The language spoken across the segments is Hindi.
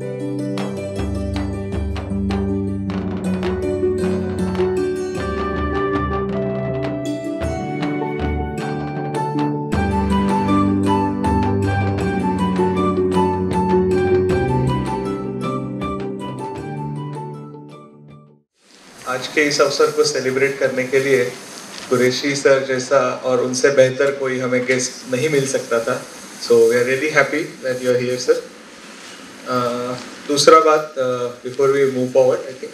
आज के इस अवसर को सेलिब्रेट करने के लिए कुरैशी सर जैसा और उनसे बेहतर कोई हमें गेस्ट नहीं मिल सकता था. So we are really happy that you are here sir. दूसरा बात, before we move forward, I think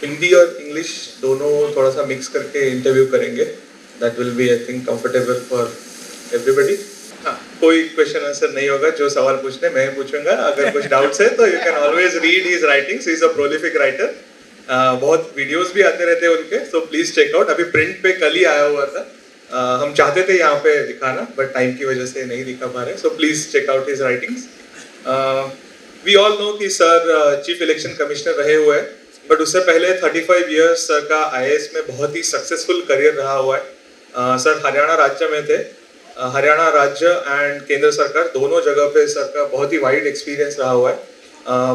Hindi और इंग्लिश दोनों थोड़ा सा मिक्स करके इंटरव्यू करेंगे. That will be I think comfortable for everybody. हाँ, कोई क्वेश्चन आंसर नहीं होगा. जो सवाल पूछने मैं पूछूंगा. अगर कुछ डाउट्स है तो you can always read his writings. He is a prolific writer. बहुत वीडियोस भी आते रहते हैं उनके, सो प्लीज चेक आउट. अभी प्रिंट पे कल ही आया हुआ था. हम चाहते थे यहाँ पे दिखाना, बट टाइम की वजह से नहीं दिखा पा रहे. So please check out his writings. We all know कि सर चीफ इलेक्शन कमिश्नर रहे हुए हैं, बट उससे पहले 35 इयर्स सर का IAS में बहुत ही सक्सेसफुल करियर रहा हुआ है. सर हरियाणा राज्य में थे. हरियाणा राज्य एंड केंद्र सरकार दोनों जगह पे सर का बहुत ही वाइड एक्सपीरियंस रहा हुआ है.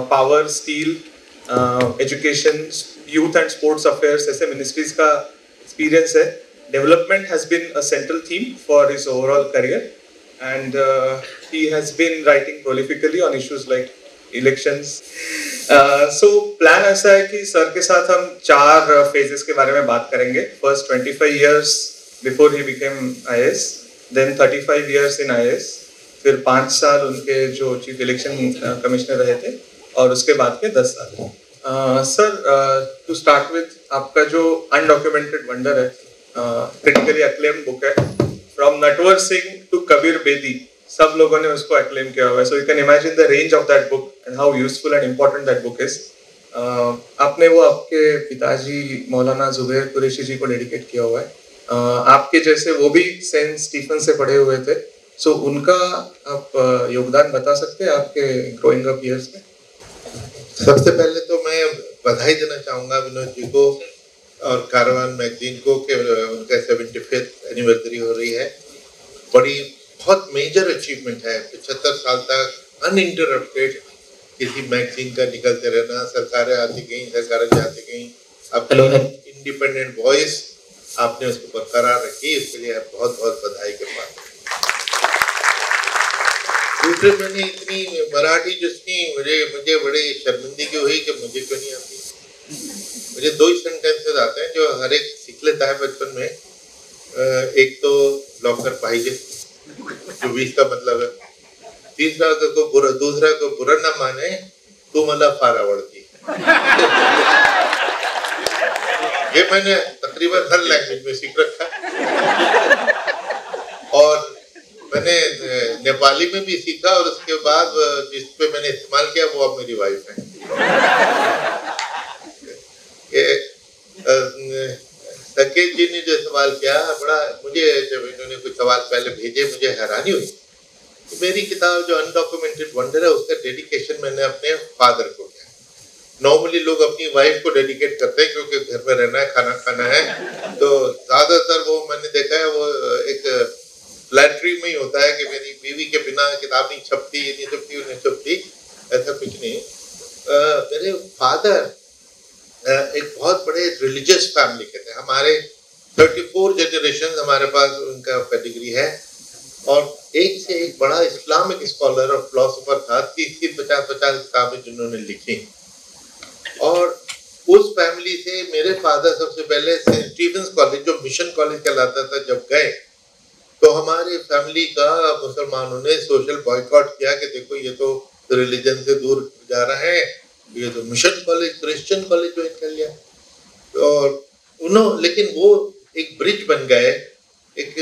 Power, steel, education, youth and sports affairs, ऐसे मिनिस्ट्रीज का एक्सपीरियंस है. Development has been a central theme for his overall career, and he has been writing prolifically on issues like elections. So plan ऐसा है कि सर के साथ हम 4 फेजेस के बारे में बात करेंगे. First 25 years before he became IAS, then 35 years in IAS, फिर 5 साल उनके जो चीफ इलेक्शन कमिश्नर रहे थे, और उसके बाद के 10 साल. सर, टू स्टार्ट विद, आपका जो अनडॉक्यूमेंटेड वंडर है, क्रिटिकली अक्लेम्ड बुक है, फ्रॉम नटवर सिंह टू कबीर बेदी, सब लोगों ने उसको अक्लेम किया हुआ है. So you can imagine the range of that book and how useful and important that book is. आपने वो आपके पिताजी मौलाना जुबैर कुरैशी जी को डेडिकेट किया हुआ है. आपके जैसे वो भी सेंट स्टीफन से पढ़े हुए थे. सो उनका आप योगदान बता सकते हैं आपके ग्रोइंग अप ईयर्स में? सबसे पहले तो मैं बधाई देना चाहूँगा विनोद जी को और कारवान मैगजीन को कि उनका 75th एनिवर्सरी हो रही है. बहुत मेजर अचीवमेंट है. 75 साल तक अनइंटरप्टेड किसी मैगजीन का निकलते रहना. सरकारें आती गई, सरकारें जाती गई, अपनी इंडिपेंडेंट वॉइस आपने उसको बरकरार रखी. इसके लिए बहुत बहुत बधाई के पात्र. दूसरे, मैंने इतनी मराठी जिसकी मुझे बड़ी शर्मिंदगी हुई कि मुझे क्यों नहीं आती. मुझे 2 ही सेंटेंसेस आते हैं जो हर एक सीख लेता है बचपन में. एक तो लॉकर पाहिजे, जो 20 का मतलब है. दूसरा को बुरा ना माने, तू मला फार आवडती. ये मैंने तकरीबन हर लैंग्वेज में सीख रखा. और मैंने नेपाली में भी सीखा, और उसके बाद जिस पे मैंने इस्तेमाल किया वो अब मेरी वाइफ है. सकेत जी ने जो सवाल किया, बड़ा मुझे, जब इन्होंने कुछ सवाल पहले भेजे, मुझे हैरानी हुई. तो मेरी किताब जो अनडॉक्यूमेंटेड वंडर है, उसका डेडिकेशन मैंने अपने फादर को किया. नॉर्मली लोग अपनी वाइफ को डेडिकेट करते हैं क्योंकि घर में रहना है, खाना खाना है. तो ज्यादातर वो मैंने देखा है, वो एक फ्लैटरी में ही होता है कि मेरी बीवी के बिना किताब नहीं छपती, ये नहीं छपती. ऐसा कुछ नहीं. मेरे फादर एक बहुत बड़े रिलीजियस फैमिली के थे. हमारे 34 जनरेशन हमारे पास उनका पेडिग्री है, और एक से एक बड़ा इस्लामिक स्कॉलर और फिलोसोफर था. 30-50 किताबें जिन्होंने लिखी. और उस फैमिली से मेरे फादर सबसे पहले सेंट स्टीफेंस कॉलेज, जो मिशन कॉलेज कहलाता था, जब गए तो हमारे फैमिली का मुसलमानों ने सोशल बॉयकॉट किया कि देखो ये तो रिलीजन से दूर जा रहा है, ये तो mission college, Christian college join कर लिया. और लेकिन वो एक ब्रिज बन गए, एक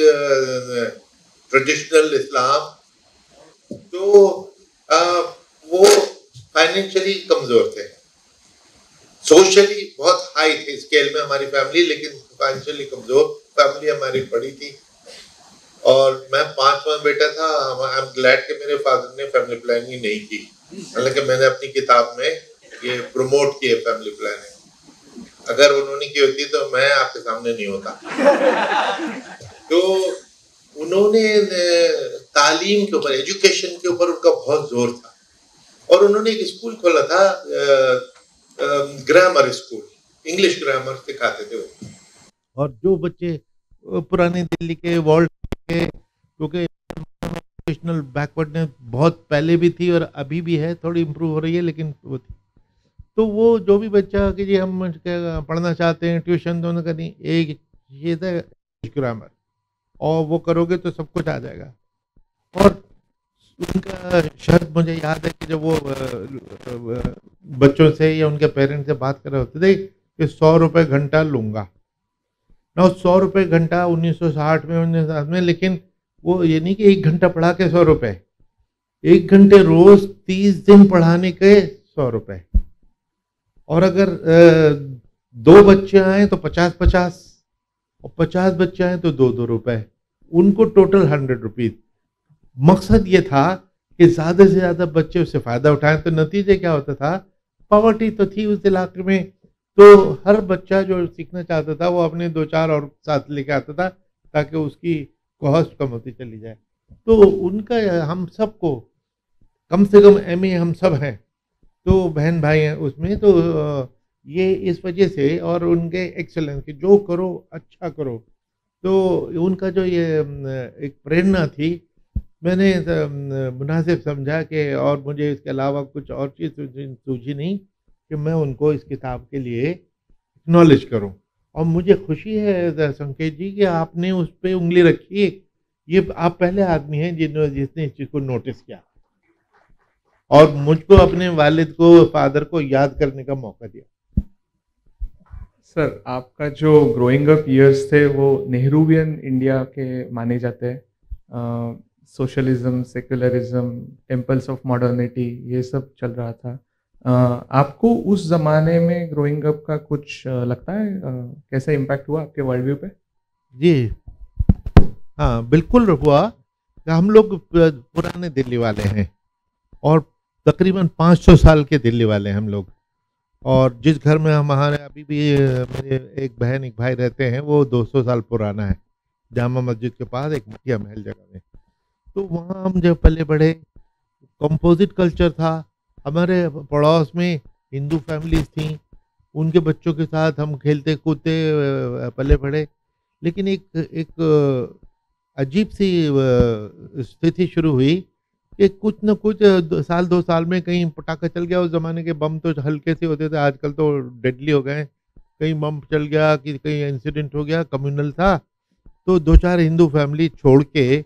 ट्रेडिशनल इस्लाम. तो वो फाइनेंशियली कमजोर थे, सोशली बहुत हाई थे स्केल में हमारी फैमिली, लेकिन फाइनेंशियली कमजोर फैमिली हमारी पड़ी थी. और मैं 5वां बेटा था. आई एम ग्लैड कि मेरे फादर ने फैमिली प्लानिंग नहीं की, हालांकि मैंने अपनी किताब में ये प्रमोट किए फैमिली प्लानिंग. अगर उन्होंने की होती तो मैं आपके सामने नहीं होता. तो उन्होंने तालीम के ऊपर, एजुकेशन के ऊपर उनका बहुत जोर था. और उन्होंने एक स्कूल खोला था, ग्रामर स्कूल, इंग्लिश ग्रामर सिखाते थे वो। और जो बच्चे पुरानी दिल्ली के वॉल्ट के, क्योंकि एजुकेशनल बैकवर्डनेस बहुत पहले भी थी और अभी भी है, थोड़ी इम्प्रूव हो रही है लेकिन वो थी, तो वो जो भी बच्चा कि जी हम पढ़ना चाहते हैं ट्यूशन, दोनों का नहीं, एक ये था ग्रामर, और वो करोगे तो सब कुछ आ जाएगा। और उनका शर्त मुझे याद है कि जब वो बच्चों से या उनके पेरेंट्स से बात कर रहे होते थे कि 100 रुपये घंटा लूँगा ना, 100 रुपये घंटा 1960 में 1960 में, लेकिन वो ये नहीं कि 1 घंटा पढ़ा के 100 रुपये, 1 घंटे रोज 30 दिन पढ़ाने के 100 रुपये, और अगर 2 बच्चे आए तो 50-50, और 50 बच्चे आए तो 2-2 रुपये, उनको टोटल 100 रुपीज़। मकसद ये था कि ज़्यादा से ज़्यादा बच्चे उससे फ़ायदा उठाएं। तो नतीजे क्या होता था, पॉवर्टी तो थी उस इलाके में, तो हर बच्चा जो सीखना चाहता था वो अपने 2-4 और साथ लेके आता था ताकि उसकी कॉस्ट कम होती चली जाए। तो उनका, हम सबको कम से कम एमए हम सब हैं, तो बहन भाई हैं उसमें, तो ये इस वजह से, और उनके एक्सेलेंस कि जो करो अच्छा करो, तो उनका जो ये एक प्रेरणा थी, मैंने मुनासिब समझा कि, और मुझे इसके अलावा कुछ और चीज़ सूझी नहीं कि मैं उनको इस किताब के लिए एक्नॉलेज करूं। और मुझे खुशी है संकेत जी कि आपने उस पर उंगली रखी, ये आप पहले आदमी हैं जिसने इस चीज़ को नोटिस किया और मुझको अपने वालिद को, फादर को याद करने का मौका दिया। सर, आपका जो ग्रोइंग अप ईयर्स थे वो नेहरूवियन इंडिया के माने जाते हैं, socialism, secularism, temples of modernity, ये सब चल रहा था। आपको उस ज़माने में ग्रोइंग अप का कुछ लगता है, कैसा इम्पैक्ट हुआ आपके वर्ल्ड व्यू पे? जी हाँ, बिल्कुल हुआ। हम लोग पुराने दिल्ली वाले हैं और तकरीबन 500 साल के दिल्ली वाले हैं हम लोग, और जिस घर में हमारे अभी भी मेरे एक बहन एक भाई रहते हैं वो 200 साल पुराना है, जामा मस्जिद के पास एक मटिया महल जगह में। तो वहाँ हम जब पले बढ़े, कंपोजिट कल्चर था, हमारे पड़ोस में हिंदू फैमिलीज थी, उनके बच्चों के साथ हम खेलते कूदते पले बढ़े। लेकिन एक अजीब सी स्थिति शुरू हुई कि कुछ न कुछ साल 2 साल में कहीं पटाखा चल गया। उस ज़माने के बम तो हल्के से होते थे, आजकल तो डेडली हो गए। कहीं बम चल गया कि कहीं इंसिडेंट हो गया, कम्युनल था, तो 2-4 हिंदू फैमिली छोड़ के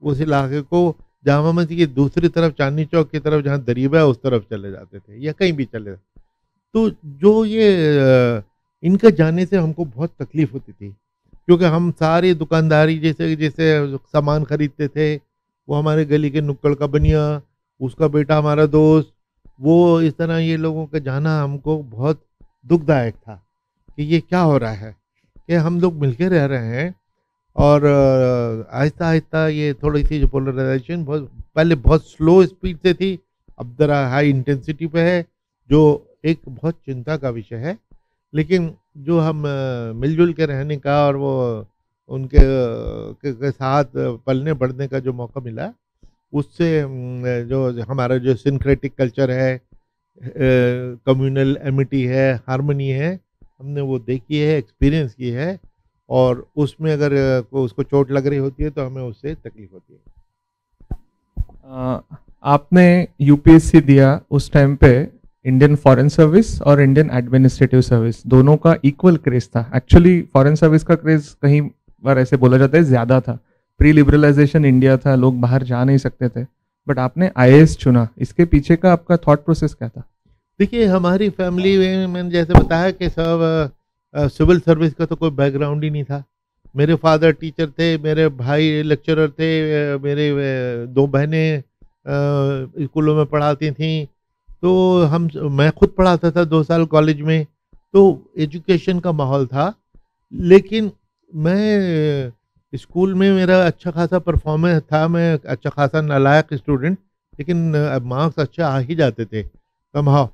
उस इलाके को जामा मस्जिद की दूसरी तरफ, चांदनी चौक की तरफ जहाँ दरीबा है उस तरफ चले जाते थे, या कहीं भी चले। तो जो ये इनका जाने से हमको बहुत तकलीफ होती थी, क्योंकि हम सारी दुकानदारी जैसे जैसे सामान खरीदते थे, वो हमारे गली के नुक्कड़ का बनिया, उसका बेटा हमारा दोस्त, वो इस तरह ये लोगों का जाना हमको बहुत दुखदायक था कि ये क्या हो रहा है कि हम लोग मिलके रह रहे हैं। और आहिस्ता आहिस्ता ये थोड़ी सी जो पोलराइजेशन बहुत पहले बहुत स्लो स्पीड से थी, अब ज़रा हाई इंटेंसिटी पे है, जो एक बहुत चिंता का विषय है। लेकिन जो हम मिलजुल के रहने का और वो उनके के साथ पलने बढ़ने का जो मौका मिला, उससे जो हमारा जो सिंक्रेटिक कल्चर है, कम्युनल एमिटी है, हार्मनी है, हमने वो देखी है, एक्सपीरियंस की है। और उसमें अगर उसको चोट लग रही होती है तो हमें उससे तकलीफ होती है। आपने यूपीएससी दिया, उस टाइम पे इंडियन फॉरेन सर्विस और इंडियन एडमिनिस्ट्रेटिव सर्विस दोनों का इक्वल क्रेज था। एक्चुअली फॉरेन सर्विस का क्रेज कहीं बार ऐसे बोला जाता है ज़्यादा था, प्री लिबरलाइजेशन इंडिया था, लोग बाहर जा नहीं सकते थे, बट आपने आईएएस चुना, इसके पीछे का आपका थॉट प्रोसेस क्या था? देखिए, हमारी फैमिली में मैंने जैसे बताया कि सब सिविल सर्विस का तो कोई बैकग्राउंड ही नहीं था। मेरे फादर टीचर थे, मेरे भाई लेक्चरर थे, मेरे 2 बहनें स्कूलों में पढ़ाती थीं, तो मैं खुद पढ़ाता था 2 साल कॉलेज में, तो एजुकेशन का माहौल था। लेकिन मैं स्कूल में मेरा अच्छा खासा परफॉर्मेंस था, मैं अच्छा खासा नालायक स्टूडेंट, लेकिन मार्क्स अच्छे आ ही जाते थे समहाउ।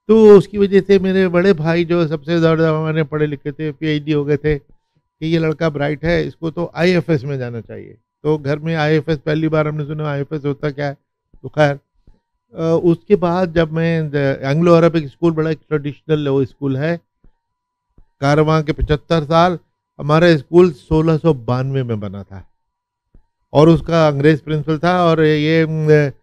तो उसकी वजह से मेरे बड़े भाई जो सबसे ज़्यादा हमारे पढ़े लिखे थे, पीएचडी हो गए थे, कि ये लड़का ब्राइट है, इसको तो आईएफएस में जाना चाहिए। तो घर में आईएफएस पहली बार हमने सुना, आईएफएस होता क्या है। तो खैर उसके बाद जब मैं एंग्लो अरबिक स्कूल बड़ा एक ट्रेडिशनल वो स्कूल है, कारवां के 75 साल, हमारा स्कूल 1692 में बना था और उसका अंग्रेज प्रिंसिपल था। और ये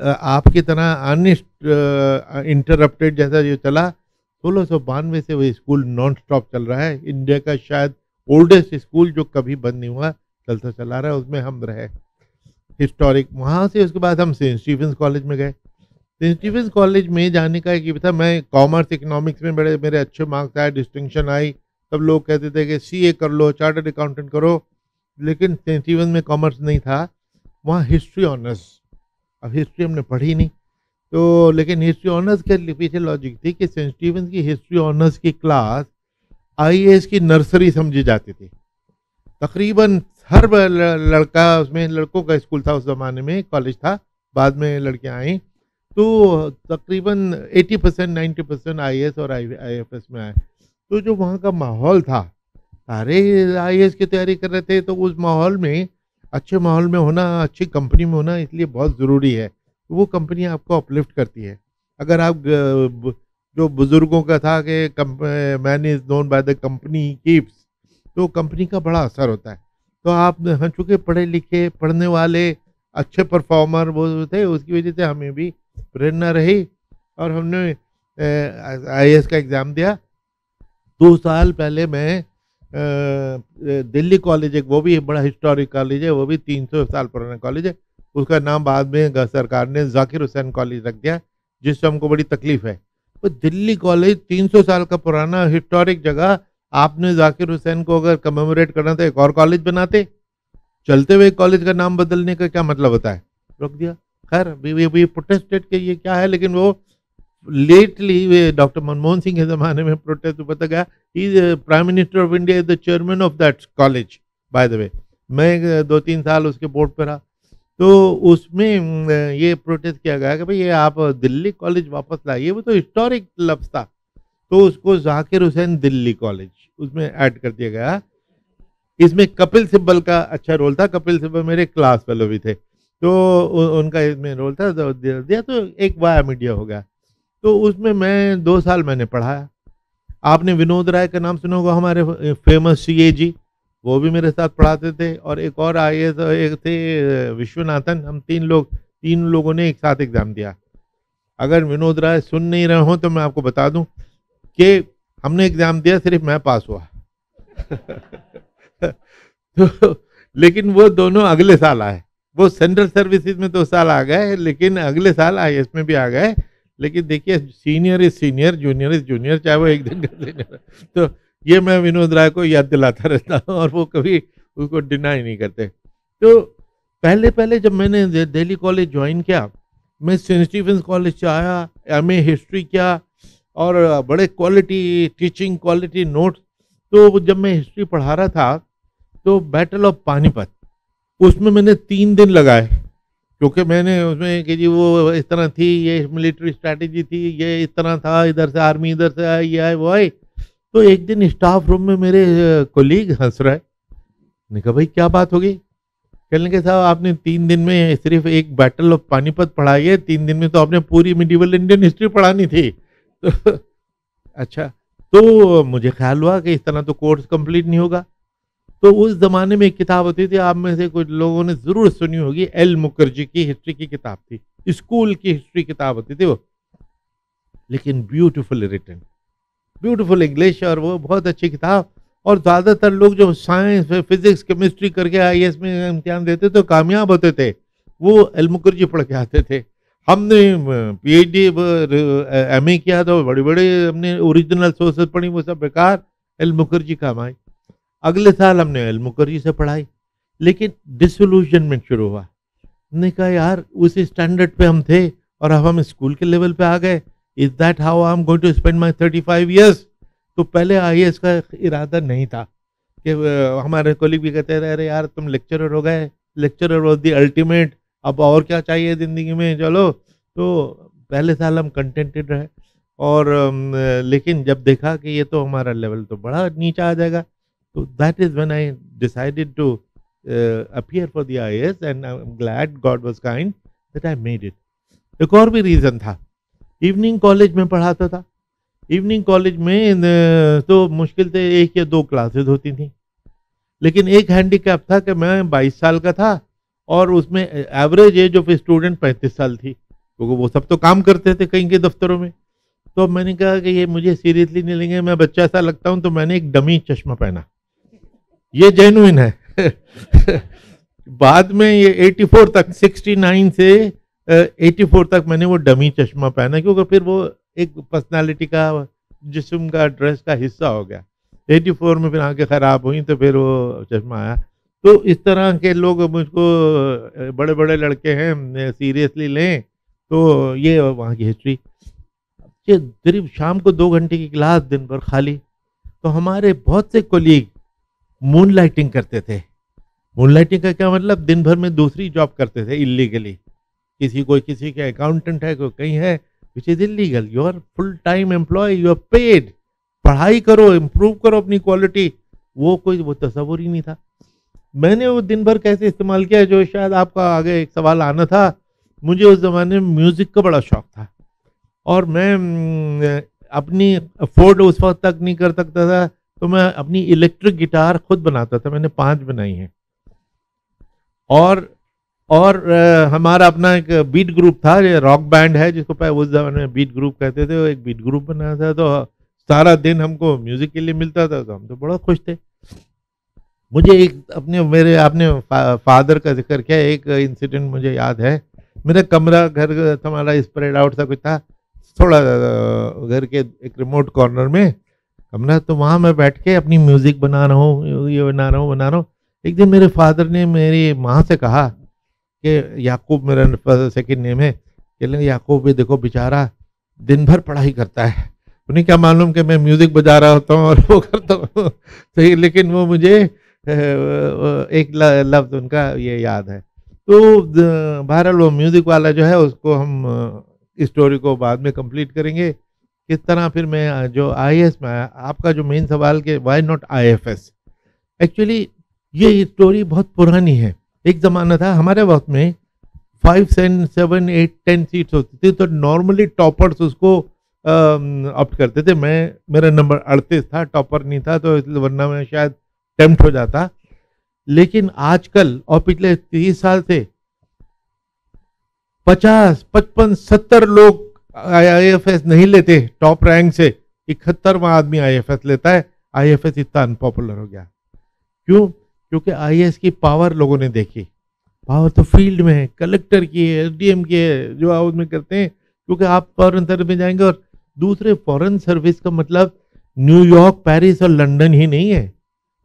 आपकी तरह इंटरप्टेड जैसा ये चला, 1692 से वो स्कूल नॉन स्टॉप चल रहा है। इंडिया का शायद ओल्डेस्ट स्कूल जो कभी बंद नहीं हुआ, चलता चला रहा है, उसमें हम रहे हिस्टोरिक। वहाँ से उसके बाद हम सेंट स्टीफेंस कॉलेज में गए। सेंट स्टीफेंस कॉलेज में जाने का एक था, मैं कॉमर्स इकोनॉमिक्स में बड़े मेरे अच्छे मार्क्स आए, डिस्टिंक्शन आई। सब लोग कहते थे कि सीए कर लो, चार्टर्ड अकाउंटेंट करो, लेकिन सेंट स्टीफेंस में कॉमर्स नहीं था, वहाँ हिस्ट्री ऑनर्स। अब हिस्ट्री हमने पढ़ी नहीं तो, लेकिन हिस्ट्री ऑनर्स के पीछे लॉजिक थी कि सेंट स्टीफेंस की हिस्ट्री ऑनर्स की क्लास आईएएस की नर्सरी समझी जाती थी। तकरीबन हर लड़का उसमें, लड़कों का स्कूल था उस ज़माने में, कॉलेज था, बाद में लड़कियां आई, तो तकरीबन 80% 90% आईएएस और आईएफएस में आए। तो जो वहाँ का माहौल था, सारे आईएएस की तैयारी कर रहे थे, तो उस माहौल में, अच्छे माहौल में होना, अच्छी कंपनी में होना इसलिए बहुत ज़रूरी है। तो वो कंपनी आपको अपलिफ्ट करती है। अगर आप जो बुज़ुर्गों का था कि man is known by the company keeps, तो कंपनी का बड़ा असर होता है। तो आप चूँकि पढ़े लिखे, पढ़ने वाले, अच्छे परफॉर्मर वो थे, उसकी वजह से हमें भी प्रेरणा रही और हमने आईएएस का एग्ज़ाम दिया। 2 साल पहले मैं दिल्ली कॉलेज, एक वो भी बड़ा हिस्टोरिक कॉलेज है, वो भी 300 साल पुराना कॉलेज है, उसका नाम बाद में सरकार ने जाकिर हुसैन कॉलेज रख दिया, जिससे हमको बड़ी तकलीफ है। तो दिल्ली कॉलेज 300 साल का पुराना हिस्टोरिक जगह, आपने जाकिर हुसैन को अगर कमेमोरेट करना था एक और कॉलेज बनाते, चलते हुए कॉलेज का नाम बदलने का क्या मतलब होता है, रोक दिया। खैर वी प्रोटेस्टेड के ये क्या है, लेकिन वो लेटली डॉक्टर मनमोहन सिंह के ज़माने में प्रोटेस्ट पता गया, he prime minister of India is the chairman of that college by the way. मैं 2-3 साल उसके बोर्ड पर रहा, तो उसमें ये प्रोटेस्ट किया गया कि भाई ये आप दिल्ली कॉलेज वापस लाइए, वो तो हिस्टोरिक लफ्ज़ था, तो उसको जाकिर हुसैन दिल्ली कॉलेज उसमें ऐड कर दिया गया। इसमें कपिल सिब्बल का अच्छा रोल था, कपिल सिब्बल मेरे क्लास फेलो भी थे, तो उनका इसमें रोल था, तो दिया, तो एक वाया मीडिया हो गया। तो उसमें मैं 2 साल मैंने पढ़ाया। आपने विनोद राय का नाम सुना होगा, हमारे फेमस सीए जी, वो भी मेरे साथ पढ़ाते थे, और एक और आईएएस एक थे विश्वनाथन, हम 3 लोगों ने एक साथ एग्ज़ाम दिया। अगर विनोद राय सुन नहीं रहे हो तो मैं आपको बता दूं कि हमने एग्ज़ाम दिया, सिर्फ मैं पास हुआ। तो लेकिन वो दोनों अगले साल आए, वो सेंट्रल सर्विसेज में 2 साल आ गए, लेकिन अगले साल आईएएस में भी आ गए। लेकिन देखिए, senior is senior, junior is junior, चाहे वो एक दिन का सीनियर। तो ये मैं विनोद राय को याद दिलाता रहता हूँ और वो कभी उसको डिनाई नहीं करते। तो पहले जब मैंने दिल्ली कॉलेज ज्वाइन किया, मैं सेंट स्टीफेंस कॉलेज से आया, एमए हिस्ट्री किया और बड़े क्वालिटी टीचिंग, क्वालिटी नोट्स। तो जब मैं हिस्ट्री पढ़ा रहा था, तो बैटल ऑफ पानीपत, उसमें मैंने 3 दिन लगाए, क्योंकि मैंने उसमें कि जी वो इस तरह थी, ये मिलिट्री स्ट्रैटेजी थी, ये इस तरह था, इधर से आर्मी इधर से आई, ये आए वो आए। तो एक दिन स्टाफ रूम में मेरे कोलीग हंस रहा है, मैंने कहा भाई क्या बात होगी? कहने के साहब आपने 3 दिन में सिर्फ एक बैटल ऑफ पानीपत पढ़ाई है, 3 दिन में तो आपने पूरी मिडिवल इंडियन हिस्ट्री पढ़ानी थी। तो अच्छा, तो मुझे ख्याल हुआ कि इस तरह तो कोर्स कंप्लीट नहीं होगा। तो उस ज़माने में एक किताब होती थी, आप में से कुछ लोगों ने ज़रूर सुनी होगी, एल मुखर्जी की हिस्ट्री की किताब थी, स्कूल की हिस्ट्री किताब होती थी वो, लेकिन ब्यूटीफुल रिटन, ब्यूटीफुल इंग्लिश, और वो बहुत अच्छी किताब। और ज़्यादातर लोग जो साइंस, फिजिक्स, केमिस्ट्री करके आईएएस में इम्तिहान देते तो कामयाब होते थे, वो एल मुखर्जी पढ़ के आते थे। हमने पीएचडी एमए किया तो बड़े बड़े हमने ओरिजिनल सोर्सेज पढ़ी, वो सब बेकार, एल मुखर्जी काम आई। अगले साल हमने एल मुखर्जी से पढ़ाई, लेकिन डिसइल्यूजनमेंट शुरू हुआ। हमने कहा यार उस स्टैंडर्ड पे हम थे और अब हम स्कूल के लेवल पे आ गए, is that how I am going to spend my 35 years? तो पहले आईएएस का इरादा नहीं था कि हमारे कोलीग भी कहते रहे, अरे यार तुम लेक्चरर हो गए, लेक्चरर वॉज द अल्टीमेट, अब और क्या चाहिए ज़िंदगी में, चलो। तो पहले साल हम कंटेंटेड रहे, और लेकिन जब देखा कि ये तो हमारा लेवल तो बड़ा नीचा आ जाएगा, तो that is when I decided to appear for the IAS, and I'm glad God was kind that I made it. एक और भी रीज़न था, इवनिंग कॉलेज में पढ़ाता था। इवनिंग कॉलेज में तो मुश्किल से 1 या 2 क्लासेस होती थी, लेकिन एक हैंडीकैप था कि मैं 22 साल का था और उसमें एवरेज एज ऑफ स्टूडेंट 35 साल थी, क्योंकि वो सब तो काम करते थे कहीं के दफ्तरों में। तो मैंने कहा कि ये मुझे सीरियसली नहीं लेंगे, मैं बच्चा सा लगता हूँ, तो मैंने एक डमी चश्मा पहना, ये जेन्युइन है। बाद में ये 84 तक, 69 से 84 तक मैंने वो डमी चश्मा पहना, क्योंकि फिर वो एक पर्सनालिटी का, जिस्म का, ड्रेस का हिस्सा हो गया। 84 में फिर आंखें खराब हुई तो फिर वो चश्मा आया। तो इस तरह के लोग मुझको, बड़े बड़े लड़के हैं, सीरियसली लें, तो ये वहाँ की हिस्ट्री। सिर्फ शाम को 2 घंटे की क्लास, दिन भर खाली। तो हमारे बहुत से कोलीग मून लाइटिंग करते थे। मून लाइटिंग का क्या मतलब, दिन भर में दूसरी जॉब करते थे इलीगली। किसी के अकाउंटेंट है, कोई कहीं है, which is illegal. You are full time employ, you are paid, पढ़ाई करो, इम्प्रूव करो अपनी क्वालिटी। वो तस्वुर ही नहीं था। मैंने वो दिन भर कैसे इस्तेमाल किया, जो शायद आपका आगे एक सवाल आना था। मुझे उस जमाने में म्यूजिक का बड़ा शौक था, और मैं अपनी अफोर्ड उस वक्त तक नहीं कर सकता था, तो मैं अपनी इलेक्ट्रिक गिटार खुद बनाता था। मैंने 5 बनाई हैं। और हमारा अपना एक बीट ग्रुप था, रॉक बैंड है जिसको उस जमाने में बीट ग्रुप कहते थे। एक बीट ग्रुप बनाया था, तो सारा दिन हमको म्यूजिक के लिए मिलता था, तो हम तो बड़ा खुश थे। मुझे एक आपने फादर का जिक्र किया, एक इंसिडेंट मुझे याद है। मेरा कमरा, घर हमारा स्प्रेड आउट सा कुछ था, थोड़ा घर के एक रिमोट कॉर्नर में कमरा, तो वहाँ मैं बैठ के अपनी म्यूजिक बना रहा हूँ, ये बना रहा हूँ। एक दिन मेरे फादर ने मेरी माँ से कहा कि याकूब, मेरा सेकंड नेम है, कि याकूब भी देखो बेचारा दिन भर पढ़ाई करता है, उन्हें क्या मालूम कि मैं म्यूजिक बजा रहा होता हूँ और वो करता हूँ। तो लेकिन वो मुझे एक लफ्ज उनका ये याद है। तो बहरहाल वो म्यूजिक वाला जो है, उसको हम स्टोरी को बाद में कंप्लीट करेंगे। किस तरह फिर मैं जो IAS में आया, आपका जो मेन सवाल कि व्हाई नॉट IFS, एक्चुअली ये स्टोरी बहुत पुरानी है। एक ज़माना था हमारे वक्त में 5, 7, 8, 10 सीट्स होती थी, तो नॉर्मली टॉपर्स उसको ऑप्ट करते थे। मेरा नंबर 38 था, टॉपर नहीं था, तो वरना मैं शायद टेम्प्ट हो जाता। लेकिन आजकल और पिछले 30 साल से 50, 55, 70 लोग IFS नहीं लेते टॉप रैंक से, 71वां आदमी IFS लेता है। IFS इतना अनपॉपुलर हो गया, क्यों? क्योंकि IAS की पावर लोगों ने देखी। पावर तो फील्ड में है, कलेक्टर की है, SDM की है, जो हाउस में करते हैं। क्योंकि आप फॉरेन सर्विस में जाएंगे, और दूसरे फॉरेन सर्विस का मतलब न्यूयॉर्क, पेरिस और लंदन ही नहीं है,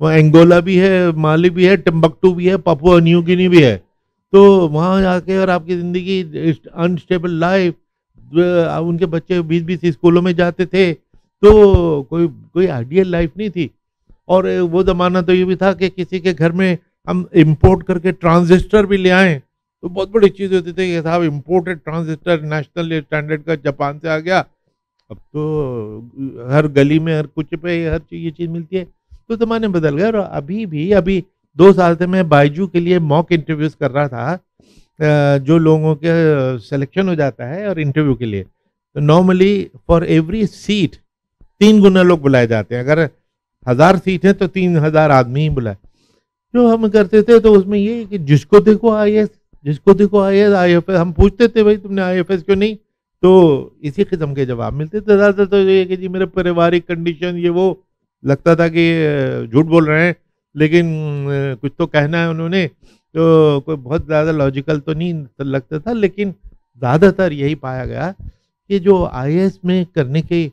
वहाँ एंगोला भी है, माली भी है, टिम्बकटू भी है, पापुआ न्यू गिनी भी है। तो वहाँ जाके और आपकी ज़िंदगी अनस्टेबल लाइफ, उनके बच्चे 20-20 स्कूलों में जाते थे, तो कोई आइडियल लाइफ नहीं थी। और वो ज़माना तो ये भी था कि किसी के घर में हम इंपोर्ट करके ट्रांजिस्टर भी ले आएँ तो बहुत बड़ी चीज़ होती थी कि साहब इम्पोर्टेड ट्रांजिस्टर नेशनल स्टैंडर्ड का जापान से आ गया। अब तो हर गली में, हर कुछ पे हर चीज़ ये चीज़ मिलती है। तो ज़माने बदल गए। और अभी 2 साल से मैं बायजू के लिए मॉक इंटरव्यूज़ कर रहा था, जो लोगों के सिलेक्शन हो जाता है और इंटरव्यू के लिए, तो नॉर्मली फॉर एवरी सीट 3 गुना लोग बुलाए जाते हैं। अगर 1000 सीट है तो 3000 आदमी ही बुलाए। जो हम करते थे तो उसमें ये कि जिसको देखो IAS, IFS, हम पूछते थे भाई तुमने IFS क्यों नहीं, तो इसी किस्म के जवाब मिलते थे। ज़्यादातर तो ये कि जी मेरे पारिवारिक कंडीशन, ये वो, लगता था कि झूठ बोल रहे हैं, लेकिन कुछ तो कहना है उन्होंने, तो कोई बहुत ज़्यादा लॉजिकल तो नहीं लगता था। लेकिन ज़्यादातर यही पाया गया कि जो IAS में करने की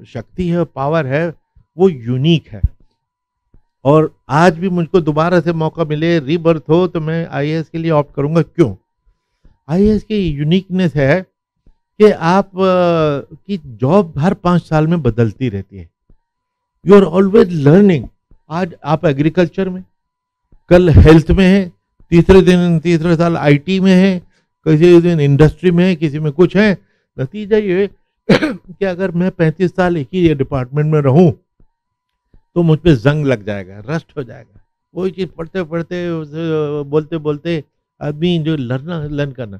शक्ति है, पावर है, वो यूनिक है। और आज भी मुझको दोबारा से मौका मिले, रीबर्थ हो, तो मैं IAS के लिए ऑप्ट करूंगा। क्यों? IAS की यूनिकनेस है कि आप की जॉब हर 5 साल में बदलती रहती है। You are always learning. आज आप एग्रीकल्चर में, कल हेल्थ में है, तीसरे साल IT में है, किसी दिन इंडस्ट्री में है, किसी में कुछ है। नतीजा ये कि अगर मैं 35 साल एक ही डिपार्टमेंट में रहूं तो मुझ पे जंग लग जाएगा, रस्ट हो जाएगा। वही चीज़ पढ़ते पढ़ते, बोलते बोलते आदमी जो लर्न करना।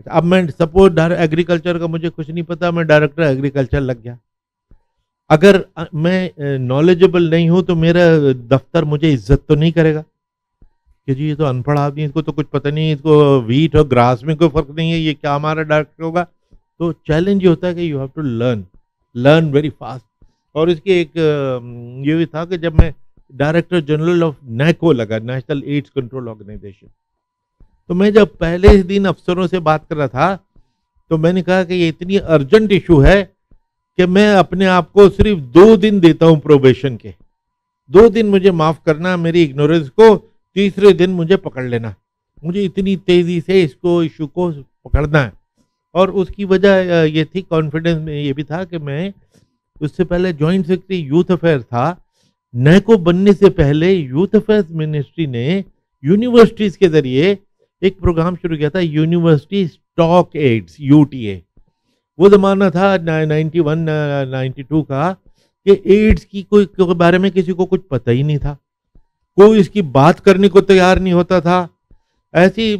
अब मैं सपोज एग्रीकल्चर का मुझे कुछ नहीं पता, मैं डायरेक्टर एग्रीकल्चर लग गया, अगर मैं नॉलेजेबल नहीं हूं तो मेरा दफ्तर मुझे इज्जत तो नहीं करेगा कि जी ये तो अनपढ़ आदमी, इसको तो कुछ पता नहीं, इसको वीट और ग्रास में कोई फर्क नहीं है, ये क्या हमारा डायरेक्टर होगा। तो चैलेंज ये होता है कि you have to learn very fast. और इसके एक ये भी था कि जब मैं डायरेक्टर जनरल ऑफ नैको लगा, नेशनल एड्स कंट्रोल ऑर्गेनाइजेशन, तो मैं जब पहले ही दिन अफसरों से बात कर रहा था तो मैंने कहा कि ये इतनी अर्जेंट इशू है कि मैं अपने आप को सिर्फ 2 दिन देता हूं प्रोबेशन के, 2 दिन मुझे माफ करना मेरी इग्नोरेंस को, तीसरे दिन मुझे पकड़ लेना, मुझे इतनी तेजी से इसको इशू को पकड़ना है। और उसकी वजह ये थी, कॉन्फिडेंस में ये भी था कि मैं उससे पहले जॉइंट सेक्रेटरी यूथ अफेयर था। नैको बनने से पहले यूथ अफेयर्स मिनिस्ट्री ने यूनिवर्सिटीज के जरिए एक प्रोग्राम शुरू किया था, यूनिवर्सिटी स्टॉक एड्स, यूटीए। वो जमाना था 91-92 का कि एड्स की कोई के बारे में किसी को कुछ पता ही नहीं था, कोई इसकी बात करने को तैयार नहीं होता था। ऐसी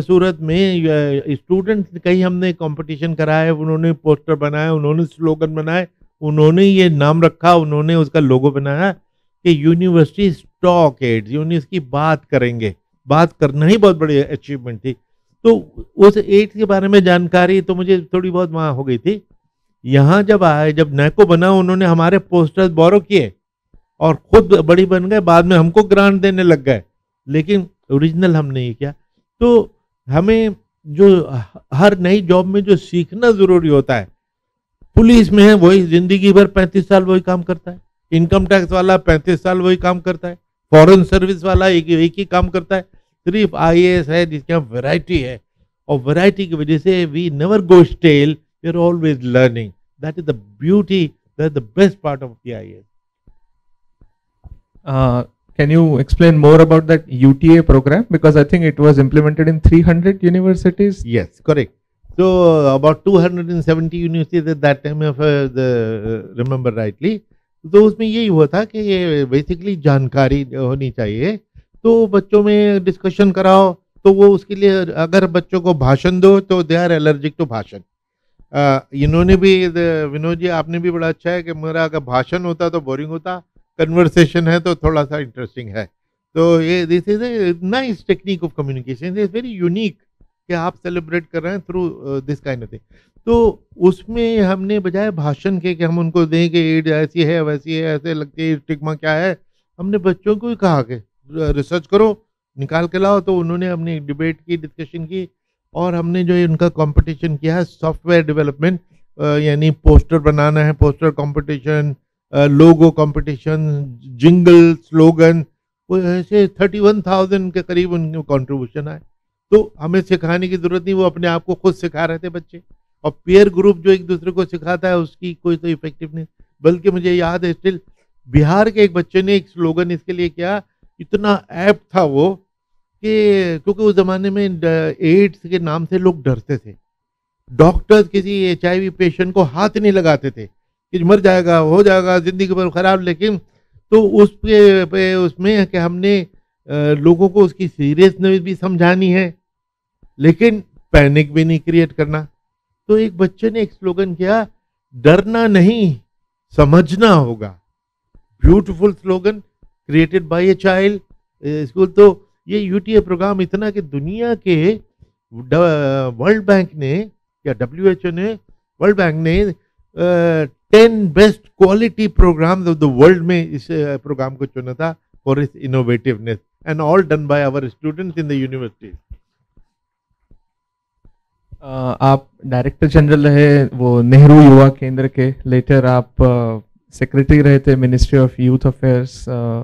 सूरत में स्टूडेंट्स कहीं हमने कंपटीशन कराया, उन्होंने पोस्टर बनाए, उन्होंने स्लोगन बनाए, उन्होंने ये नाम रखा, उन्होंने उसका लोगो बनाया कि यूनिवर्सिटी स्टॉक एड्स, यूनिवर्सिटी की बात करेंगे। बात करना ही बहुत बड़ी अचीवमेंट थी। तो उस एड्स के बारे में जानकारी तो मुझे थोड़ी बहुत वहाँ हो गई थी। यहाँ जब आए, जब नैको बना, उन्होंने हमारे पोस्टर्स बोरो किए और खुद बड़ी बन गए, बाद में हमको ग्रांट देने लग गए, लेकिन ओरिजिनल हमने ये किया। तो हमें जो हर नई जॉब में जो सीखना जरूरी होता है, पुलिस में है वही जिंदगी भर 35 साल वही काम करता है, इनकम टैक्स वाला 35 साल वही काम करता है, फॉरेन सर्विस वाला एक ही काम करता है, सिर्फ आईएएस है जिसके यहाँ वैरायटी है, और वैरायटी की वजह से we never go stale, we are always learning. That is the beauty, that is the best part of the IAS. Can you explain more about that UTA program? Because I think it was implemented in 300 universities. Yes, correct. So about 270 universities at that time, if remember rightly. तो उसमें यही हुआ था कि ये बेसिकली जानकारी होनी चाहिए, तो बच्चों में डिस्कशन कराओ। तो वो उसके लिए अगर बच्चों को भाषण दो तो दे आर एलर्जिक टू भाषण। इन्होंने भी, विनोद जी आपने भी बड़ा अच्छा है कि मेरा अगर भाषण होता तो बोरिंग होता, कन्वर्सेशन है तो थोड़ा सा इंटरेस्टिंग है। तो ये this is a nice technique of communication, is very unique कि आप सेलिब्रेट कर रहे हैं through this kind of thing. तो उसमें हमने बजाय भाषण के कि हम उनको दें कि एड्स ऐसी है वैसी है, ऐसे लगती है, स्टिग्मा क्या है, हमने बच्चों को ही कहा कि रिसर्च करो, निकाल के लाओ। तो उन्होंने हमने डिबेट की, डिस्कशन की, और हमने जो उनका कंपटीशन किया है सॉफ्टवेयर डेवलपमेंट, यानी पोस्टर बनाना है, पोस्टर कंपटीशन, लोगो कंपटीशन, जिंगल, स्लोगन, वो ऐसे 31,000 के करीब उनके कंट्रीब्यूशन आए। तो हमें सिखाने की जरूरत नहीं, वो अपने आप को खुद सिखा रहे थे बच्चे। और पीयर ग्रुप जो एक दूसरे को सिखाता है उसकी कोई तो इफेक्टिव नहीं। बल्कि मुझे याद है स्टिल, बिहार के एक बच्चे ने एक स्लोगन इसके लिए किया, इतना ऐप था वो कि क्योंकि उस जमाने में एड्स के नाम से लोग डरते थे, डॉक्टर्स किसी HIV पेशेंट को हाथ नहीं लगाते थे कि मर जाएगा, हो जाएगा, जिंदगी भर खराब। लेकिन तो उसके उसमें है कि हमने लोगों को उसकी सीरियसनेस भी समझानी है, लेकिन पैनिक भी नहीं क्रिएट करना। तो एक बच्चे ने एक स्लोगन किया, डरना नहीं समझना होगा। Beautiful slogan created by a child school. तो ये UTA प्रोग्राम इतना कि दुनिया के वर्ल्ड बैंक ने या WHO ने, वर्ल्ड बैंक ने 10 best quality programs of the world में इस प्रोग्राम को चुना था for its innovativeness, and all done by our students in the university. आप डायरेक्टर जनरल रहे वो नेहरू युवा केंद्र के, लेटर आप सेक्रेटरी रहे थे मिनिस्ट्री ऑफ यूथ अफेयर्स।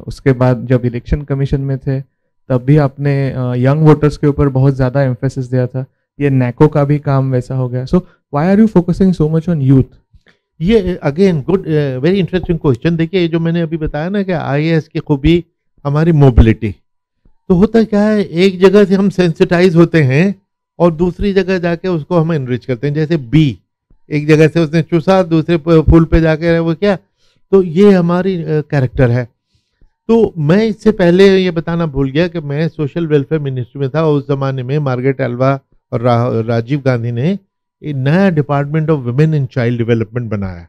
उसके बाद जब इलेक्शन कमीशन में थे तब भी आपने यंग वोटर्स के ऊपर बहुत ज़्यादा एम्फेसिस दिया था। ये नैको का भी काम वैसा हो गया। So why are you focusing so much on youth? ये again good, very interesting question. देखिए, ये जो मैंने अभी बताया ना कि IAS की खूबी हमारी मोबिलिटी, तो होता क्या है, एक जगह से हम सेंसिटाइज होते हैं और दूसरी जगह जाके उसको हम एनरिच करते हैं। जैसे बी एक जगह से उसने चूसा, दूसरे फूल पे जाके वो क्या, तो ये हमारी कैरेक्टर है। तो मैं इससे पहले ये बताना भूल गया कि मैं सोशल वेलफेयर मिनिस्ट्री में था। उस जमाने में मार्गरेट एल्वा और राजीव गांधी ने एक नया department of women and child development बनाया।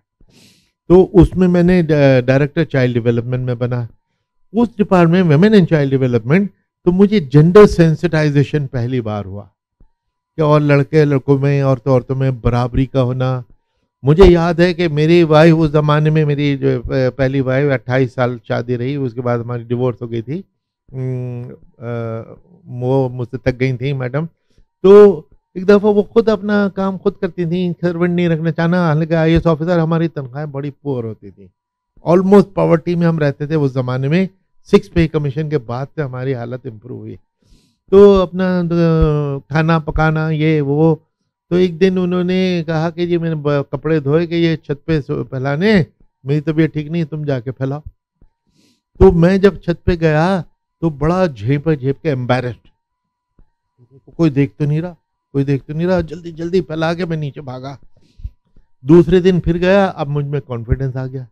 तो उसमें मैंने डायरेक्टर चाइल्ड डेवलपमेंट में बना। उस department women and child development, तो मुझे जेंडर सेंसिटाइजेशन पहली बार हुआ कि और लड़के लड़कों में, औरतों में बराबरी का होना। मुझे याद है कि मेरी वाइफ उस ज़माने में, मेरी जो पहली वाइफ 28 साल शादी रही, उसके बाद हमारी डिवोर्स हो गई थी। वो मुझसे तक गई थी मैडम। तो एक दफ़ा वो खुद अपना काम खुद करती थी, सर्वेंट नहीं रखना चाहना। हालांकि IAS ऑफिसर, हमारी तनख्वाहें बड़ी पुअर होती थी, ऑलमोस्ट पॉवर्टी में हम रहते थे उस ज़माने में। 6 पे कमीशन के बाद से हमारी हालत इम्प्रूव हुई। तो अपना खाना पकाना ये वो। तो एक दिन उन्होंने कहा कि ये मैंने कपड़े धोए कि ये छत पे फैलाने, मेरी तबीयत ठीक नहीं, तुम जाके फैलाओ। तो मैं जब छत पे गया तो बड़ा झेप के एम्बैरेस्ड, कोई देख तो नहीं रहा, कोई देख तो नहीं रहा, जल्दी जल्दी फैला के मैं नीचे भागा। दूसरे दिन फिर गया, अब मुझ में कॉन्फिडेंस आ गया।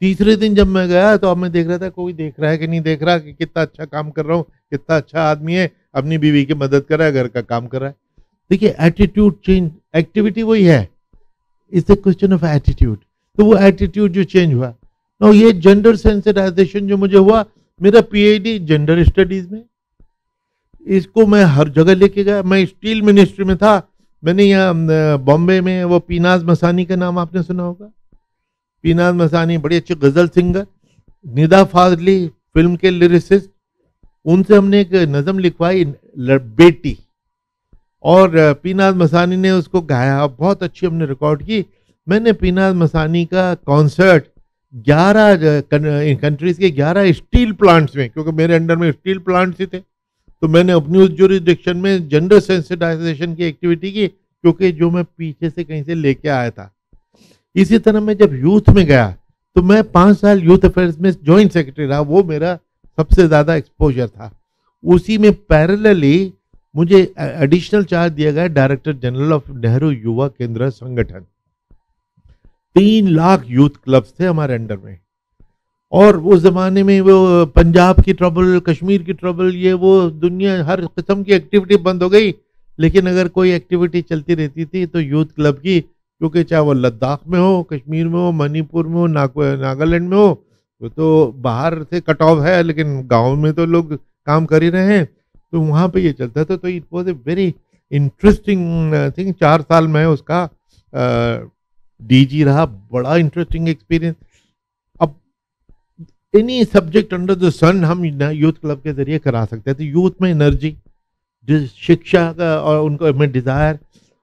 तीसरे दिन जब मैं गया तो अब मैं देख रहा था कोई देख रहा है कि नहीं देख रहा, कि कितना अच्छा काम कर रहा हूँ, कितना अच्छा आदमी है, अपनी बीवी की मदद कर रहा है, घर का काम कर रहा है। देखिए एटीट्यूड चेंज, एक्टिविटी वही है, it's a question of attitude. तो वो एटीट्यूड जो चेंज हुआ, तो ये जेंडर सेंसिटाइजेशन जो मुझे हुआ, मेरा PhD जेंडर स्टडीज में, इसको मैं हर जगह लेके गया। मैं स्टील मिनिस्ट्री में था, मैंने यहाँ बॉम्बे में वो पीनाज मसानी का नाम आपने सुना होगा। पीनाज मसानी बड़ी अच्छी गजल सिंगर, निदा फाजली फिल्म के लिरिसिस्ट, उनसे हमने एक नज़म लिखवाई बेटी, और पीनाज मसानी ने उसको गाया, बहुत अच्छी हमने रिकॉर्ड की। मैंने पीनाज मसानी का कॉन्सर्ट 11 कंट्रीज के 11 स्टील प्लांट्स में, क्योंकि मेरे अंडर में स्टील प्लांट्स ही थे, तो मैंने अपनी उस जुरिडिक्शन में जेंडर सेंसिटाइजेशन की एक्टिविटी की, क्योंकि जो मैं पीछे से कहीं से लेके आया था। इसी तरह मैं जब यूथ में गया तो मैं 5 साल यूथ अफेयर्स में जॉइंट सेक्रेटरी रहा, वो मेरा सबसे ज़्यादा एक्सपोजर था। उसी में पैरेलली मुझे एडिशनल चार्ज दिया गया डायरेक्टर जनरल ऑफ नेहरू युवा केंद्र संगठन। 3 लाख यूथ क्लब्स थे हमारे अंडर में, और उस जमाने में वो पंजाब की ट्रबल, कश्मीर की ट्रबल, ये वो दुनिया हर किस्म की एक्टिविटी बंद हो गई। लेकिन अगर कोई एक्टिविटी चलती रहती थी तो यूथ क्लब की, क्योंकि चाहे वो लद्दाख में हो, कश्मीर में हो, मणिपुर में हो, नागालैंड में हो, तो बाहर से कट ऑफ है, लेकिन गाँव में तो लोग काम कर ही रहे हैं, तो वहाँ पे ये चलता था। तो it was a very interesting thing. 4 साल मैं उसका DG रहा, बड़ा इंटरेस्टिंग एक्सपीरियंस। अब एनी सब्जेक्ट अंडर द सन हम यूथ क्लब के जरिए करा सकते थे। यूथ में एनर्जी, शिक्षा का और उनको में डिज़ायर,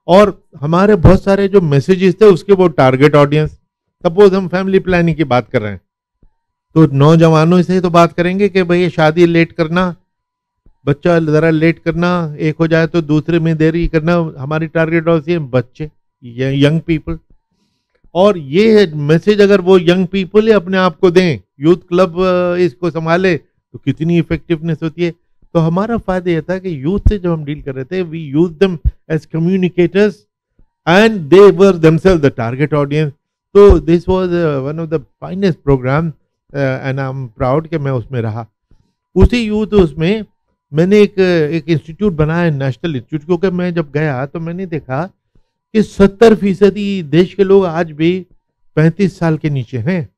और हमारे बहुत सारे जो मैसेजेस थे उसके वो टारगेट ऑडियंस। सपोज हम फैमिली प्लानिंग की बात कर रहे हैं, तो नौजवानों से तो बात करेंगे कि भाई शादी लेट करना, बच्चा ज़रा लेट करना, एक हो जाए तो दूसरे में देरी करना। हमारी टारगेट ऑडियंस बच्चे, यंग पीपल। और ये मैसेज अगर वो यंग पीपल अपने आप को दें, यूथ क्लब इसको संभाले, तो कितनी इफेक्टिवनेस होती है। तो हमारा फायदा यह था कि यूथ से जब हम डील कर रहे थे, we use them as communicators and they were themselves the target audience. तो this was one of the finest program and I am proud कि मैं उसमें रहा। उसी यूथ उसमें मैंने एक इंस्टीट्यूट बनाया, नेशनल इंस्टीट्यूट, क्योंकि मैं जब गया तो मैंने देखा कि 70% देश के लोग आज भी 35 साल के नीचे हैं।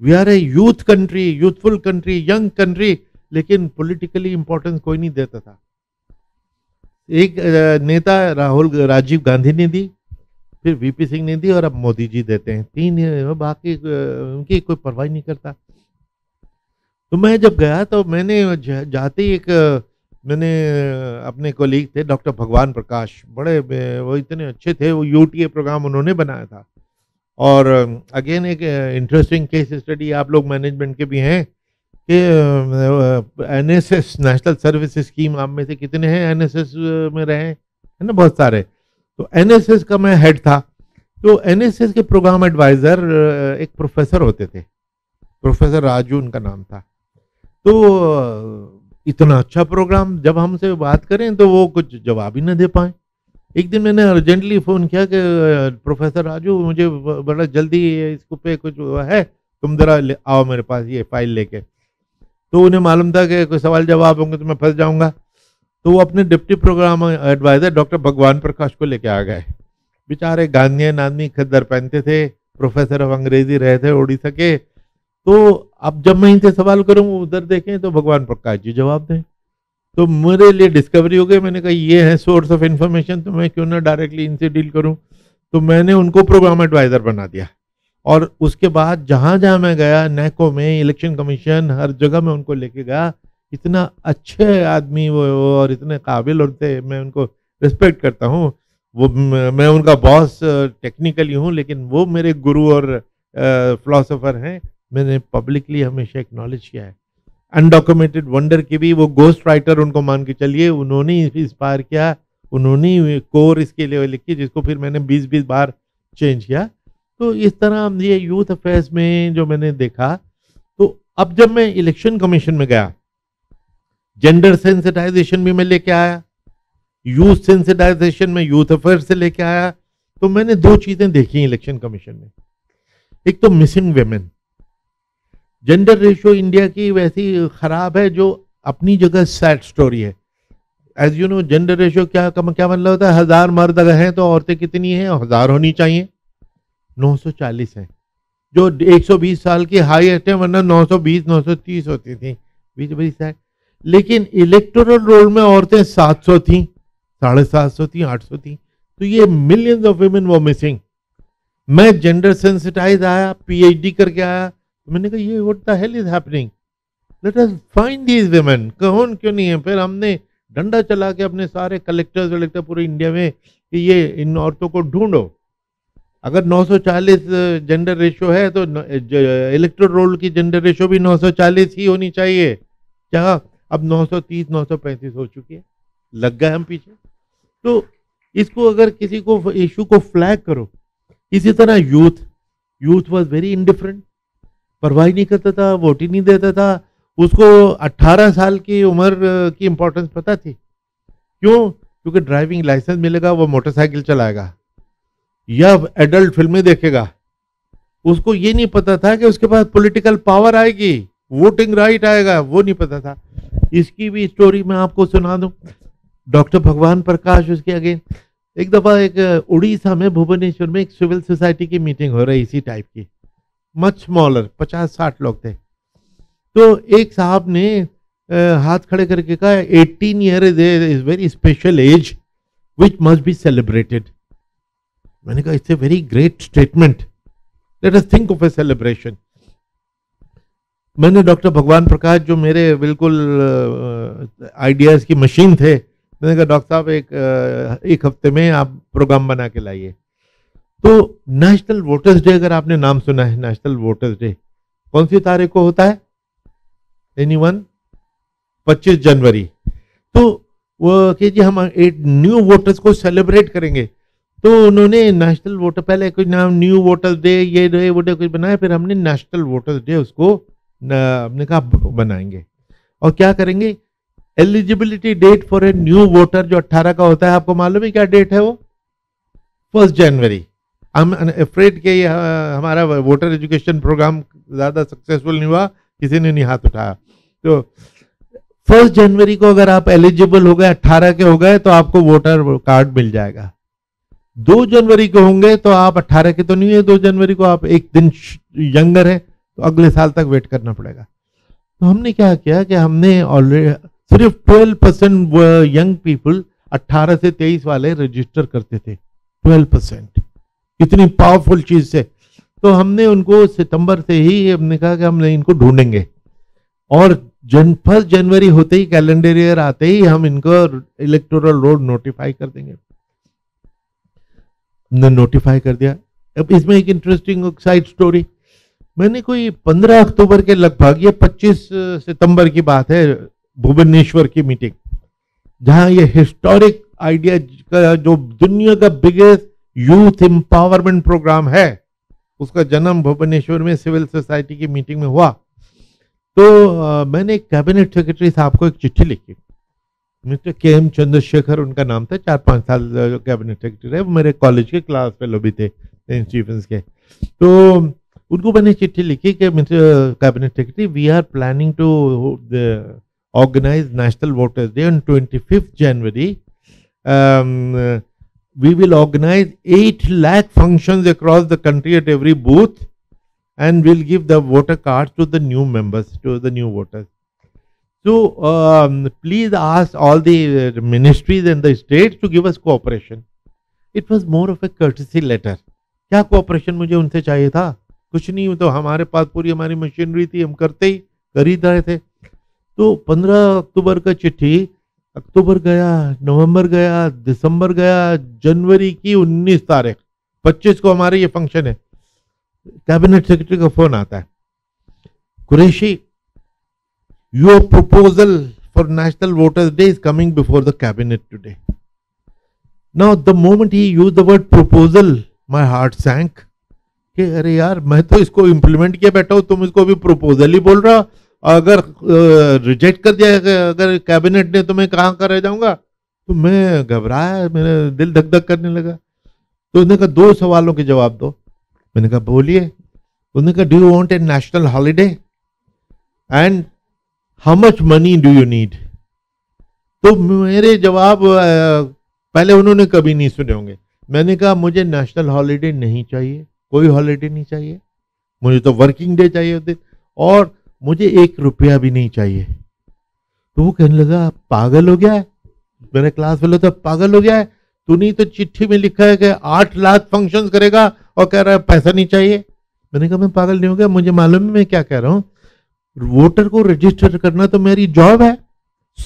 We are a youth country, youthful country, young country, लेकिन पॉलिटिकली इंपॉर्टेंस कोई नहीं देता था। एक नेता राजीव गांधी ने दी, फिर VP सिंह ने दी, और अब मोदी जी देते हैं। 3 बाकी उनकी कोई परवाह नहीं करता। तो मैं जब गया तो मैंने जाते ही मैंने अपने कोलीग थे डॉक्टर भगवान प्रकाश, बड़े वो इतने अच्छे थे, वो UTA प्रोग्राम उन्होंने बनाया था। और अगेन एक इंटरेस्टिंग केस स्टडी, आप लोग मैनेजमेंट के भी हैं, कि NSS नेशनल सर्विस स्कीम, आप में से कितने हैं NSS में रहे हैं, है ना, बहुत सारे। तो NSS का मैं हेड था। तो NSS के प्रोग्राम एडवाइजर एक प्रोफेसर होते थे, प्रोफेसर राजू उनका नाम था। तो इतना अच्छा प्रोग्राम, जब हमसे बात करें तो वो कुछ जवाब ही न दे पाए। एक दिन मैंने अर्जेंटली फ़ोन किया कि प्रोफेसर राजू, मुझे बड़ा जल्दी इसको पे कुछ है, तुम ज़रा आओ मेरे पास ये फाइल लेके। तो उन्हें मालूम था कि कोई सवाल जवाब होंगे तो मैं फंस जाऊंगा। तो वो अपने deputy programme adviser doctor Bhagwan प्रकाश को लेके आ गए। बेचारे गांधीयन आदमी, खद्दर पहनते थे, प्रोफेसर ऑफ अंग्रेजी रहे थे उड़ीसा के। तो अब जब मैं इनसे सवाल करूँ उधर देखें तो भगवान प्रकाश जी जवाब दें, तो मेरे लिए डिस्कवरी हो गई। मैंने कहा ये है सोर्स ऑफ इन्फॉर्मेशन, तो मैं क्यों ना डायरेक्टली इनसे डील करूं। तो मैंने उनको प्रोग्राम एडवाइजर बना दिया, और उसके बाद जहां जहां मैं गया, नैको में, इलेक्शन कमीशन, हर जगह मैं उनको लेके गया। इतना अच्छे आदमी वो और इतने काबिल होते, मैं उनको रिस्पेक्ट करता हूँ। वो मैं उनका बॉस टेक्निकली हूँ, लेकिन वो मेरे गुरु और फिलोसोफर हैं। मैंने पब्लिकली हमेशा एक्नॉलेज किया है। अनडॉक्यूमेंटेड वंडर की भी वो गोस्ट राइटर उनको मान के चलिए, उन्होंने इंस्पायर किया, उन्होंने कोर इसके लिए लिखी, जिसको फिर मैंने 20-20 बार चेंज किया। तो इस तरह ये यूथ अफेयर्स में जो मैंने देखा। तो अब जब मैं इलेक्शन कमीशन में गया, जेंडर सेंसिटाइजेशन भी मैं लेके आया, यूथ सेंसिटाइजेशन में यूथ अफेयर से लेके आया। तो मैंने दो चीजें देखी इलेक्शन कमीशन में। एक तो missing women, gender ratio India की वैसी खराब है जो अपनी जगह सैड स्टोरी है। As you know, gender ratio क्या मतलब होता है? 1000 मर्द अगर हैं तो औरतें कितनी हैं? 1000 होनी चाहिए। 940 हैं, जो 120 साल की हाईएस्ट है, वरना 920 930 होती थी। बीच सैड। लेकिन इलेक्टोरल रोल में औरतें 700 थी, 750 थी, 800 थी। तो ये मिलियंस ऑफ वुमेन वो मिसिंग। मैं जेंडर सेंसिटाइज आया, पीएचडी करके आया, मैंने कहा ये what the hell is happening, let us find these women. कौन क्यों नहीं है? फिर हमने डंडा चला के अपने सारे कलेक्टर पूरे इंडिया में कि ये इन औरतों को ढूंढो। अगर 940 जेंडर रेशियो है तो इलेक्टोरल रोल की जेंडर रेशियो भी 940 ही होनी चाहिए। क्या अब 930 935 हो चुकी है? लग गए हम पीछे। तो इसको अगर किसी को इशू को फ्लैग करो। इसी तरह यूथ वाज वेरी इंडिफरेंट, परवाही नहीं करता था, वोट ही नहीं देता था। उसको 18 साल की उम्र की इंपॉर्टेंस पता थी। क्यों? क्योंकि ड्राइविंग लाइसेंस मिलेगा, वो मोटरसाइकिल चलाएगा या एडल्ट फिल्में देखेगा। उसको ये नहीं पता था कि उसके पास पॉलिटिकल पावर आएगी, वोटिंग राइट आएगा, वो नहीं पता था। इसकी भी स्टोरी मैं आपको सुना दूं। डॉक्टर भगवान प्रकाश, उसके अगेन एक दफा एक उड़ीसा में भुवनेश्वर में एक सिविल सोसाइटी की मीटिंग हो रही, इसी टाइप की, मच स्मॉलर, 50-60 लोग थे। तो एक साहब ने हाथ खड़े करके कहा 18 year is very special age which must be celebrated. मैंने कहा it's a very great statement, let us think of a celebration. मैंने डॉक्टर भगवान प्रकाश, जो मेरे बिल्कुल आइडियाज की मशीन थे, मैंने कहा डॉक्टर साहब एक हफ्ते में आप प्रोग्राम बना के लाइए। तो नेशनल वोटर्स डे, अगर आपने नाम सुना है, नेशनल वोटर्स डे कौन सी तारीख को होता है? एनीवन? 25 जनवरी। तो वो कि जी हम 8 न्यू वोटर्स को सेलिब्रेट करेंगे। तो उन्होंने नेशनल वोटर, पहले कुछ नाम न्यू वोटर्स डे, ये डे वो डे कुछ बनाया, फिर हमने नेशनल वोटर्स डे उसको हमने कहा बनाएंगे। और क्या करेंगे? Eligibility date for a new voter जो 18 का होता है, आपको मालूम है क्या डेट है वो? 1 जनवरी। आई एम अफ्रेड के हमारा वोटर एजुकेशन प्रोग्राम ज्यादा सक्सेसफुल नहीं हुआ, किसी ने नहीं हाथ उठाया। तो 1 जनवरी को अगर आप एलिजिबल हो गए, 18 के हो गए, तो आपको वोटर कार्ड मिल जाएगा। 2 जनवरी को होंगे तो आप 18 के तो नहीं है, 2 जनवरी को आप एक दिन यंगर है, तो अगले साल तक वेट करना पड़ेगा। तो हमने क्या किया कि हमने ऑलरेडी सिर्फ 12% यंग पीपल 18 से 23 वाले रजिस्टर करते थे। 12%, इतनी पावरफुल चीज से। तो हमने उनको सितंबर से ही हमने कहा कि हम इनको ढूंढेंगे, और 1 जनवरी होते ही, कैलेंडर ईयर आते ही, हम इनको इलेक्टोरल रोल नोटिफाई कर देंगे। हमने नोटिफाई कर दिया। अब इसमें एक इंटरेस्टिंग साइड स्टोरी, मैंने कोई 15 अक्टूबर के लगभग, ये 25 सितंबर की बात है, भुवनेश्वर की मीटिंग, जहां ये हिस्टोरिक आइडिया का जो दुनिया का बिगेस्ट यूथ एम्पावरमेंट प्रोग्राम है, उसका जन्म भुवनेश्वर में सिविल सोसाइटी की मीटिंग में हुआ। तो मैंने कैबिनेट सेक्रेटरी साहब को एक चिट्ठी लिखी। मिस्टर KM चंद्रशेखर उनका नाम था, 4-5 साल जो कैबिनेट सेक्रेटरी रहे, वो मेरे कॉलेज के क्लास फेलो भी थे सेंट स्टीफेंस के। तो उनको मैंने चिट्ठी लिखी कि mister cabinet secretary, we are planning to organize National Voters Day on 25th January. We will organize 8 lakh functions across the country at every booth, and we'll give the voter cards to the new members, to the new voters. So please ask all the ministries and the states to give us cooperation. It was more of a courtesy letter. क्या cooperation मुझे उनसे चाहिए था? कुछ नहीं, तो हमारे पास पूरी हमारी मशीनरी थी, हम करते ही कर ही रहे थे. तो 15 अक्टूबर का चिट्ठी, अक्टूबर गया, नवंबर गया, दिसंबर गया, जनवरी की 19 तारीख, 25 को हमारे ये फंक्शन है. कैबिनेट सेक्रेटरी का फोन आता है, Qureshi, your proposal for National Voters Day is coming before the cabinet today. Now the moment he used the word proposal, my heart sank. कि अरे यार, मैं तो इसको इम्प्लीमेंट किया बैठा हूँ, तुम इसको अभी प्रपोजल ही बोल रहा. अगर रिजेक्ट कर दिया अगर कैबिनेट ने, तो मैं कहाँ का रह जाऊंगा. तो मैं घबराया, मेरा दिल धक धक करने लगा. तो उसने कहा 2 सवालों के जवाब दो. मैंने कहा बोलिए. उसने कहा do you want a national holiday and how much money do you need. तो मेरे जवाब पहले उन्होंने कभी नहीं सुने होंगे. मैंने कहा मुझे नेशनल हॉलीडे नहीं चाहिए, कोई हॉलीडे नहीं चाहिए, मुझे तो वर्किंग डे चाहिए उस दिन, और मुझे 1 रुपया भी नहीं चाहिए. तो वो कहने लगा पागल हो गया है. मेरे क्लास वाले तो पागल हो गया है, तूने तो चिट्ठी में लिखा है कि 8 लाख फंक्शंस करेगा और कह रहा है पैसा नहीं चाहिए. मैंने कहा मैं पागल नहीं हो गया, मुझे मालूम है मैं क्या कह रहा हूँ. वोटर को रजिस्टर करना तो मेरी जॉब है,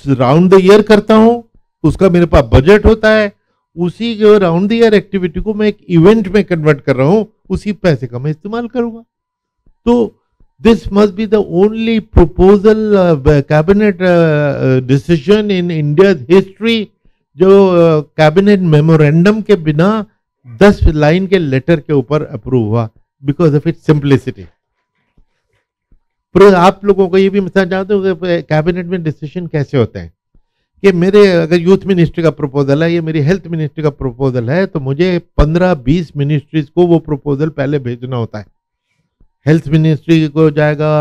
राउंड द ईयर करता हूँ, उसका मेरे पास बजट होता है, उसी जो राउंड द ईयर एक्टिविटी को मैं एक इवेंट में कन्वर्ट कर रहा हूँ, उसी पैसे का मैं इस्तेमाल करूंगा. तो this must be the only proposal cabinet decision in India history जो कैबिनेट मेमोरेंडम के बिना 10 लाइन के लेटर के ऊपर अप्रूव हुआ, बिकॉज ऑफ इट्स सिंप्लिसिटी. पर आप लोगों को ये भी बताना चाहते हो कि कैबिनेट में डिसीजन कैसे होते हैं. कि मेरे अगर यूथ मिनिस्ट्री का प्रपोजल है, ये मेरी हेल्थ मिनिस्ट्री का प्रपोजल है, तो मुझे 15-20 मिनिस्ट्रीज को वो प्रपोजल पहले भेजना होता है. हेल्थ मिनिस्ट्री को जाएगा,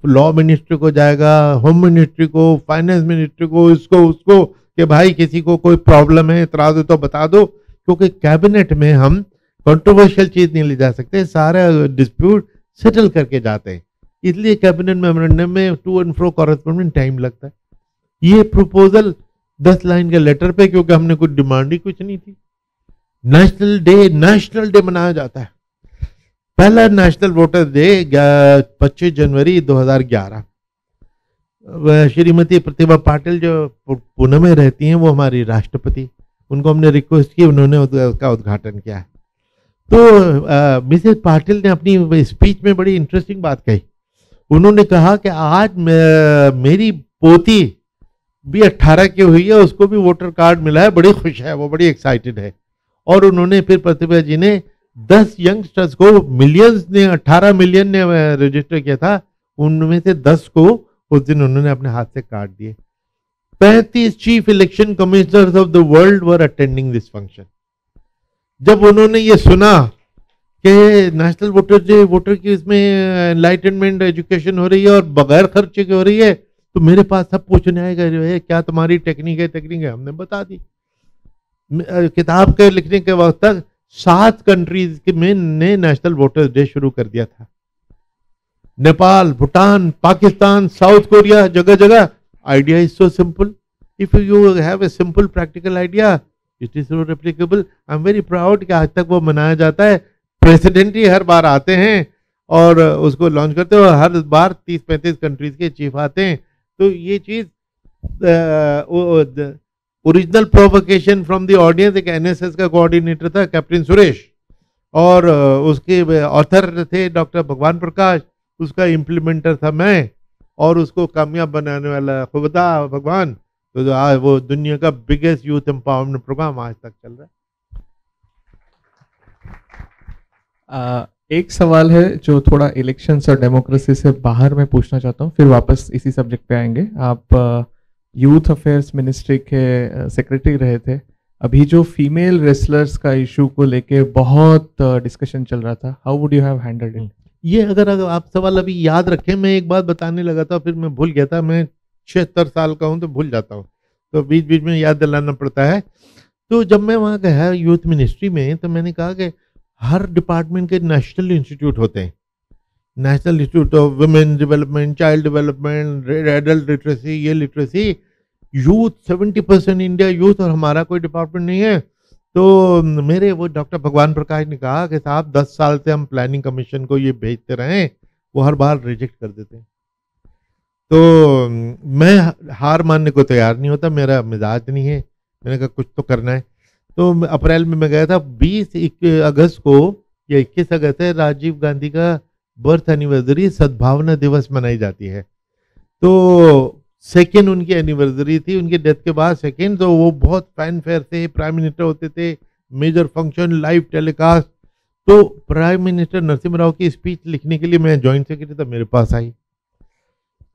लॉ मिनिस्ट्री को जाएगा, होम मिनिस्ट्री को, फाइनेंस मिनिस्ट्री को, इसको उसको, कि भाई किसी को कोई प्रॉब्लम है, इतराज हो तो बता दो. क्योंकि कैबिनेट में हम कंट्रोवर्शियल चीज नहीं ले जा सकते, सारा डिस्प्यूट सेटल करके जाते हैं. इसलिए कैबिनेट मेमोरेंडम में to and fro correspondent time लगता है. ये प्रपोजल 10 लाइन के लेटर पे, क्योंकि हमने कुछ डिमांड ही कुछ नहीं थी. नेशनल डे मनाया जाता है. पहला नेशनल वोटर डे 25 जनवरी 2011. श्रीमती प्रतिभा पाटिल जो पुणे में रहती हैं, वो हमारी राष्ट्रपति, उनको हमने रिक्वेस्ट की, उन्होंने उसका उद्घाटन किया. तो मिसेस पाटिल ने अपनी स्पीच में बड़ी इंटरेस्टिंग बात कही. उन्होंने कहा कि आज मेरी पोती भी 18 की हुई है, उसको भी वोटर कार्ड मिला है, बड़ी खुश है, वो बड़ी एक्साइटेड है. और उन्होंने फिर प्रतिभा जी ने 10 यंगस्टर्स को, मिलियंस ने, 18 मिलियन ने रजिस्टर किया था, उनमें से 10 को उस दिन उन्होंने अपने हाथ से कार्ड दिए. 35 chief election commissioners of the world were attending this function. जब उन्होंने ये सुना कि नेशनल वोटर डे, वोटर की इसमें एनलाइटनमेंट एजुकेशन हो रही है और बगैर खर्चे की हो रही है, तो मेरे पास सब पूछने आएगा क्या तुम्हारी टेक्निक है. हमने बता दी. किताब के लिखने के वक्त तक 7 कंट्रीज में ने नेशनल वोटर्स डे शुरू कर दिया था. नेपाल, भूटान, पाकिस्तान, साउथ कोरिया, जगह जगह. Idea is so simple. If you have a simple practical idea, it is so replicable. I am very proud कि आज तक वो मनाया जाता है. प्रेसिडेंट ही हर बार आते हैं और उसको लॉन्च करते हैं, और हर बार 30-35 कंट्रीज के चीफ आते हैं. तो ये चीज original provocation from the audience, एक एनएसएस का कोऑर्डिनेटर था कैप्टन सुरेश, और उसके ऑथर थे डॉक्टर भगवान प्रकाश, उसका इम्प्लीमेंटर था मैं, और उसको कामयाब बनाने वाला खुदा भगवान. तो आज वो दुनिया का बिगेस्ट यूथ एम्पावरमेंट प्रोग्राम आज तक चल रहा है. एक सवाल है जो थोड़ा इलेक्शंस और डेमोक्रेसी से बाहर मैं पूछना चाहता हूँ, फिर वापस इसी सब्जेक्ट पे आएंगे. आप यूथ अफेयर्स मिनिस्ट्री के सेक्रेटरी रहे थे. अभी जो फीमेल रेसलर्स का इशू को लेके बहुत डिस्कशन चल रहा था, how would you have handled it? ये अगर आप सवाल अभी याद रखें, मैं एक बात बताने लगा था, फिर मैं भूल गया था. मैं 76 साल का हूँ तो भूल जाता हूँ, तो बीच बीच में याद दिलाना पड़ता है। तो जब मैं वहाँ गया यूथ मिनिस्ट्री में, तो मैंने कहा कि हर डिपार्टमेंट के नेशनल इंस्टीट्यूट होते हैं, national institute of women development, child development, adult literacy, ये लिटरेसी, यूथ 70% इंडिया यूथ, और हमारा कोई डिपार्टमेंट नहीं है। तो मेरे वो डॉक्टर भगवान प्रकाश ने कहा कि साहब 10 साल से हम प्लानिंग कमीशन को ये भेजते रहे, वो हर बार रिजेक्ट कर देते हैं। तो मैं हार मानने को तैयार नहीं होता, मेरा मिजाज नहीं है, मैंने कहा कुछ तो करना है। तो अप्रैल में मैं गया था, 20 अगस्त को या 21 अगस्त है, राजीव गांधी का बर्थ एनिवर्सरी, सद्भावना दिवस मनाई जाती है। तो सेकेंड उनकी एनिवर्सरी थी, उनकी डेथ के बाद सेकेंड, तो वो बहुत फैन फेयर थे, प्राइम मिनिस्टर होते थे, मेजर फंक्शन, लाइव टेलीकास्ट। तो प्राइम मिनिस्टर नरसिम्हा राव की स्पीच लिखने के लिए मैं जॉइंट सेक्रेटरी था, मेरे पास आई।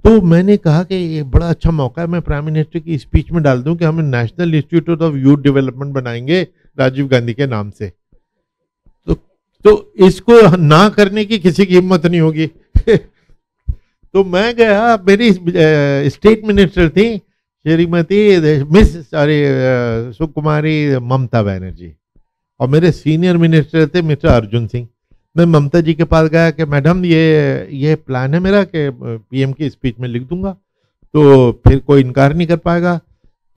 तो मैंने कहा कि ये बड़ा अच्छा मौका है, मैं प्राइम मिनिस्टर की स्पीच में डाल दूं कि हम national institute of youth development बनाएंगे राजीव गांधी के नाम से। तो इसको ना करने की किसी की हिम्मत नहीं होगी। तो मैं गया, मेरी स्टेट मिनिस्टर थी श्रीमती मिस सुकुमारी ममता बनर्जी, और मेरे सीनियर मिनिस्टर थे मिस्टर अर्जुन सिंह। मैं ममता जी के पास गया कि मैडम ये प्लान है मेरा कि पीएम की स्पीच में लिख दूंगा, तो फिर कोई इनकार नहीं कर पाएगा।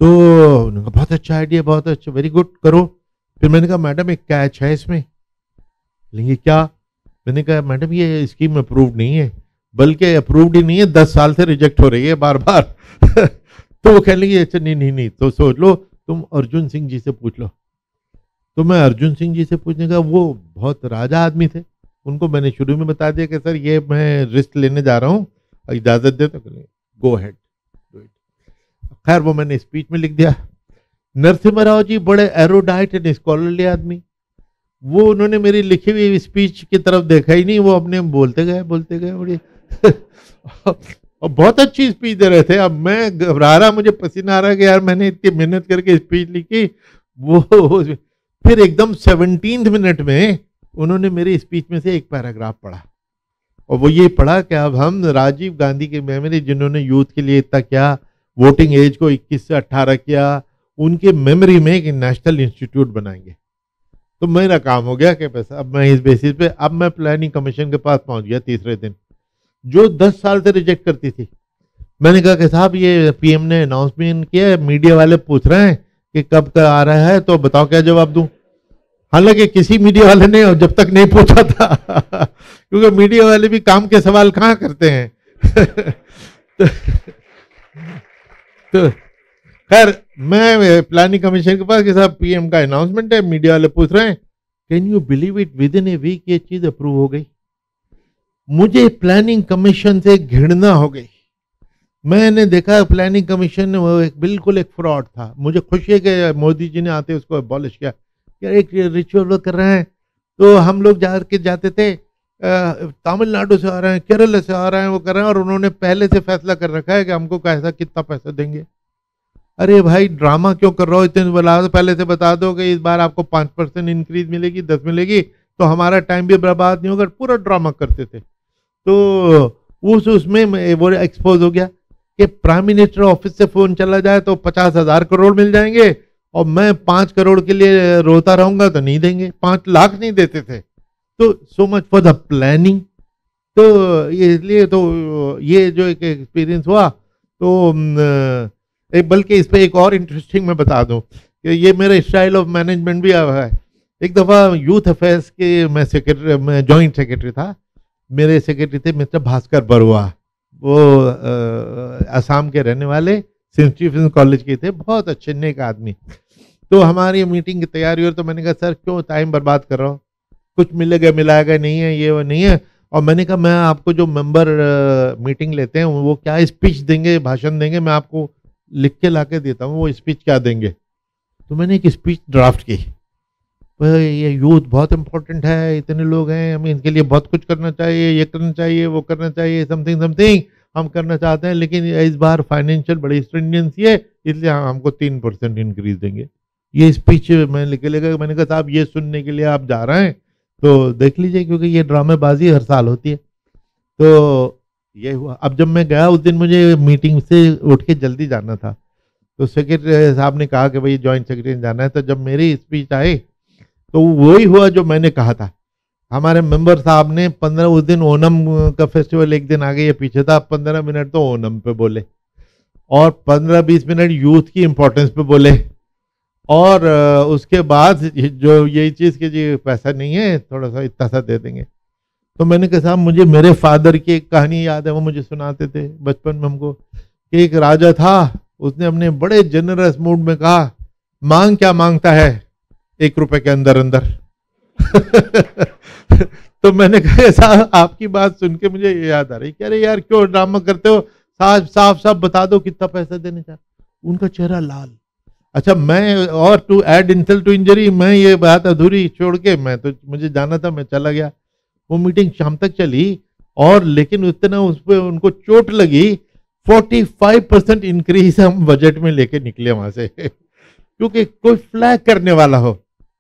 तो उन्होंने कहा बहुत अच्छा आइडिया, बहुत अच्छा, वेरी गुड, करो। फिर मैंने कहा मैडम एक कैच है इसमें। लेकिन क्या? मैंने कहा मैडम ये स्कीम अप्रूव्ड नहीं है, बल्कि अप्रूव्ड ही नहीं है, 10 साल से रिजेक्ट हो रही है बार बार। तो वो कह लेंगे अच्छा नहीं, तो सोच लो, तुम अर्जुन सिंह जी से पूछ लो। तो मैं अर्जुन सिंह जी से पूछने का, वो बहुत राजा आदमी थे, उनको मैंने शुरू में बता दिया कि सर ये मैं रिस्क लेने जा रहा हूँ, इजाज़त दे तो गो हेड डू इट। खैर वो मैंने स्पीच में लिख दिया। नरसिम्हा राव जी बड़े एरोडाइट एंड स्कॉलरली आदमी, वो उन्होंने मेरी लिखी हुई स्पीच की तरफ देखा ही नहीं, वो अपने बोलते गए बड़ी और बहुत अच्छी स्पीच दे रहे थे। अब मैं घबरा रहा, मुझे पसीना आ रहा है कि यार मैंने इतनी मेहनत करके स्पीच लिखी। वो फिर एकदम 17th मिनट में उन्होंने मेरी स्पीच में से एक पैराग्राफ पढ़ा, और वो ये पढ़ा कि अब हम राजीव गांधी की मेमोरी, जिन्होंने यूथ के लिए इतना किया, वोटिंग एज को 21 से 18 किया, उनके मेमोरी में एक नेशनल इंस्टीट्यूट बनाएंगे। तो मेरा काम हो गया कि बस अब मैं इस बेसिस पे, अब मैं प्लानिंग कमीशन के पास पहुंच गया तीसरे दिन, जो 10 साल से रिजेक्ट करती थी। मैंने कहा कि साहब ये पीएम ने अनाउंसमेंट किया है, मीडिया वाले पूछ रहे हैं कि कब का आ रहा है, तो बताओ क्या जवाब दूं। हालांकि किसी मीडिया वाले ने जब तक नहीं पूछा था क्योंकि मीडिया वाले भी काम के सवाल कहाँ करते हैं। तो खैर मैं प्लानिंग कमीशन के पास कि साहब पीएम का अनाउंसमेंट है, मीडिया वाले पूछ रहे हैं, can you believe it, within a week ये चीज अप्रूव हो गई। मुझे प्लानिंग कमीशन से घृणा हो गई। मैंने देखा प्लानिंग कमीशन वो बिल्कुल एक फ्रॉड था। मुझे खुशी है कि मोदी जी ने आते उसको अबॉलिश किया। क्या एक रिचुअल कर रहे हैं, तो हम लोग जाते थे, तमिलनाडु से आ रहे हैं, केरल से आ रहे हैं, वो कर रहे हैं, और उन्होंने पहले से फैसला कर रखा है कि हमको कैसा कितना पैसा देंगे। अरे भाई ड्रामा क्यों कर रहे हो, इतने पहले से बता दो कि इस बार आपको 5% इंक्रीज मिलेगी, 10 मिलेगी, तो हमारा टाइम भी बर्बाद नहीं होगा। पूरा ड्रामा करते थे। तो उसमें वो एक्सपोज हो गया कि प्राइम मिनिस्टर ऑफिस से फोन चला जाए तो 50,000 करोड़ मिल जाएंगे, और मैं 5 करोड़ के लिए रोता रहूंगा तो नहीं देंगे, 5 लाख नहीं देते थे। तो so much for the planning. तो इसलिए तो ये जो एक एक्सपीरियंस हुआ, तो बल्कि इस पे एक और इंटरेस्टिंग मैं बता दूं कि ये मेरा स्टाइल ऑफ मैनेजमेंट भी आया है। एक दफ़ा यूथ अफेयर्स के मैं जॉइंट सेक्रेटरी था, मेरे सेक्रेटरी थे मिस्टर भास्कर बरुआ, वो असम के रहने वाले, सेंट स्टीफेंस कॉलेज के थे, बहुत अच्छे नेक आदमी। तो हमारी मीटिंग की तैयारी हो, तो मैंने कहा सर क्यों टाइम बर्बाद कर रहा हो, कुछ मिलाएगा नहीं है, ये वो नहीं है। और मैंने कहा मैं आपको जो मेंबर मीटिंग लेते हैं वो क्या स्पीच देंगे, भाषण देंगे, मैं आपको लिख के ला के देता हूँ वो स्पीच क्या देंगे। तो मैंने एक स्पीच ड्राफ्ट की, ये यूथ बहुत इंपॉर्टेंट है, इतने लोग हैं, हमें इनके लिए बहुत कुछ करना चाहिए, ये करना चाहिए, वो करना चाहिए, समथिंग हम करना चाहते हैं, लेकिन इस बार फाइनेंशियल बड़ी स्ट्रिंजेंसी है, इसलिए हमको 3% इंक्रीज देंगे। ये स्पीच मैं लिख के लेकर, मैंने कहा साहब ये सुनने के लिए आप जा रहे हैं तो देख लीजिए, क्योंकि ये ड्रामेबाजी हर साल होती है। तो ये हुआ। अब जब मैं गया उस दिन मुझे मीटिंग से उठ के जल्दी जाना था, तो सेक्रेटरी साहब ने कहा कि भाई जॉइंट सेक्रेटरी जाना है। तो जब मेरी स्पीच आई तो वही हुआ जो मैंने कहा था। हमारे मेंबर साहब ने 15 उस दिन ओणम का फेस्टिवल एक दिन आगे या पीछे था, 15 मिनट तो ओणम पे बोले और 15-20 मिनट यूथ की इम्पोर्टेंस पे बोले और उसके बाद जो यही चीज़ कि जी पैसा नहीं है, थोड़ा सा इतना सा दे देंगे। तो मैंने कहा साहब मुझे मेरे फादर की एक कहानी याद है, वो मुझे सुनाते थे बचपन में हमको, कि एक राजा था, उसने अपने बड़े जनरस मूड में कहा मांग क्या मांगता है, 1 रुपए के अंदर अंदर। तो मैंने कहा साहब आपकी बात सुन के मुझे ये याद आ रही, कह रहे यार क्यों ड्रामा करते हो, साफ साफ साफ बता दो कितना पैसा देने चाहते। उनका चेहरा लाल। अच्छा मैं और to add insult to injury, मैं ये बात अधूरी छोड़ के मैं तो मुझे जाना था, मैं चला गया। वो मीटिंग शाम तक चली और लेकिन उतना उस पर उनको चोट लगी, 45% इंक्रीज हम बजट में लेके निकले वहां से। क्योंकि कोई फ्लैग करने वाला हो,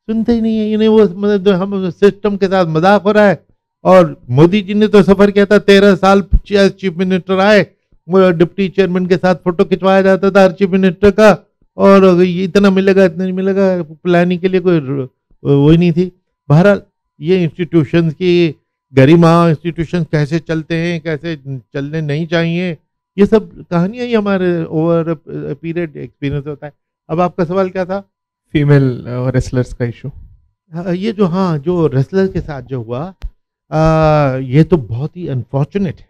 सुनते ही नहीं है। इन्हें वो मतलब हम सिस्टम के साथ मजाक हो रहा है। और मोदी जी ने तो सफर किया था, 13 साल चीफ मिनिस्टर आए, डिप्टी चेयरमैन के साथ फोटो खिंचवाया जाता था हर चीफ मिनिस्टर का, और इतना मिलेगा इतना नहीं मिलेगा, प्लानिंग के लिए कोई वही नहीं थी। बहरहाल ये इंस्टीट्यूशंस की गरिमा, इंस्टीट्यूशन कैसे चलते हैं, कैसे चलने नहीं चाहिए, ये सब कहानियां ही हमारे ओवर पीरियड एक्सपीरियंस होता है। अब आपका सवाल क्या था? फीमेल रेसलर्स का इशू। ये जो जो रेसलर के साथ जो हुआ, ये तो बहुत ही अनफॉर्चुनेट है।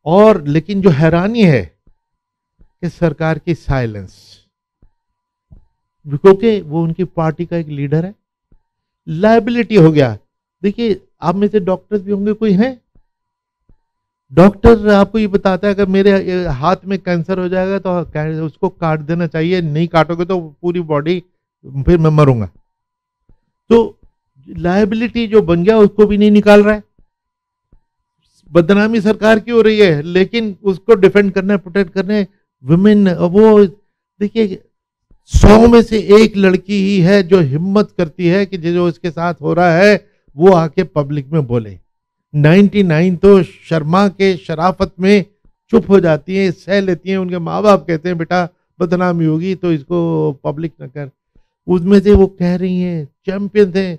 और लेकिन जो हैरानी है कि सरकार की साइलेंस, क्योंकि वो उनकी पार्टी का एक लीडर है, लायबिलिटी हो गया। देखिए आप में से डॉक्टर्स भी होंगे, कोई है डॉक्टर आपको ये बताता है कि मेरे हाथ में कैंसर हो जाएगा तो उसको काट देना चाहिए, नहीं काटोगे तो पूरी बॉडी फिर मैं मरूंगा। तो लायबिलिटी जो बन गया उसको भी नहीं निकाल रहा है। बदनामी सरकार की हो रही है, लेकिन उसको डिफेंड करना, प्रोटेक्ट करने वुमेन, वो देखिए 100 में से 1 लड़की ही है जो हिम्मत करती है कि जो इसके साथ हो रहा है वो आके पब्लिक में बोले। 99 तो शर्मा के शराफत में चुप हो जाती है, सह लेती हैं। उनके माँ बाप कहते हैं बेटा बदनामी होगी तो इसको पब्लिक न कर। उसमें से वो कह रही हैं चैंपियन थे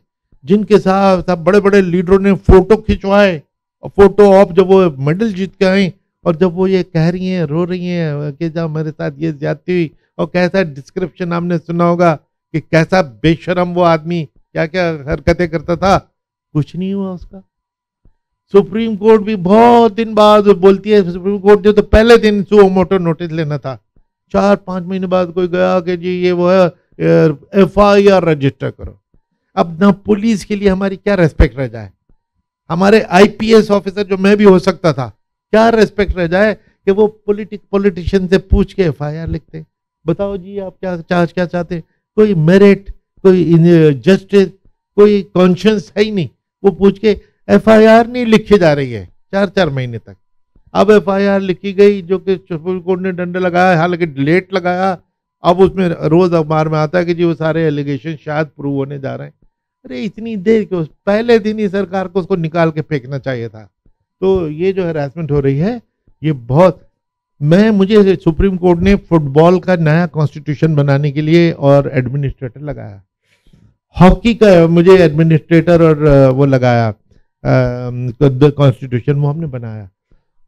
जिनके साथ सब बड़े बड़े लीडरों ने फोटो खिंचवाए, और फोटो ऑफ जब वो मेडल जीत के आई, और जब वो ये कह रही हैं, रो रही हैं कि जब मेरे साथ ये ज्यादती हुई, और कैसा डिस्क्रिप्शन आपने सुना होगा कि कैसा बेशरम वो आदमी क्या क्या हरकतें करता था, कुछ नहीं हुआ उसका। सुप्रीम कोर्ट भी बहुत दिन बाद बोलती है, सुप्रीम कोर्ट जो तो पहले दिन सुओ मोटो नोटिस लेना था, 4-5 महीने बाद कोई गया कि जी ये वो है, FIR रजिस्टर करो। अब ना पुलिस के लिए हमारी क्या रेस्पेक्ट रह जाए, हमारे IPS ऑफिसर जो मैं भी हो सकता था, क्या रेस्पेक्ट रह जाए कि वो पॉलिटिशियन से पूछ के FIR लिखते। बताओ जी आप क्या चाहते, कोई मेरिट, कोई जस्टिस, कोई कॉन्शियंस है ही नहीं। वो पूछ के FIR नहीं लिखी जा रही है 4-4 महीने तक। अब FIR लिखी गई जो कि सुप्रीम कोर्ट ने डंडा लगाया, हालांकि लेट लगाया। अब उसमें रोज अखबार में आता है कि जी वो सारे एलिगेशन शायद प्रूव होने जा रहे हैं। अरे इतनी देर क्यों, पहले दिन ही सरकार को उसको निकाल के फेंकना चाहिए था। तो ये जो हैरेसमेंट हो रही है ये बहुत, मुझे सुप्रीम कोर्ट ने फुटबॉल का नया कॉन्स्टिट्यूशन बनाने के लिए और एडमिनिस्ट्रेटर लगाया, हॉकी का मुझे एडमिनिस्ट्रेटर और वो लगाया कॉन्स्टिट्यूशन वो हमने बनाया।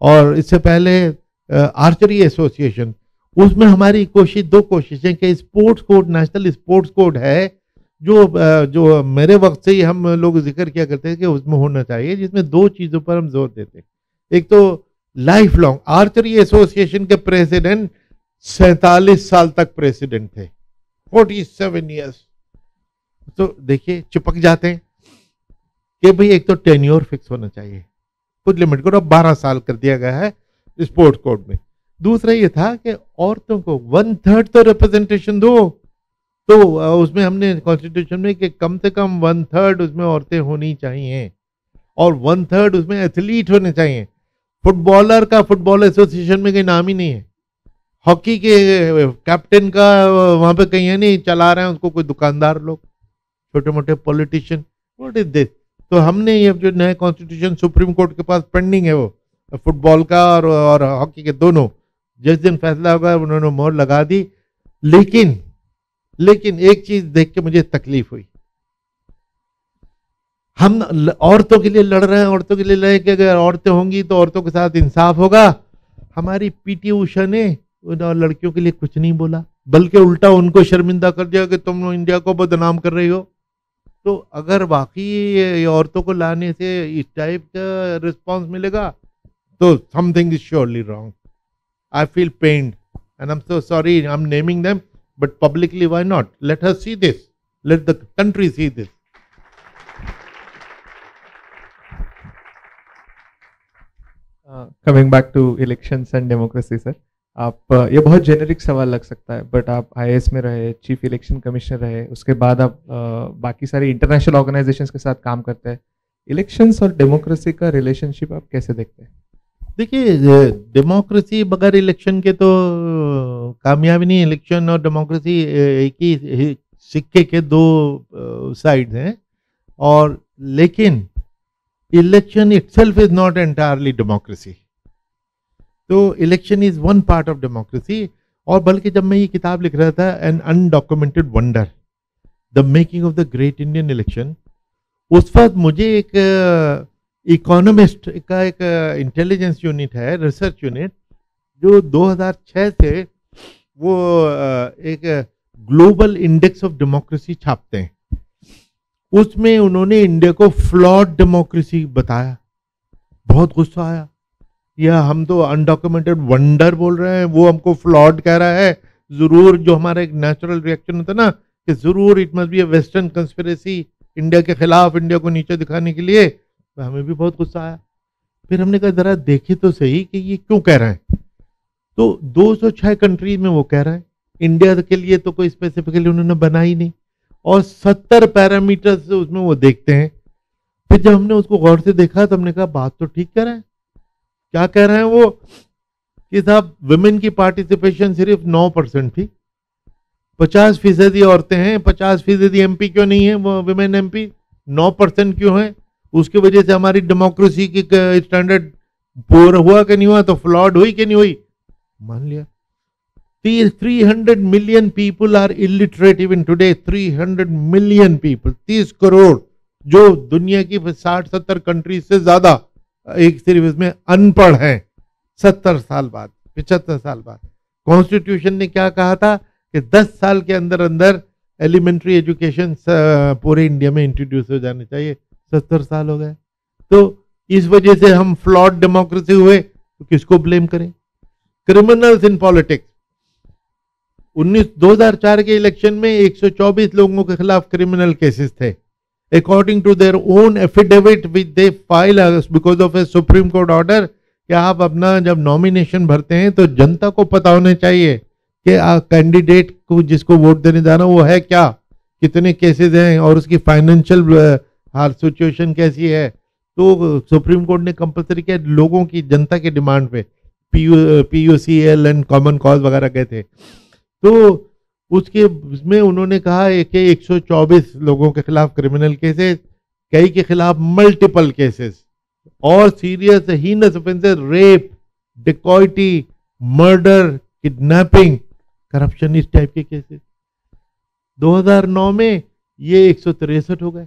और इससे पहले आर्चरी एसोसिएशन, उसमें हमारी कोशिश 2 कोशिशें कि sports code, national sports code है जो मेरे वक्त से ही हम लोग जिक्र किया करते हैं कि उसमें होना चाहिए, जिसमें 2 चीज़ों पर हम जोर देते हैं। एक तो लाइफ लॉन्ग, आर्चरी एसोसिएशन के प्रेसिडेंट 47 साल तक प्रेसिडेंट थे, 47 ईयर्स। तो देखिए चिपक जाते हैं कि भाई एक तो टेन्योर फिक्स होना चाहिए, कुछ लिमिट करो। 12 साल कर दिया गया है स्पोर्ट्स कोड में। दूसरा ये था कि औरतों को 1/3 तो रिप्रेजेंटेशन दो। तो उसमें हमने कॉन्स्टिट्यूशन में कि कम से कम 1/3 उसमें औरतें होनी चाहिए, और 1/3 उसमें एथलीट होने चाहिए। फुटबॉलर का फुटबॉल एसोसिएशन में कहीं नाम ही नहीं है, हॉकी के कैप्टन का वहां पे कहीं है नहीं, चला रहे हैं उसको कोई दुकानदार लोग, छोटे मोटे पॉलिटिशियन। What is this? तो हमने ये जो नया कॉन्स्टिट्यूशन सुप्रीम कोर्ट के पास पेंडिंग है, वो फुटबॉल का और हॉकी के दोनों। जिस दिन फैसला होगा उन्होंने मोहर लगा दी। लेकिन एक चीज देख के मुझे तकलीफ हुई। हम औरतों के लिए लड़ रहे हैं, औरतों के लिए लड़े कि अगर औरतें होंगी तो औरतों के साथ इंसाफ होगा। हमारी पीटी उषा ने उन लड़कियों के लिए कुछ नहीं बोला, बल्कि उल्टा उनको शर्मिंदा कर दिया कि तुम इंडिया को बदनाम कर रही हो। तो अगर वाकई औरतों को लाने से इस टाइप का रिस्पांस मिलेगा तो something is surely wrong. I feel pained and I am so sorry, I am naming them, but publicly why not? Let her see this, let the country see this. Coming back to elections and democracy sir, आप ये बहुत जेनेरिक सवाल लग सकता है, बट आप आईएएस में रहे, चीफ इलेक्शन कमिश्नर रहे, उसके बाद आप बाकी सारी इंटरनेशनल ऑर्गेनाइजेशंस के साथ काम करते हैं। इलेक्शंस और डेमोक्रेसी का रिलेशनशिप आप कैसे देखते हैं? देखिए, डेमोक्रेसी बगैर इलेक्शन के तो कामयाबी नहीं। इलेक्शन और डेमोक्रेसी एक ही सिक्के के दो साइड्स हैं। और लेकिन election itself is not entirely democracy. तो election is one part of democracy. और बल्कि जब मैं ये किताब लिख रहा था, an undocumented wonder, the making of the great Indian election, उस वक्त मुझे एक इकोनॉमिस्ट का एक इंटेलिजेंस यूनिट है, रिसर्च यूनिट, जो 2006 से वो एक ग्लोबल इंडेक्स ऑफ डेमोक्रेसी छापते हैं। उसमें उन्होंने इंडिया को फ्लॉड डेमोक्रेसी बताया। बहुत गुस्सा आया, या हम तो अनडॉक्यूमेंटेड वंडर बोल रहे हैं, वो हमको फ्लॉड कह रहा है। जरूर जो हमारा एक नेचुरल रिएक्शन होता है ना, कि जरूर it must be a western conspiracy India के खिलाफ, इंडिया को नीचे दिखाने के लिए। तो हमें भी बहुत गुस्सा आया। फिर हमने कहा जरा देखे तो सही कि ये क्यों कह रहे हैं। तो 206 कंट्रीज में वो कह रहे हैं, इंडिया के लिए तो कोई स्पेसिफिकली उन्होंने बना ही नहीं। और 70 पैरामीटर्स उसमें वो देखते हैं। फिर जब हमने उसको गौर से देखा तो हमने कहा बात तो ठीक कह रहे हैं। क्या कह रहे हैं वो? कि साहब वुमेन की पार्टिसिपेशन सिर्फ 9% थी, 50% औरतें हैं, 50% एमपी क्यों नहीं है वो वुमेन एमपी, 9% क्यों है? उसकी वजह से हमारी डेमोक्रेसी की स्टैंडर्ड पोर हुआ कि नहीं हुआ, तो फ्लॉड हुई कि नहीं हुई? मान लिया। 300 million people are illiterate even today. 300 million people, 30 crore, जो दुनिया की 60-70 कंट्रीज से ज्यादा एक सिर्फ इसमें अनपढ़ हैं। 70 साल बाद, 75 साल बाद कॉन्स्टिट्यूशन ने क्या कहा था कि 10 साल के अंदर अंदर एलिमेंट्री एजुकेशन पूरे इंडिया में इंट्रोड्यूस हो जाने चाहिए। 70 साल हो गए। तो इस वजह से हम फ्लॉड डेमोक्रेसी हुए। तो किसको ब्लेम करें? Criminals in politics. 2004 के इलेक्शन में 124 लोगों के खिलाफ क्रिमिनल केसेस थे, according to their own affidavit which they file because of a supreme court order. कि आप अपना जब नॉमिनेशन भरते हैं तो जनता को पता होना चाहिए कि कैंडिडेट को जिसको वोट देने जाना वो है क्या, कितने केसेस हैं और उसकी फाइनेंशियल हाल सिचुएशन कैसी है। तो सुप्रीम कोर्ट ने कंपलसरी किया, लोगों की, जनता के डिमांड पे PUCL एंड कॉमन कॉज वगैरह गए थे। तो उसके उसमें उन्होंने कहा कि 124 लोगों के खिलाफ क्रिमिनल केसेस, कई के खिलाफ मल्टीपल केसेस और serious heinous offences, rape, dacoity, murder, kidnapping, corruption, इस टाइप के केसेस। 2009 में ये 163 हो गए,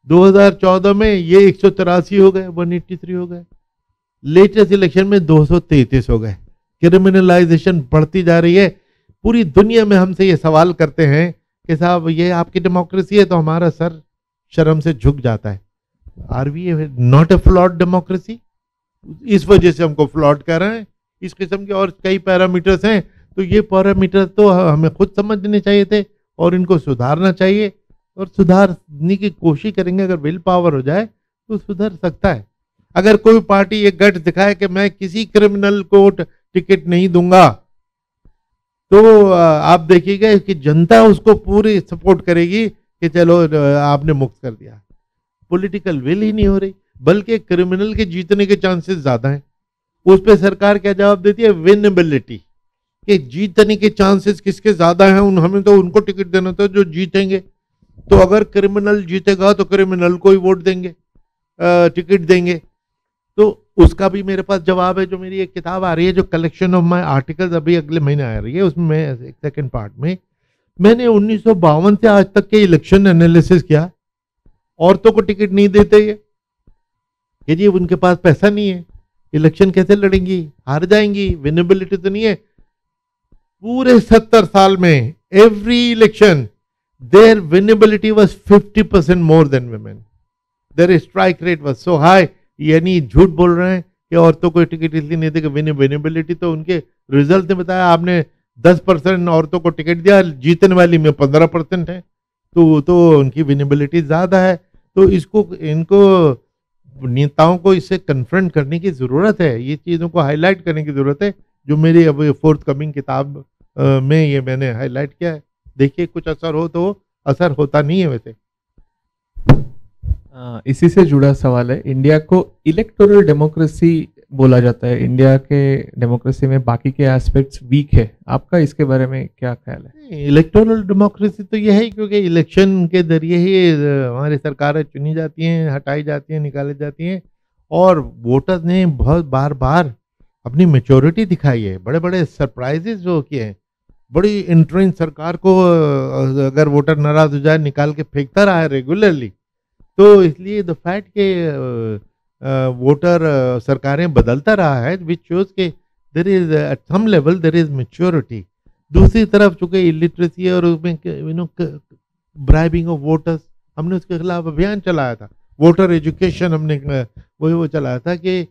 2014 में ये 183 हो गए, 183 हो गए, लेटेस्ट इलेक्शन में 233 हो गए। क्रिमिनलाइजेशन बढ़ती जा रही है। पूरी दुनिया में हमसे ये सवाल करते हैं कि साहब ये आपकी डेमोक्रेसी है, तो हमारा सर शर्म से झुक जाता है। Are we not a flawed democracy? इस वजह से हमको फ्लॉड कर रहे हैं। इस किस्म के और कई पैरामीटर्स हैं। तो ये पैरामीटर तो हमें खुद समझने चाहिए थे और इनको सुधारना चाहिए, और सुधारने की कोशिश करेंगे। अगर विल पावर हो जाए तो सुधर सकता है। अगर कोई पार्टी ये गट दिखाए कि मैं किसी क्रिमिनल को टिकट नहीं दूंगा, तो आप देखिएगा कि जनता उसको पूरी सपोर्ट करेगी कि चलो आपने मुक्त कर दिया। पॉलिटिकल विल ही नहीं हो रही, बल्कि क्रिमिनल के जीतने के चांसेस ज्यादा हैं। उस पर सरकार क्या जवाब देती है? विनेबिलिटी, कि जीतने के चांसेस किसके ज्यादा हैं, हमें तो उनको टिकट देना था जो जीतेंगे। तो अगर क्रिमिनल जीतेगा तो क्रिमिनल को ही वोट देंगे, टिकट देंगे। तो उसका भी मेरे पास जवाब है। जो मेरी एक किताब आ रही है, जो कलेक्शन ऑफ माय आर्टिकल्स, अभी अगले महीने आ रही है, उसमें एक सेकंड पार्ट में मैंने 1952 से आज तक के इलेक्शन एनालिसिस किया। औरतों को टिकट नहीं देते ये जी, उनके पास पैसा नहीं है, इलेक्शन कैसे लड़ेंगी, हार जाएंगी, विनेबिलिटी तो नहीं है। पूरे 70 साल में every election their winnability was 50% more than women, their strike rate was so high. यानी झूठ बोल रहे हैं कि औरतों को टिकट इसलिए नहीं देगा, विनेबिलिटी तो उनके रिजल्ट ने बताया। आपने 10% औरतों को टिकट दिया, जीतने वाली में 15% है, तो उनकी विनेबिलिटी ज्यादा है। तो इनको नेताओं को इससे कन्फ्रंट करने की जरूरत है, ये चीजों को हाईलाइट करने की जरूरत है, जो मेरी अब फोर्थ कमिंग किताब में ये मैंने हाईलाइट किया है। देखिए कुछ असर हो तो, असर होता नहीं है वैसे। इसी से जुड़ा सवाल है, इंडिया को इलेक्टोरल डेमोक्रेसी बोला जाता है, इंडिया के डेमोक्रेसी में बाकी के एस्पेक्ट्स वीक है, आपका इसके बारे में क्या ख्याल है? इलेक्टोरल डेमोक्रेसी तो यह है क्योंकि इलेक्शन के जरिए ही हमारी सरकारें चुनी जाती हैं, हटाई जाती हैं, निकाली जाती हैं, और वोटर्स ने बहुत बार बार अपनी मेच्योरिटी दिखाई है, बड़े बड़े सरप्राइजेस जो किए हैं। बड़ी इंट्रेंस सरकार को अगर वोटर नाराज हो जाए निकाल के फेंकता रहा है रेगुलरली। तो इसलिए द फैक्ट के वोटर सरकारें बदलता रहा है, विच शोज के there is at some level there is maturity. दूसरी तरफ चूंकि इलिटरेसी और उसमें ब्राइबिंग ऑफ वोटर्स, हमने उसके खिलाफ अभियान चलाया था। वोटर एजुकेशन हमने वो चलाया था कि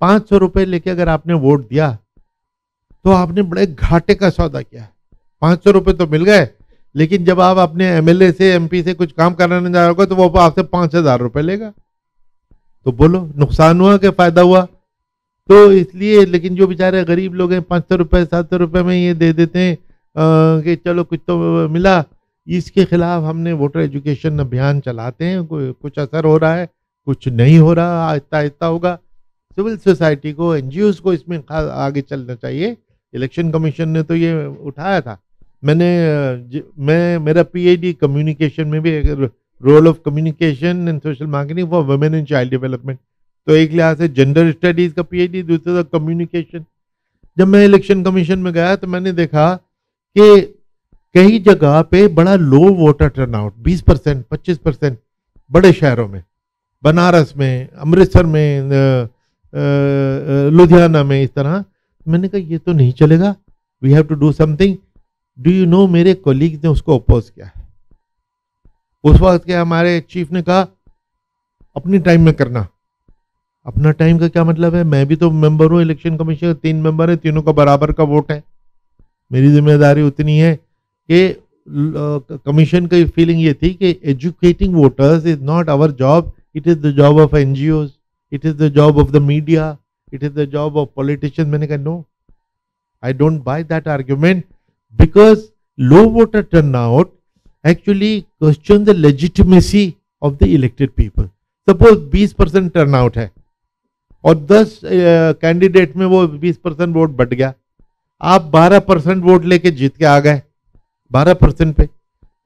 500 रुपए लेके अगर आपने वोट दिया तो आपने बड़े घाटे का सौदा किया। 500 रुपए तो मिल गए, लेकिन जब आप अपने एमएलए से, एमपी से कुछ काम कराने जाओगे तो वो आपसे 5000 रुपए लेगा। तो बोलो नुकसान हुआ कि फायदा हुआ? तो इसलिए, लेकिन जो बेचारे गरीब लोग हैं 500 रुपए 700 रुपए में ये दे देते हैं कि चलो कुछ तो मिला। इसके खिलाफ हमने वोटर एजुकेशन अभियान चलाते हैं, कुछ असर हो रहा है, कुछ नहीं हो रहा, आहिस्ता आहिस्ता होगा। सिविल सोसाइटी को, एनजीओ को इसमें आगे चलना चाहिए। इलेक्शन कमीशन ने तो ये उठाया था। मेरा पीएचडी कम्युनिकेशन में भी, role of communication and social marketing for women and child development, तो एक लिहाज से जेंडर स्टडीज का पीएचडी, दूसरा कम्युनिकेशन। जब मैं इलेक्शन कमीशन में गया तो मैंने देखा कि कई जगह पे बड़ा लो वोटर टर्नआउट, 20%, 25%, बड़े शहरों में, बनारस में, अमृतसर में, लुधियाना में, इस तरह। मैंने कहा ये तो नहीं चलेगा, we have to do something. Do you know, मेरे कोलीग्स ने उसको अपोज किया। उस वक्त के हमारे चीफ ने कहा अपनी टाइम में करना। अपना टाइम का क्या मतलब है? मैं भी तो मेंबर हूँ इलेक्शन कमीशन, 3 मेंबर है, तीनों का बराबर का वोट है। मेरी जिम्मेदारी उतनी है कि कमीशन की फीलिंग ये थी कि educating voters is not our job, it is the job of NGO, it is the job of the media, it is the job of politicians. मैंने कहा no, I don't buy that argument, because low voter turnout actually question the legitimacy of the elected people. Suppose 20% turnout है और 10 कैंडिडेट में वो 20% वोट बढ़ गया, आप 12% वोट लेके जीत के आ गए 12% पे,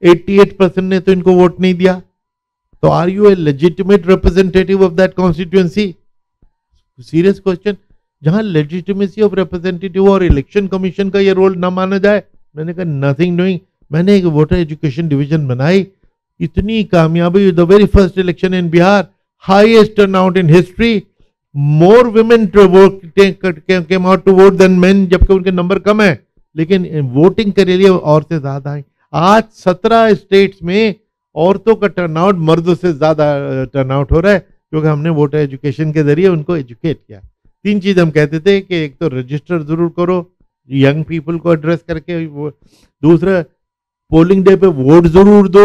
88% ने तो इनको वोट नहीं दिया, तो are you a legitimate representative of that constituency? Serious question. जहां लेजिटिमेसी ऑफ रिप्रेजेंटेटिव और इलेक्शन कमीशन का ये रोल ना माना जाए, मैंने कहा नथिंग डूइंग। मैंने एक वोटर एजुकेशन डिवीजन बनाई, इतनी कामयाबी, the very first election in Bihar, highest turnout in history, more women came out to vote than men, जबकि उनके नंबर कम है, लेकिन वोटिंग के लिए औरतें ज्यादा हैं। आज 17 स्टेट्स में औरतों का टर्नआउट मर्दों से ज्यादा टर्नआउट हो रहा है, क्योंकि हमने वोटर एजुकेशन के जरिए उनको एजुकेट किया। 3 चीज हम कहते थे कि एक तो रजिस्टर जरूर करो, यंग पीपल को एड्रेस करके, दूसरा पोलिंग डे पे वोट जरूर दो,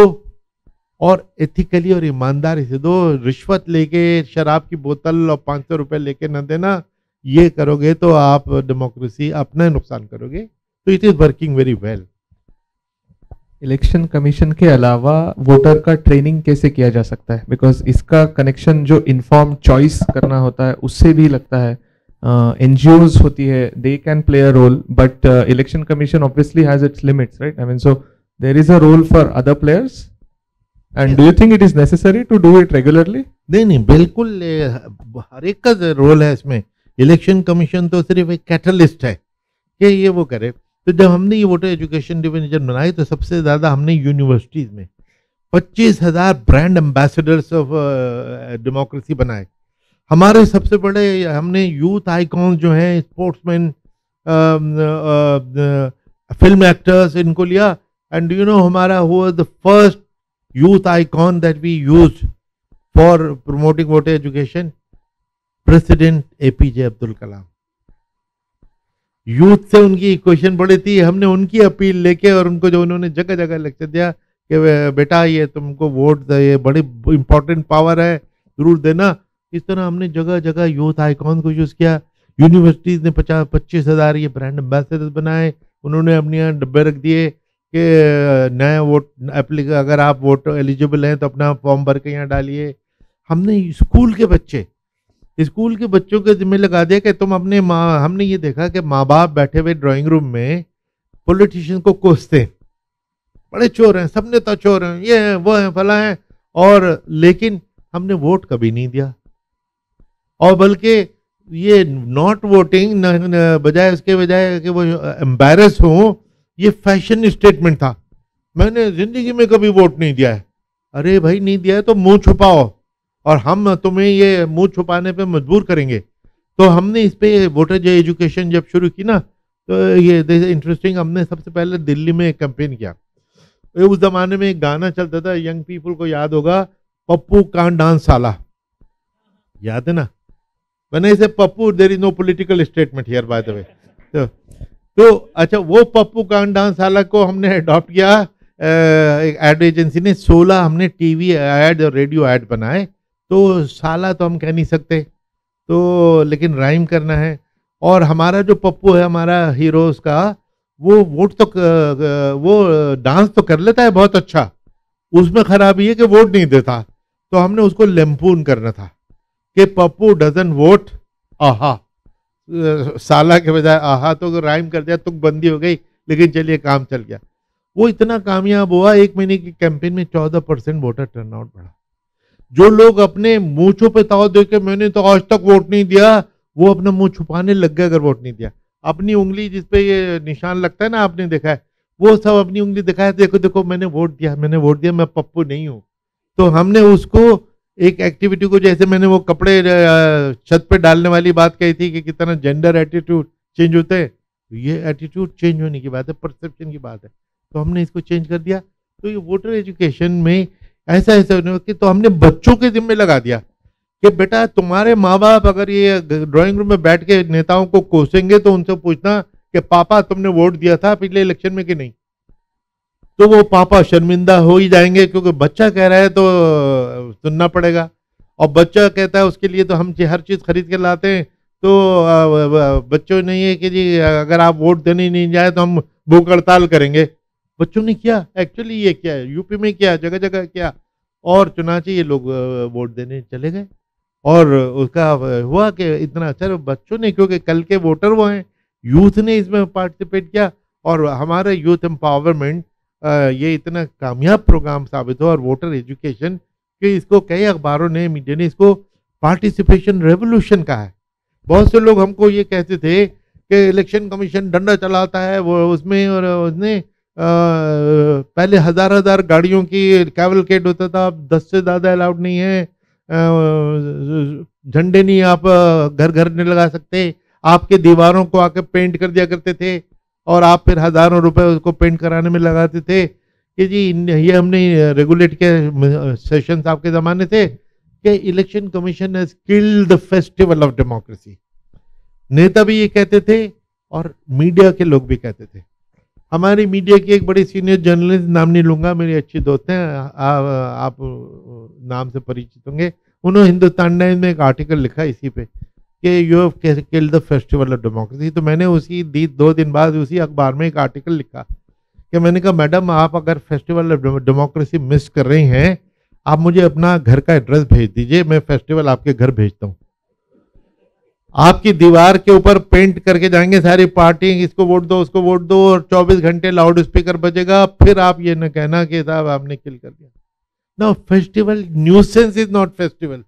और एथिकली और ईमानदारी से दो। रिश्वत लेके शराब की बोतल और 500 रुपए लेके न देना, ये करोगे तो आप डेमोक्रेसी अपना नुकसान करोगे। तो it is working very well. Election commission के अलावा वोटर का ट्रेनिंग कैसे किया जा सकता है? बिकॉज इसका कनेक्शन जो इन्फॉर्म चॉइस करना होता है उससे भी लगता है। एनजीओज होती है, they can play a role, but election commission obviously has its limits, right? I mean, so there is a role for other players, and do you think it is necessary to do it regularly? नहीं नहीं, बिल्कुल हर एक का रोल है इसमें। इलेक्शन कमीशन तो सिर्फ एक कैटलिस्ट है कि ये वो करे। तो जब हमने ये वोटर एजुकेशन डिवीजन बनाई तो सबसे ज़्यादा हमने यूनिवर्सिटीज़ में 25,000 ब्रांड एम्बेसडर्स ऑफ डेमोक्रेसी बनाए। हमारे सबसे बड़े हमने यूथ आइकॉन जो हैं, स्पोर्ट्समैन, फिल्म एक्टर्स, इनको लिया। एंड यू नो हमारा हुआ the first youth icon that we use for promoting voter education, president APJ Abdul Kalam. Youth से उनकी क्वेश्चन बड़ी थी, हमने उनकी अपील लेके और उनको जो उन्होंने जगह जगह लेक्चर दिया कि बेटा ये तुमको वोट, ये बड़ी इंपॉर्टेंट पावर है, जरूर देना। इस तरह हमने जगह जगह यूथ आइकॉन को यूज़ किया। यूनिवर्सिटीज़ ने 25,000 ये ब्रांड एम्बेसडर बनाए। उन्होंने अपने यहाँ डब्बे रख दिए कि नया वोट अगर आप वोट एलिजिबल हैं तो अपना फॉर्म भर के यहाँ डालिए। हमने स्कूल के बच्चों के जिम्मे लगा दिया कि तुम अपने हमने ये देखा कि माँ बाप बैठे हुए ड्राइंग रूम में पॉलिटिशियन को कोसते हैं, बड़े चोर हैं, सब नेता चोर हैं, ये हैं, वो हैं, फला हैं, और लेकिन हमने वोट कभी नहीं दिया। और बल्कि ये नॉट वोटिंग बजाय उसके बजाय कि वो एम्बैरस हो, ये फैशन स्टेटमेंट था। मैंने जिंदगी में कभी वोट नहीं दिया है। अरे भाई नहीं दिया है तो मुंह छुपाओ और हम तुम्हें ये मुंह छुपाने पे मजबूर करेंगे। तो हमने इस पे वोटर एजुकेशन जब शुरू की ना, तो ये इंटरेस्टिंग, हमने सबसे पहले दिल्ली में कैंपेन किया। उस जमाने में एक गाना चलता था, यंग पीपल को याद होगा, पप्पू कांट डांस साला, याद है ना? मैंने इसे Pappu, there is no political statement here by the way. तो अच्छा, वो पप्पू कांट डांस साला को हमने अडॉप्ट किया। एक एड एजेंसी ने 16 हमने टीवी एड और रेडियो एड बनाए। तो साला तो हम कह नहीं सकते, तो लेकिन राइम करना है। और हमारा जो पप्पू है, हमारा हीरोज का, वो वोट तो वो डांस तो कर लेता है बहुत अच्छा, उसमें खराबी है कि वोट नहीं देता। तो हमने उसको लेम्पून करना था कि पप्पू डजन वोट आहा, साला के बजाय आहा, तो राइम कर दिया, तुकबंदी हो गई, लेकिन चलिए काम चल गया। वो इतना कामयाब हुआ, 1 महीने की कैंपेन में 14% वोटर टर्नआउट बढ़ा। जो लोग अपने मूंछों पे ताव दे के मैंने तो आज तक वोट नहीं दिया, वो अपना मुंह छुपाने लग गए अगर वोट नहीं दिया। अपनी उंगली जिसपे ये निशान लगता है ना, आपने देखा है, वो सब अपनी उंगली दिखाया, देखो देखो मैंने वोट दिया, मैं पप्पू नहीं हूँ। तो हमने उसको एक एक्टिविटी को, जैसे मैंने वो कपड़े छत पे डालने वाली बात कही थी कि कितना जेंडर एटीट्यूड चेंज होते हैं, ये एटीट्यूड चेंज होने की बात है, परसेप्शन की बात है। तो हमने इसको चेंज कर दिया। तो ये वोटर एजुकेशन में ऐसा कि तो हमने बच्चों के जिम्मे लगा दिया कि बेटा तुम्हारे माँ बाप अगर ये ड्राइंग रूम में बैठ के नेताओं को कोसेंगे तो उनसे पूछना कि पापा तुमने वोट दिया था पिछले इलेक्शन में कि नहीं। तो वो पापा शर्मिंदा हो ही जाएंगे, क्योंकि बच्चा कह रहा है तो सुनना पड़ेगा। और बच्चा कहता है उसके लिए तो हम हर चीज़ खरीद के लाते हैं। तो बच्चों नहीं है कि जी अगर आप वोट देने नहीं जाए तो हम भूख हड़ताल करेंगे। बच्चों ने किया, एक्चुअली ये किया, यूपी में किया, जगह जगह किया, और चुनाचे ये लोग वोट देने चले गए। और उसका हुआ कि इतना अच्छा बच्चों ने, क्योंकि कल के वोटर वो हैं, यूथ ने इसमें पार्टिसिपेट किया। और हमारा यूथ एम्पावरमेंट ये इतना कामयाब प्रोग्राम साबित हुआ, और वोटर एजुकेशन कि इसको कई अखबारों ने, मीडिया ने इसको पार्टिसिपेशन रेवोल्यूशन कहा है। बहुत से लोग हमको ये कहते थे कि इलेक्शन कमीशन डंडा चलाता है वो उसमें, और उसने पहले हजार गाड़ियों की कैवलकेड होता था, अब 10 से ज़्यादा अलाउड नहीं है, झंडे नहीं आप घर घर नहीं लगा सकते, आपके दीवारों को आके पेंट कर दिया करते थे, और आप फिर हजारों रुपए उसको पेंट कराने में लगाते थे कि जी ये हमने रेगुलेट के सेशंस आपके ज़माने थे कि election commission has killed the festival of democracy. नेता भी ये कहते थे और मीडिया के लोग भी कहते थे। हमारी मीडिया की एक बड़ी सीनियर जर्नलिस्ट, नाम नहीं लूंगा, मेरी अच्छी दोस्त हैं, आप नाम से परिचित होंगे, उन्होंने हिंदुस्तान टाइम्स में एक आर्टिकल लिखा इसी पे कि you have killed the festival of democracy. तो मैंने उसी 2 दिन बाद उसी अखबार में एक आर्टिकल लिखा कि मैंने कहा मैडम आप अगर फेस्टिवल ऑफ डेमोक्रेसी मिस कर रही हैं, आप मुझे अपना घर का एड्रेस भेज दीजिए, मैं फेस्टिवल आपके घर भेजता हूँ। आपकी दीवार के ऊपर पेंट करके जाएंगे सारी पार्टी, इसको वोट दो उसको वोट दो, और 24 घंटे लाउड स्पीकर बजेगा, फिर आप ये न कहना कि साहब आपने किल कर दिया। No, festival nuisance is not festival.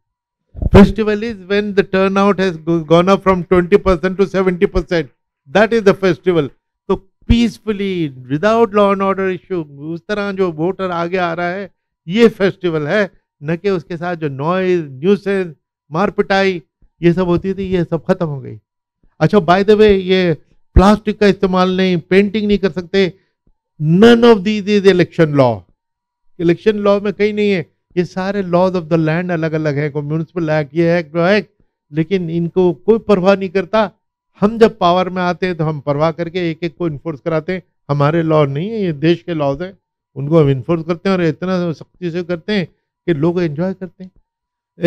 Festival is when the turnout has gone up from 20% to 70%. That is the festival. तो peacefully without law and order issue उस तरह जो वोटर आगे आ रहा है, ये फेस्टिवल है, न कि उसके साथ जो नॉइज, न्यूसेंस, मार पिटाई ये सब होती थी, ये सब खत्म हो गई। अच्छा, बाय द वे, ये प्लास्टिक का इस्तेमाल नहीं, पेंटिंग नहीं कर सकते, none of these is election law. Election law में कहीं नहीं है। ये सारे लॉज ऑफ द लैंड अलग अलग है, कोई म्यूनिसिपल एक्ट, ये एक्ट, वो एक्ट, लेकिन इनको कोई परवाह नहीं करता। हम जब पावर में आते हैं तो हम परवाह करके एक एक को इन्फोर्स कराते हैं। हमारे लॉ नहीं है, ये देश के लॉज हैं, उनको हम इन्फोर्स करते हैं और इतना सख्ती से करते हैं कि लोग एंजॉय करते हैं।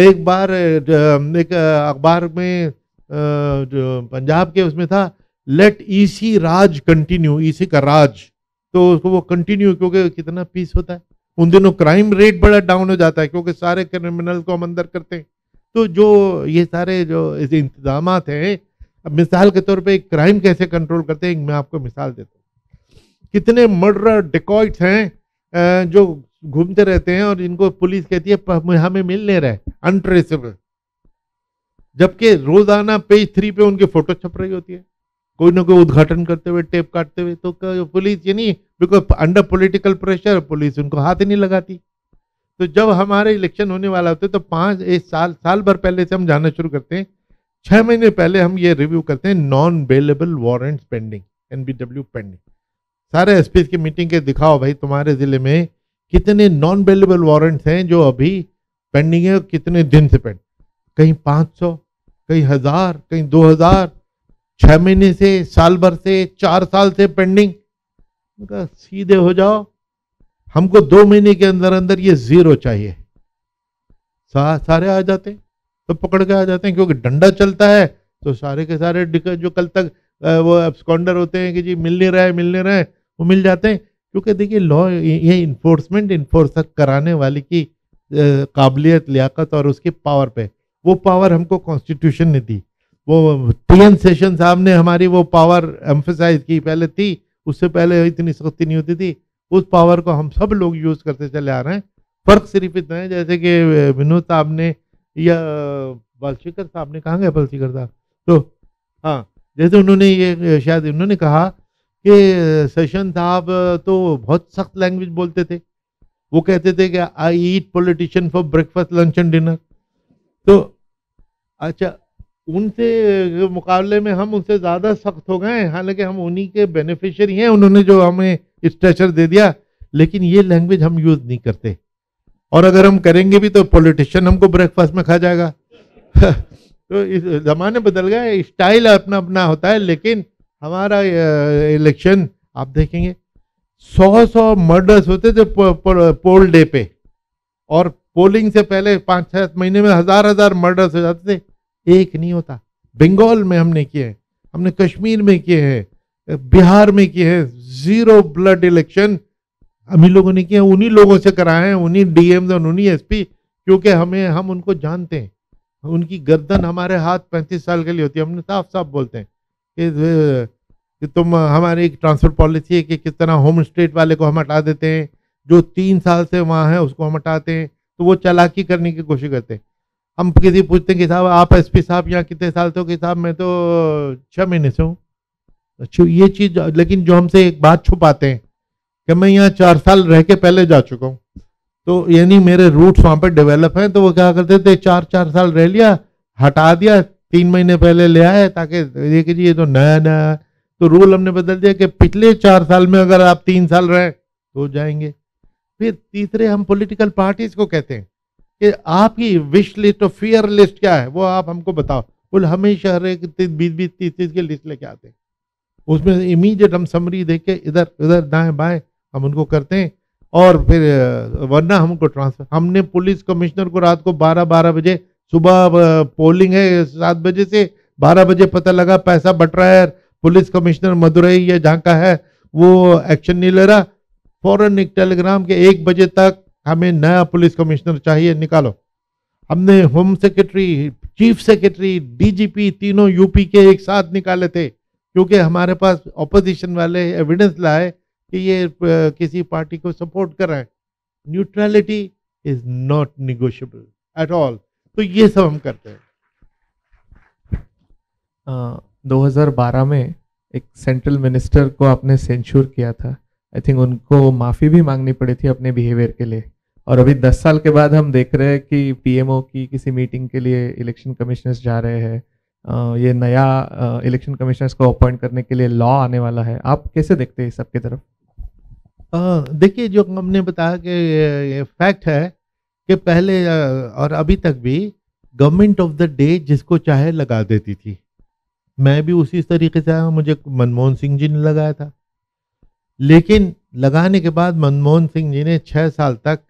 एक बार एक अखबार में जो पंजाब के उसमें था, लेट ईसी राज कंटिन्यू, ईसी का राज, तो उसको वो कंटिन्यू, क्योंकि कितना पीस होता है। उन दिनों क्राइम रेट बड़ा डाउन हो जाता है क्योंकि सारे क्रिमिनल को हम अंदर करते हैं। तो जो ये सारे जो इंतजाम हैं, अब मिसाल के तौर पे क्राइम कैसे कंट्रोल करते हैं, मैं आपको मिसाल देता हूँ। कितने मर्डर डिकॉइट्स हैं जो घूमते रहते हैं और इनको पुलिस कहती है हमें मिल नहीं रहे, अनट्रेसेबल, जबकि रोजाना पेज 3 पे उनकी फोटो छप रही होती है, कोई ना कोई उद्घाटन करते हुए, टेप काटते हुए। तो पुलिस ये नहीं, because under political pressure police उनको हाथ ही नहीं लगाती। तो जब हमारे इलेक्शन होने वाला होता है तो एक साल भर पहले से हम जाना शुरू करते हैं। 6 महीने पहले हम ये रिव्यू करते हैं, non bailable warrants pending, NBW pending. सारे एसपी की मीटिंग के दिखाओ भाई तुम्हारे जिले में कितने नॉन बेलेबल वारंट्स हैं जो अभी पेंडिंग है, कितने दिन से पेंडिंग, कहीं 500, कहीं 1000, कहीं 2000, 6 महीने से, साल भर से, 4 साल से पेंडिंग। सीधे हो जाओ, हमको 2 महीने के अंदर अंदर ये जीरो चाहिए। सारे आ जाते हैं, तो पकड़ के आ जाते हैं, क्योंकि डंडा चलता है तो सारे के सारे जो कल तक वो एब्सकॉन्डर होते हैं कि जी मिल नहीं रहा है, वो मिल जाते हैं। क्योंकि देखिए लॉ, ये इन्फोर्स कराने वाले की काबिलियत, लियाकत और उसकी पावर पे, वो पावर हमको कॉन्स्टिट्यूशन ने दी। वो TN सेशन साहब ने हमारी वो पावर एम्फेसाइज की, पहले थी, उससे पहले इतनी सख्ती नहीं होती थी। उस पावर को हम सब लोग यूज करते चले आ रहे हैं। फर्क सिर्फ इतना है, जैसे कि विनोद साहब ने या बलशिकर साहब ने, कहाँ गए बलशिकर साहब, तो हाँ, जैसे उन्होंने ये शायद उन्होंने कहा कि सेशन साहब तो बहुत सख्त लैंग्वेज बोलते थे। वो कहते थे कि I eat politician for breakfast, lunch and dinner. तो अच्छा, उनसे मुकाबले में हम उनसे ज़्यादा सख्त हो गए, हालांकि हम उन्हीं के बेनिफिशियरी हैं, उन्होंने जो हमें स्ट्रेचर दे दिया, लेकिन ये लैंग्वेज हम यूज़ नहीं करते। और अगर हम करेंगे भी तो पॉलिटिशियन हमको ब्रेकफास्ट में खा जाएगा। तो इस ज़माने बदल गए, स्टाइल अपना अपना होता है। लेकिन हमारा इलेक्शन आप देखेंगे 100 मर्डर्स होते थे पोल डे पे, और पोलिंग से पहले 5-7 महीने में 1000 मर्डर्स हो जाते थे, एक नहीं होता। बंगाल में हमने किए हैं, हमने कश्मीर में किए हैं, बिहार में किए हैं, 0 ब्लड इलेक्शन हम ही लोगों ने किए, उन्हीं लोगों से कराए हैं, उन्हीं DMs और उन्हीं SP, क्योंकि हम उनको जानते हैं। उनकी गर्दन हमारे हाथ 35 साल के लिए होती है। हमने साफ साफ बोलते हैं कि तुम, हमारी एक ट्रांसफर पॉलिसी है कि किस तरह होम स्टेट वाले को हम हटा देते हैं, जो 3 साल से वहाँ है उसको हम हटाते हैं। तो वो चालाकी करने की कोशिश करते हैं। हम किसी पूछते हैं कि साहब आप SP साहब यहाँ कितने साल से हो, कि साहब मैं तो 6 महीने से हूँ। अच्छा, ये चीज़, लेकिन जो हमसे एक बात छुपाते हैं कि मैं यहाँ 4 साल रह के पहले जा चुका हूँ, तो यानी मेरे रूट्स वहाँ पर डेवलप हैं। तो वो क्या करते थे, 4 साल रह लिया, हटा दिया, 3 महीने पहले ले आए, ताकि देखिए जी ये तो नया। तो रूल हमने बदल दिया कि पिछले 4 साल में अगर आप 3 साल रहे तो जाएंगे। फिर तीसरे हम पॉलिटिकल पार्टीज को कहते हैं कि आपकी विश लिस्ट और फियर लिस्ट क्या है, वो आप हमको बताओ। बोल हमेशा हर एक 20-30 की लिस्ट लेके आते हैं, उसमें इमीडिएट हम समरी देख के इधर उधर दाएं बाएं हम उनको करते हैं, और फिर वरना हमको ट्रांसफर। हमने पुलिस कमिश्नर को रात को 12 बजे, सुबह पोलिंग है 7 बजे से 12 बजे पता लगा पैसा बट रहा है, पुलिस कमिश्नर मदुरई या जहाँ का है वो एक्शन नहीं ले रहा, फौरन एक टेलीग्राम के 1 बजे तक हमें नया पुलिस कमिश्नर चाहिए, निकालो। हमने home secretary, chief secretary, DGP तीनों UP के एक साथ निकाले थे, क्योंकि हमारे पास ऑपोजिशन वाले एविडेंस लाए कि ये किसी पार्टी को सपोर्ट कर रहे हैं। Neutrality is not negotiable at all. तो ये सब हम करते हैं। 2012 में एक सेंट्रल मिनिस्टर को आपने सेंश्योर किया था, आई थिंक उनको माफ़ी भी मांगनी पड़ी थी अपने बिहेवियर के लिए, और अभी 10 साल के बाद हम देख रहे हैं कि पीएमओ की किसी मीटिंग के लिए इलेक्शन कमिश्नर्स जा रहे हैं, ये नया इलेक्शन कमिश्नर्स को अपॉइंट करने के लिए लॉ आने वाला है, आप कैसे देखते हैं इस सब की तरफ? देखिए, जो हमने बताया कि ये फैक्ट है कि पहले और अभी तक भी गवर्नमेंट ऑफ द डे जिसको चाहे लगा देती थी। मैं भी उसी तरीके से आया, मुझे मनमोहन सिंह जी ने लगाया था, लेकिन लगाने के बाद मनमोहन सिंह जी ने 6 साल तक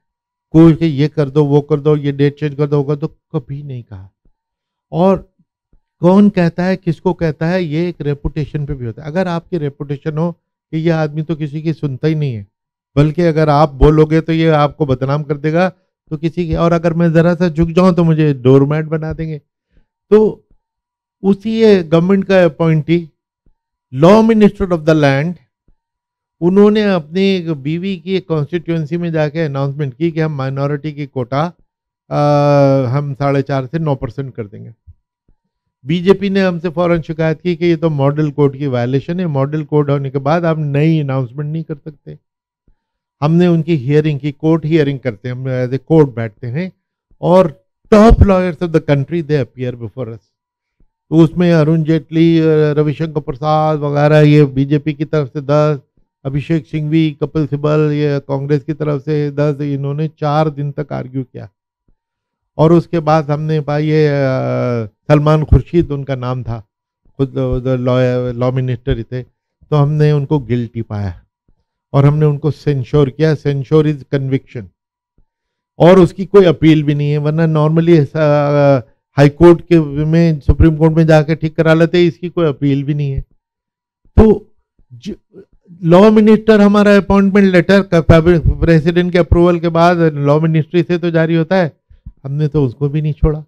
कोई कि ये कर दो, वो कर दो, ये डेट चेंज कर दो, वो कर दो, कभी नहीं कहा। और कौन कहता है, किसको कहता है, ये एक रेपुटेशन पे भी होता है। अगर आपकी रेपुटेशन हो कि ये आदमी तो किसी की सुनता ही नहीं है, बल्कि अगर आप बोलोगे तो ये आपको बदनाम कर देगा, तो किसी की, और अगर मैं ज़रा सा झुक जाऊं तो मुझे डोरमैट बना देंगे। तो उसी गवर्नमेंट का appointee, law minister of the land, उन्होंने अपनी बीवी की कॉन्स्टिट्यूएंसी में जाके अनाउंसमेंट की कि हम माइनॉरिटी की कोटा हम 4.5 से 9% कर देंगे। बीजेपी ने हमसे फौरन शिकायत की कि ये तो मॉडल कोड की वायलेशन है, मॉडल कोड होने के बाद आप नई अनाउंसमेंट नहीं कर सकते। हमने उनकी हियरिंग की, कोर्ट हियरिंग करते हैं, हम एज ए कोर्ट बैठते हैं, और top lawyers of the country they appear before us. तो उसमें अरुण जेटली, रविशंकर प्रसाद वगैरह, ये बीजेपी की तरफ से 10, अभिषेक सिंघवी, कपिल सिब्बल, ये कांग्रेस की तरफ से 10, इन्होंने 4 दिन तक आर्ग्यू किया। और उसके बाद हमने पाई ये सलमान खुर्शीद उनका नाम था, खुद लॉ मिनिस्टर थे, तो हमने उनको गिल्टी पाया और हमने उनको सेंश्योर किया। सेंश्योर इज कन्विक्शन, और उसकी कोई अपील भी नहीं है, वरना नॉर्मली हाई कोर्ट के में, सुप्रीम कोर्ट में जाके ठीक करा लेते, इसकी कोई अपील भी नहीं है। तो लॉ मिनिस्टर, हमारा अपॉइंटमेंट लेटर प्रेसिडेंट के अप्रूवल के बाद लॉ मिनिस्ट्री से तो जारी होता है, हमने तो उसको भी नहीं छोड़ा।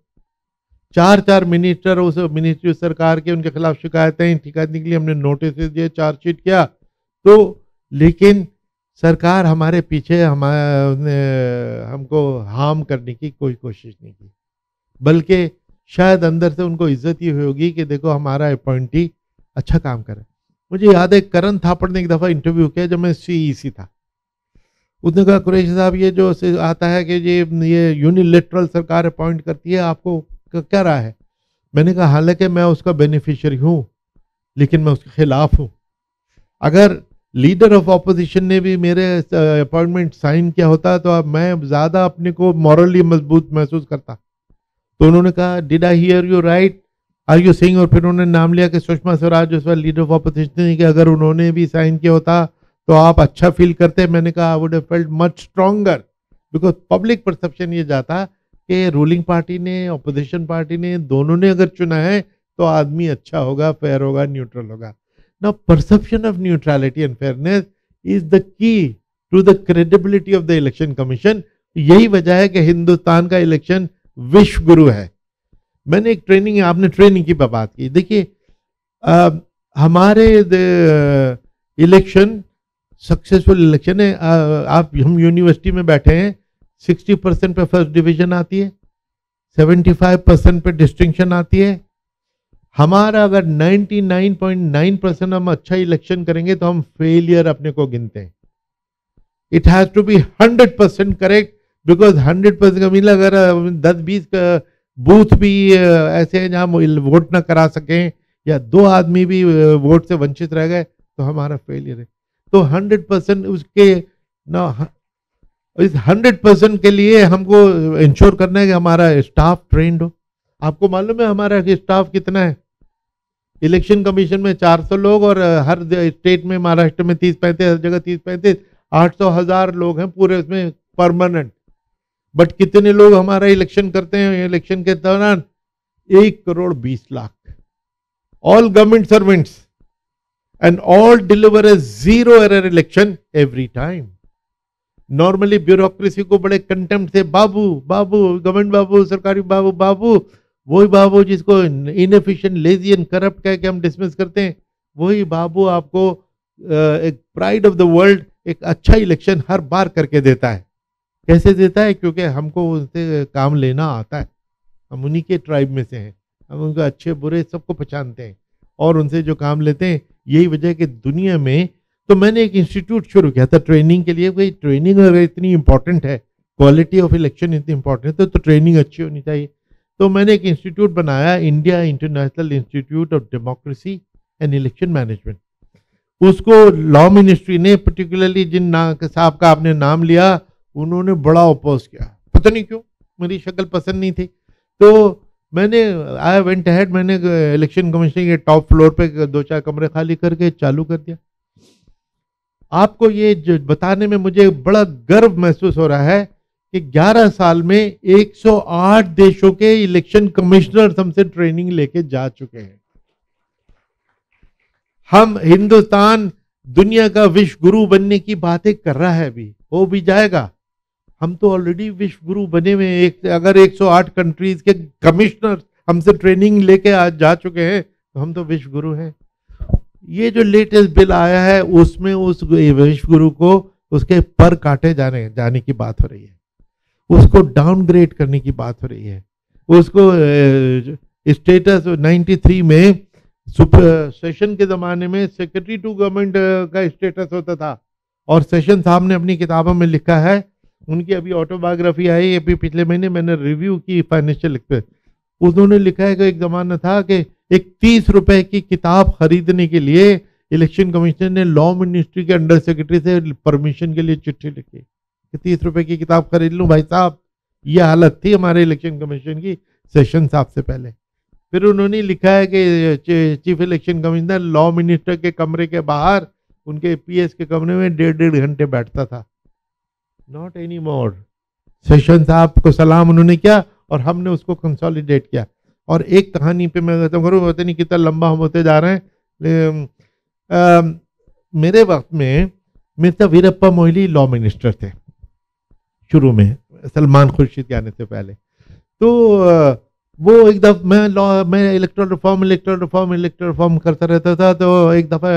4 मिनिस्टर उस मिनिस्ट्री सरकार के, उनके खिलाफ शिकायतें ठीक करने के लिए हमने नोटिस दिए, चार्जशीट किया, तो लेकिन सरकार हमारे पीछे हमको हार्म करने की कोई कोशिश नहीं की, बल्कि शायद अंदर से उनको इज्जत ही होगी कि देखो हमारा अपॉइंटी अच्छा काम करे। मुझे याद है करण थापड़ ने एक दफ़ा इंटरव्यू किया जब मैं CEC था। उसने कहा, कुरैशी साहब, ये जो आता है कि ये यूनिलेटरल सरकार अपॉइंट करती है, आपको क्या राय है? मैंने कहा, हालांकि मैं उसका बेनिफिशियरी हूँ, लेकिन मैं उसके खिलाफ हूँ। अगर लीडर ऑफ ऑपोजिशन ने भी मेरे अपॉइंटमेंट साइन किया होता तो अब मैं ज़्यादा अपने को मॉरली मजबूत महसूस करता। तो उन्होंने कहा, did I hear you right, are you saying, और फिर उन्होंने नाम लिया कि सुषमा स्वराज उस वक्त लीडर ऑफ ऑपोजिशन ने, कि अगर उन्होंने भी साइन किया होता तो आप अच्छा फील करते। मैंने कहा, I would have felt much stronger, because public perception ये जाता कि रूलिंग पार्टी ने, ऑपोजिशन पार्टी ने, दोनों ने अगर चुना है तो आदमी अच्छा होगा, फेयर होगा, न्यूट्रल होगा। Now, perception of neutrality and fairness is the key to the credibility of the election commission. यही वजह है कि हिंदुस्तान का इलेक्शन विश्व गुरु है। मैंने एक ट्रेनिंग, आपने ट्रेनिंग की बात की, देखिए हमारे इलेक्शन सक्सेसफुल इलेक्शन है। आप, हम यूनिवर्सिटी में बैठे हैं, 60% पे फर्स्ट डिवीजन आती है, 75% पे डिस्टिंक्शन आती है। हमारा अगर 99.9% हम अच्छा इलेक्शन करेंगे तो हम फेलियर अपने को गिनते हैं। It has to be 100% correct, because 100% का मिला, अगर 10-20 बूथ भी ऐसे हैं जहां वोट ना करा सकें, या 2 आदमी भी वोट से वंचित रह गए, तो हमारा फेलियर है। तो 100% उसके ना, इस 100% के लिए हमको इंश्योर करना है कि हमारा स्टाफ ट्रेंड हो। आपको मालूम है हमारा स्टाफ कितना है? इलेक्शन कमीशन में 400 लोग, और हर स्टेट में, महाराष्ट्र में 30-35, हर जगह 30-35, 800,000 लोग हैं पूरे उसमें परमानेंट। बट कितने लोग हमारा इलेक्शन करते हैं इलेक्शन के दौरान? 1,20,00,000। All government servants, and all deliver A 0 error election every time. Normally bureaucracy को बड़े कंटेम्प्ट से, बाबू बाबू, गवर्नमेंट बाबू, सरकारी बाबू बाबू, वही बाबू जिसको इनएफिशिएंट, लेजी एंड करप्ट कह के हम डिसमिस करते हैं, वही बाबू आपको एक प्राइड ऑफ द वर्ल्ड एक अच्छा इलेक्शन हर बार करके देता है। कैसे देता है? क्योंकि हमको उनसे काम लेना आता है। हम उन्हीं के ट्राइब में से हैं, हम उनके अच्छे बुरे सबको पहचानते हैं और उनसे जो काम लेते हैं। यही वजह कि दुनिया में, तो मैंने एक इंस्टीट्यूट शुरू किया था ट्रेनिंग के लिए। भाई ट्रेनिंग अगर इतनी इंपॉर्टेंट है, क्वालिटी ऑफ इलेक्शन इतनी इंपॉर्टेंट है, तो ट्रेनिंग अच्छी होनी चाहिए। तो मैंने एक इंस्टीट्यूट बनाया, India international institute of democracy and election management. उसको लॉ मिनिस्ट्री ने, पर्टिकुलरली जिन साहब का आपने नाम लिया, उन्होंने बड़ा अपोज किया, पता नहीं क्यों, मेरी शक्ल पसंद नहीं थी। तो मैंने आई वेंट अहेड, मैंने इलेक्शन कमीशन के टॉप फ्लोर पे 2-4 कमरे खाली करके चालू कर दिया। आपको ये जो बताने में मुझे बड़ा गर्व महसूस हो रहा है कि 11 साल में 108 देशों के इलेक्शन कमिश्नर हमसे ट्रेनिंग लेके जा चुके हैं। हम, हिंदुस्तान दुनिया का विश्व गुरु बनने की बातें कर रहा है, अभी हो भी जाएगा। हम तो ऑलरेडी विश्व गुरु बने हुए, अगर 108 कंट्रीज के कमिश्नर हमसे ट्रेनिंग लेके आज जा चुके हैं, तो हम तो विश्व गुरु हैं। ये जो लेटेस्ट बिल आया है, उसमें उस विश्व गुरु को उसके पर काटे जाने की बात हो रही है, उसको डाउनग्रेड करने की बात हो रही है, उसको स्टेटस 93 में सेशन के ज़माने में सेक्रेटरी टू गवर्नमेंट का स्टेटस होता था। और सेशन साहब ने अपनी किताबों में लिखा है, उनकी अभी ऑटोबायोग्राफी आई, अभी पिछले महीने मैंने रिव्यू की फाइनेंशियल लिखते, उन्होंने लिखा है कि एक ज़माना था कि एक 30 रुपए की किताब खरीदने के लिए इलेक्शन कमिश्नर ने लॉ मिनिस्ट्री के अंडर सेक्रेटरी से परमिशन के लिए चिट्ठी लिखी कि 30 रुपए की किताब खरीद लूँ भाई साहब। ये हालत थी हमारे इलेक्शन कमीशन की सेशन साहब से पहले। फिर उन्होंने लिखा है कि chief election commissioner law minister के कमरे के बाहर उनके पीएस के कमरे में 1.5 घंटे बैठता था। Not any more. सेशन साहब को सलाम उन्होंने किया और हमने उसको कंसोलिडेट किया। और एक कहानी पे मैं कहता हूँ, पता नहीं कितना लंबा हम होते जा रहे हैं। मेरे वक्त में मिर्जा वीरप्पा मोइली लॉ मिनिस्टर थे शुरू में, सलमान खुर्शीद के आने से पहले। तो वो एक दफ़ा मैं इलेक्टोरल रिफॉर्म करता रहता था। तो एक दफ़ा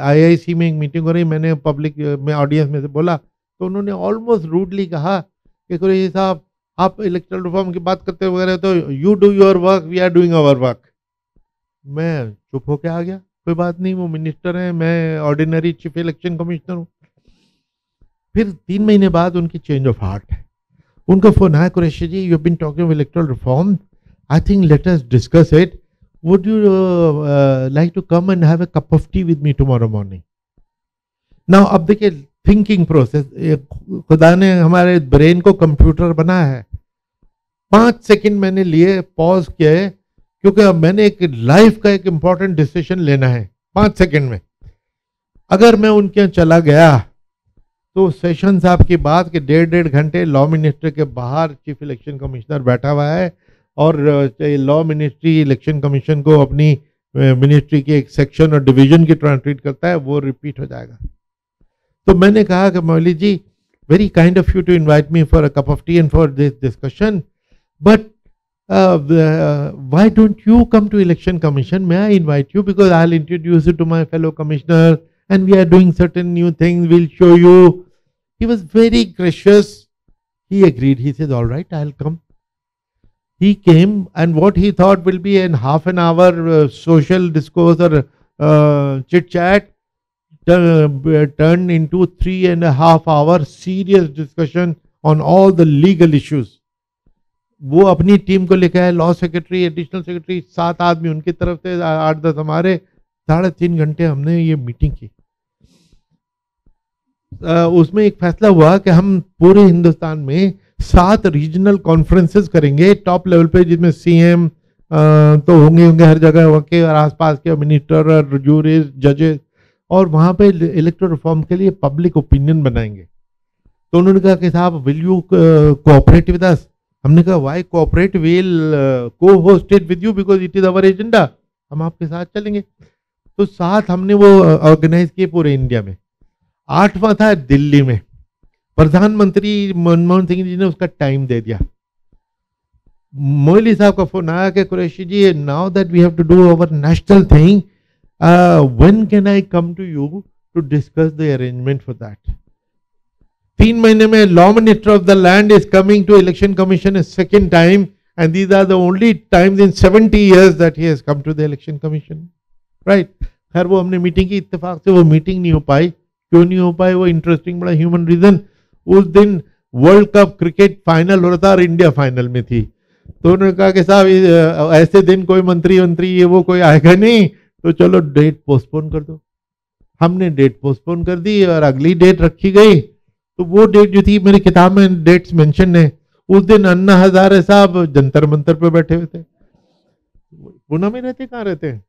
आईआईसी में एक मीटिंग हो रही, मैंने पब्लिक में ऑडियंस में से बोला, तो उन्होंने ऑलमोस्ट रूडली कहा कि कुरैशी साहब आप इलेक्टोरल रिफॉर्म की बात करते वगैरह, तो you do your work, we are doing our work. मैं चुप होके आ गया, कोई बात नहीं, वो मिनिस्टर हैं, मैं ऑर्डिनरी चीफ इलेक्शन कमिश्नर हूँ। फिर 3 महीने बाद उनकी चेंज ऑफ हार्ट है, उनका फोन आया, Qureshi ji you have been talking of electoral reform, I think let us discuss it. Would you like to come and have a cup of tea with me tomorrow morning? Now अब देखिए थिंकिंग प्रोसेस, खुदा ने हमारे ब्रेन को कंप्यूटर बनाया है। 5 सेकंड मैंने लिए, पॉज किए, क्योंकि अब मैंने एक लाइफ का एक इंपॉर्टेंट डिसीजन लेना है 5 सेकंड में। अगर मैं उनके यहाँ चला गया तो सेशन साहब की बात कि 1.5 घंटे लॉ मिनिस्टर के बाहर चीफ इलेक्शन कमिश्नर बैठा हुआ है और लॉ मिनिस्ट्री इलेक्शन कमीशन को अपनी मिनिस्ट्री के एक सेक्शन और डिवीजन की तरह ट्रीट करता है, वो रिपीट हो जाएगा। तो मैंने कहा कि Moily ji, very kind of you to invite me for a cup of tea and for this discussion, but why don't you come to election commission? May I invite you because I will introduce you to my fellow commissioner and we are doing certain new things, will show you. He was very gracious, he agreed, he said all right I will come. He came, and what he thought will be in half an hour social discourse or chit chat turned into 3.5 hour serious discussion on all the legal issues. वो अपनी टीम को लेकर आए, लॉ सेक्रेटरी, एडिशनल सेक्रेटरी, 7 आदमी उनकी तरफ से, 8-10 हमारे। 3.5 घंटे हमने ये मीटिंग की। उसमें एक फैसला हुआ कि हम पूरे हिंदुस्तान में 7 रीजनल कॉन्फ्रेंसेस करेंगे टॉप लेवल पे, जिसमें सीएम तो होंगे हर जगह के और आसपास के मिनिस्टर और जूरीज, जजेस, और वहाँ पे इलेक्टोरल रिफॉर्म के लिए पब्लिक ओपिनियन बनाएंगे। तो उन्होंने कहा कि साहब will you cooperate with us? हमने कहा व्हाई कोऑपरेट, विल को host it with you because it is our agenda, हम आपके साथ चलेंगे। तो 7 हमने वो ऑर्गेनाइज किए पूरे इंडिया में। 8वां था दिल्ली में, प्रधानमंत्री मनमोहन सिंह जी ने उसका टाइम दे दिया। मोइली साहब का फोन आया कि Qureshi ji, now that we have to do our national thing, when can I come to you to discuss the arrangement for that? 3 महीने में law minister of the land is coming to election commission a second time and these are the only times in 70 years that he has come to the election commission, right? खैर वो हमने मीटिंग की, इत्तेफाक से वो मीटिंग नहीं हो पाई. क्यों नहीं हो पाई? वो इंटरेस्टिंग बड़ा ह्यूमन रीजन. उस दिन वर्ल्ड कप क्रिकेट फाइनल हो रहा था और इंडिया फाइनल में थी. तो उन्होंने कहा कि साहब ऐसे दिन कोई मंत्री ये वो कोई आएगा नहीं, तो चलो डेट पोस्टपोन कर दो. हमने डेट पोस्टपोन कर दी और अगली डेट रखी गई. तो वो डेट जो थी, मेरी किताब में डेट्स मेंशन है, उस दिन अन्ना हजारे साहब जंतर मंतर पे बैठे हुए थे. पुणे में रहते, कहाँ रहते हैं?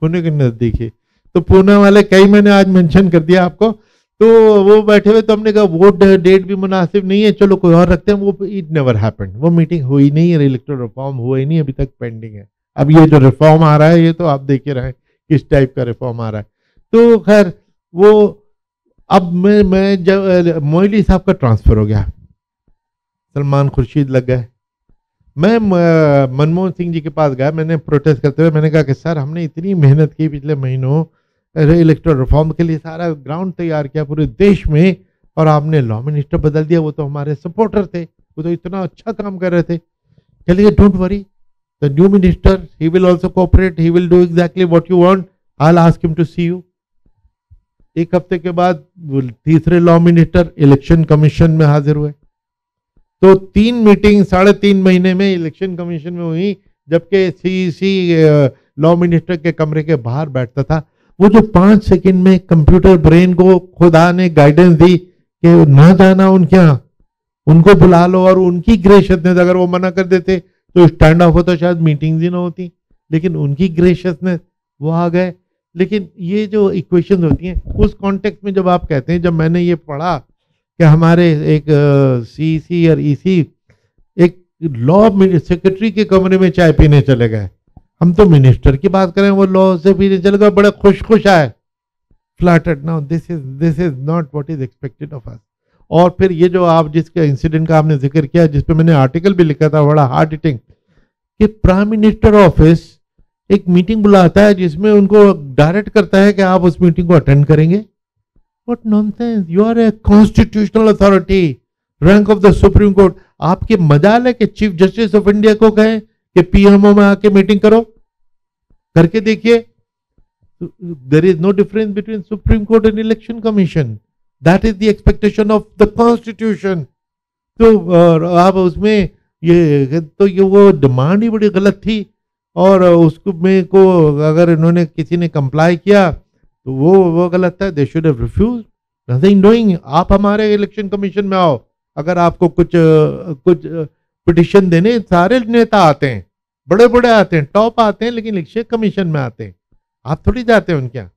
पुणे के नजदीक ही. तो पुणे वाले कई मैंने आज मेंशन कर दिया आपको. तो वो बैठे हुए, तो हमने कहा वो डेट भी मुनासिब नहीं है, चलो कोई और रखते हैं. वो इट नेवर हैपेंड. वो मीटिंग हुई नहीं है, इलेक्टोरल रिफॉर्म हुआ ही नहीं, अभी तक पेंडिंग है. अब ये जो रिफॉर्म आ रहा है, ये तो आप देख ही रहे हैं किस टाइप का रिफॉर्म आ रहा है. तो खैर वो अब मैं जब मोइली साहब का ट्रांसफर हो गया, सलमान खुर्शीद लग गए, मैं मनमोहन सिंह जी के पास गया. मैंने प्रोटेस्ट करते हुए मैंने कहा कि सर हमने इतनी मेहनत की पिछले महीनों इलेक्टोरल रिफॉर्म के लिए, सारा ग्राउंड तैयार किया पूरे देश में, और आपने लॉ मिनिस्टर बदल दिया. वो तो हमारे सपोर्टर थे, वो तो इतना अच्छा काम कर रहे थे. चलिए don't worry, the new minister he will also cooperate, he will do exactly what you want, I will ask him to see you. एक हफ्ते के बाद तीसरे लॉ मिनिस्टर इलेक्शन कमीशन में हाजिर हुए. तो 3 मीटिंग 3.5 महीने में इलेक्शन कमीशन में हुई, जबकि सीईसी लॉ मिनिस्टर के कमरे के बाहर बैठता था. वो जो 5 सेकंड में कंप्यूटर ब्रेन को खुदा ने गाइडेंस दी कि ना जाना उनके यहाँ, उनको बुला लो, और उनकी ग्रेशियसनेस, अगर वो मना कर देते तो स्टैंड ऑफ होता, शायद मीटिंग्स ही ना होती. लेकिन उनकी ग्रेशियसनेस, वो आ गए. लेकिन ये जो इक्वेशंस होती हैं उस कॉन्टेक्स्ट में, जब आप कहते हैं, जब मैंने ये पढ़ा कि हमारे एक सीसी और ईसी एक लॉ सेक्रेटरी के कमरे में चाय पीने चले गए, हम तो मिनिस्टर की बात करें, वो लॉ से पीने चले गए, बड़े खुश आए, flattered. Now this is not what is expected of us. और फिर ये जो आप जिसके इंसिडेंट का आपने जिक्र किया, जिसपे मैंने आर्टिकल भी लिखा था, बड़ा हार्ट हिटिंग, कि प्राइम मिनिस्टर ऑफिस एक मीटिंग बुलाता है जिसमें उनको डायरेक्ट करता है कि आप उस मीटिंग को अटेंड करेंगे. What nonsense. You are a constitutional authority, rank of the supreme court. आपके मजाल है कि चीफ जस्टिस ऑफ इंडिया को कहें कि पीएमओ में आके मीटिंग करो, करके देखिए. There is no difference between supreme court and election commission. That is the expectation of the constitution. तो आप उसमें ये वो डिमांड ही बड़ी गलत थी. और उसको में को अगर इन्होंने किसी ने कंप्लाई किया तो वो गलत था. They should have refuse, nothing doing. आप हमारे इलेक्शन कमीशन में आओ, अगर आपको कुछ पिटिशन देने, सारे नेता आते हैं, बड़े आते हैं, टॉप आते हैं, लेकिन इलेक्शन कमीशन में आते हैं. आप थोड़ी जाते हैं उनके यहाँ.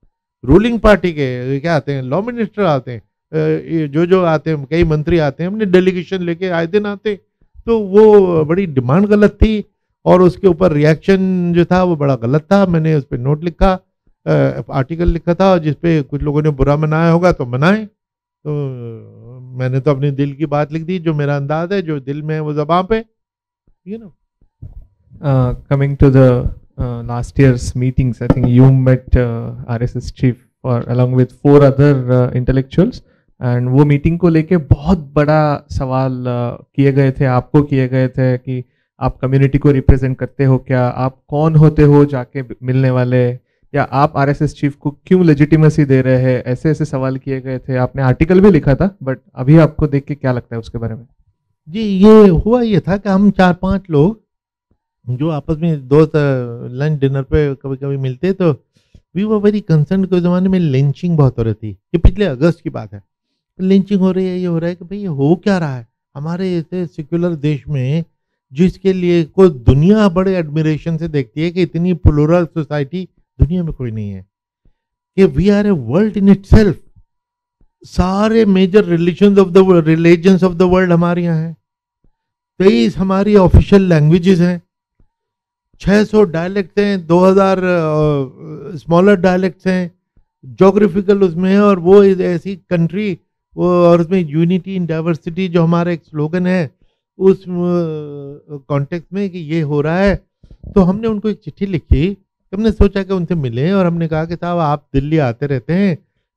रूलिंग पार्टी के क्या आते हैं, लॉ मिनिस्टर आते हैं, जो आते हैं, कई मंत्री आते हैं, हमने डेलीगेशन लेके आए दिन आते हैं. तो वो बड़ी डिमांड गलत थी, और उसके ऊपर रिएक्शन जो था वो बड़ा गलत था. मैंने उस पर नोट लिखा, आर्टिकल लिखा था, जिसपे कुछ लोगों ने बुरा मनाया होगा तो मनाएं. तो मैंने तो अपने दिल की बात लिख दी, जो मेरा अंदाज है, जो दिल में है वो ज़बान पे, you know. Coming to the last year's meetings, I think you met RSS chief along with 4 other intellectuals, and वो मीटिंग को लेके बहुत बड़ा सवाल किए गए थे, आपको किए गए थे कि आप कम्युनिटी को रिप्रेजेंट करते हो क्या, आप कौन होते हो जाके मिलने वाले, या आप आरएसएस चीफ को क्यों लेजिटिमेसी दे रहे हैं, ऐसे सवाल किए गए थे. आपने आर्टिकल भी लिखा था, बट अभी आपको देख के क्या लगता है उसके बारे में? जी, ये हुआ ये था कि हम 4-5 लोग जो आपस में दोस्त लंच डिनर पे कभी कभी मिलते, तो वी वर वेरी कंसर्न. के ज़माने में लिंचिंग बहुत हो रही थी, ये पिछले अगस्त की बात है. लिंचिंग हो रही है, ये हो रहा है कि भाई ये हो क्या रहा है हमारे ऐसे सेक्युलर देश में, जिसके लिए कोई दुनिया बड़े एडमिरेशन से देखती है कि इतनी प्लुरल सोसाइटी दुनिया में कोई नहीं है, कि we are a world in itself. सारे major religions of the world हमारे यहाँ हैं. 23 हमारी ऑफिशियल लैंग्वेजेस हैं, 600 डायलेक्ट्स हैं, 2000 स्मॉलर डायलेक्ट्स हैं, जोग्राफिकल उसमें है. और वो ऐसी कंट्री, वो और उसमें यूनिटी इन डाइवर्सिटी जो हमारा एक स्लोगन है, उस कॉन्टेक्स्ट में कि ये हो रहा है. तो हमने उनको एक चिट्ठी लिखी, हमने सोचा कि उनसे मिलें, और हमने कहा कि साहब आप दिल्ली आते रहते हैं,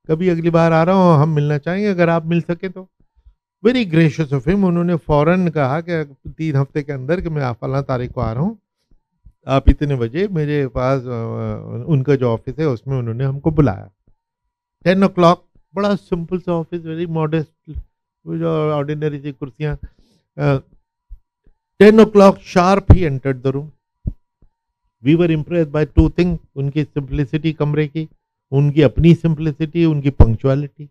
कभी अगली बार आ रहा हूँ, हम मिलना चाहेंगे, अगर आप मिल सके तो. Very gracious of him. उन्होंने फौरन कहा कि 3 हफ्ते के अंदर कि मैं फलां तारीख को आ रहा हूँ, आप इतने बजे मेरे पास उनका जो ऑफिस है उसमें उन्होंने हमको बुलाया। 10 o'clock, बड़ा सिंपल सा ऑफिस, वेरी मॉडेस्ट, जो ऑर्डिनरी सी कुर्सियाँ। 10 o'clock sharp he entered the room. We were impressed by 2 thing, उनकी सिंप्लिसिटी कमरे की, उनकी अपनी सिंप्लिसिटी, उनकी पंक्चुअलिटी।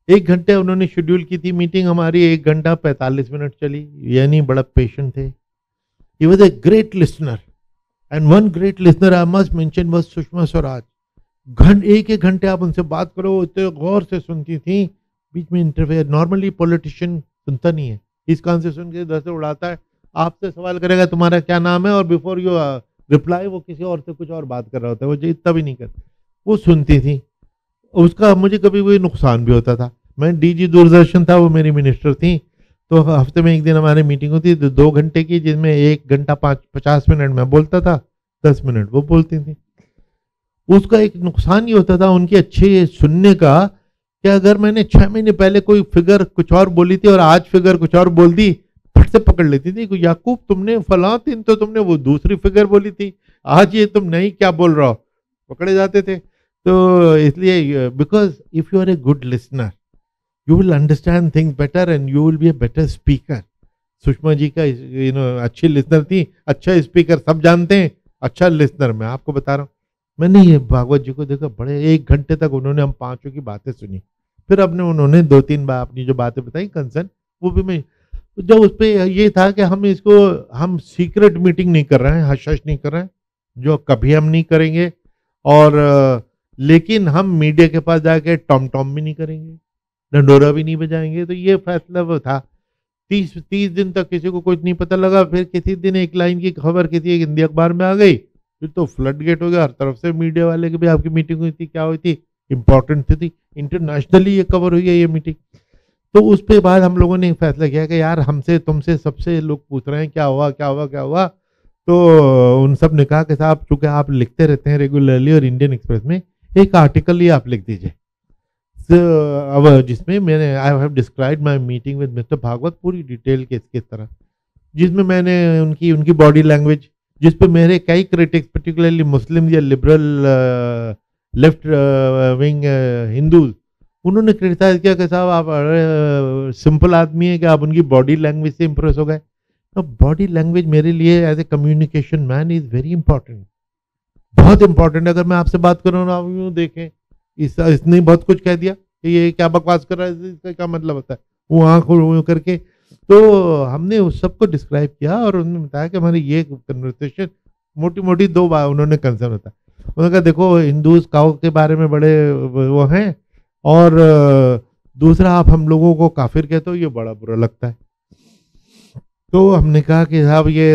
1 घंटे उन्होंने शेड्यूल की थी मीटिंग, हमारी 1 घंटा 45 मिनट चली, यानी बड़ा पेशेंट थे। He was a great listener, and one great listener I must mention was Sushma Swaraj. एक घंटे आप उनसे बात करो, इतने गौर से सुनती थी, बीच में इंटरफेयर। नॉर्मली पॉलिटिशियन सुनता नहीं है, इस कान से सुन के इधर से उड़ाता है, आपसे सवाल करेगा तुम्हारा क्या नाम है, और बिफोर यू रिप्लाई वो किसी और से कुछ और बात कर रहा होता है, वो इतना भी नहीं करता। वो सुनती थी, उसका मुझे कभी कोई नुकसान भी होता था। मैं डीजी दूरदर्शन था, वो मेरी मिनिस्टर थी, तो हफ्ते में एक दिन हमारी मीटिंग होती थी 2 घंटे की, जिसमें 1 घंटा 50 मिनट मैं बोलता था, 10 मिनट वो बोलती थी। उसका एक नुकसान ये होता था उनके अच्छे सुनने का, कि अगर मैंने 6 महीने पहले कोई फिगर कुछ और बोली थी और आज फिगर कुछ और बोल दी, फट से पकड़ लेती थी, याकूब तुमने फलां दिन तो तुमने वो दूसरी फिगर बोली थी, आज ये तुम नहीं क्या बोल रहा हो, पकड़े जाते थे। तो इसलिए because if you are a good listener you will understand things better and you will be a better speaker. Sushma ji का अच्छी लिसनर थी, अच्छा स्पीकर सब जानते हैं, अच्छा लिसनर। मैं आपको बता रहा हूँ, मैंने ये भागवत जी को देखा, बड़े 1 घंटे तक उन्होंने हम पांचों की बातें सुनी। फिर अपने उन्होंने 2-3 बार अपनी जो बातें बताई कंसर्न, वो भी मैं जो उस पर ये था कि हम सीक्रेट मीटिंग नहीं कर रहे हैं, हश हश नहीं कर रहे हैं, जो कभी हम नहीं करेंगे, और लेकिन हम मीडिया के पास जाके टॉम टॉम भी नहीं करेंगे, डंडोरा भी नहीं बजाएंगे। तो ये फैसला वो था। 30 दिन तक किसी को कुछ नहीं पता लगा। फिर किसी दिन एक लाइन की खबर किसी एक हिंदी अखबार में आ गई, फिर तो फ्लड गेट हो गया हर तरफ से मीडिया वाले के भी, आपकी मीटिंग हुई थी, क्या हुई थी, इंपॉर्टेंट थी, इंटरनेशनली ये कवर हुई है ये मीटिंग। तो उस पे बाद हम लोगों ने फैसला किया कि यार हमसे तुमसे सबसे लोग पूछ रहे हैं क्या हुआ क्या हुआ क्या हुआ। तो उन सब ने कहा कि साहब चूंकि आप लिखते रहते हैं रेगुलरली और इंडियन एक्सप्रेस में, एक आर्टिकल ही आप लिख दीजिए। अब जिसमें मैंने I have describe my meeting with mister Bhagwat पूरी डिटेल के इसके तरह, जिसमें मैंने उनकी बॉडी लैंग्वेज, जिस पे मेरे कई क्रिटिक्स पर्टिकुलरली मुस्लिम या लिबरल लेफ्ट विंग हिंदूज, उन्होंने क्रिटिसाइज किया कि साहब आप सिंपल आदमी है कि आप उनकी बॉडी लैंग्वेज से इंप्रेस हो गए। तो बॉडी लैंग्वेज मेरे लिए as a communication man is very important, बहुत इंपॉर्टेंट। अगर मैं आपसे बात कर रहा हूँ, आप यूँ देखें, इसने बहुत कुछ कह दिया कि ये क्या बकवास कर रहा है, इसका क्या मतलब होता है, वो आँख करके। तो हमने उस सबको डिस्क्राइब किया और उन्होंने बताया कि हमारी ये कन्वर्सेशन मोटी मोटी 2 बार उन्होंने कंसर्न होता है। उन्होंने कहा देखो हिंदूज काउ के बारे में बड़े वो हैं, और दूसरा आप हम लोगों को काफिर कहते हो, ये बड़ा बुरा लगता है। तो हमने कहा कि साहब ये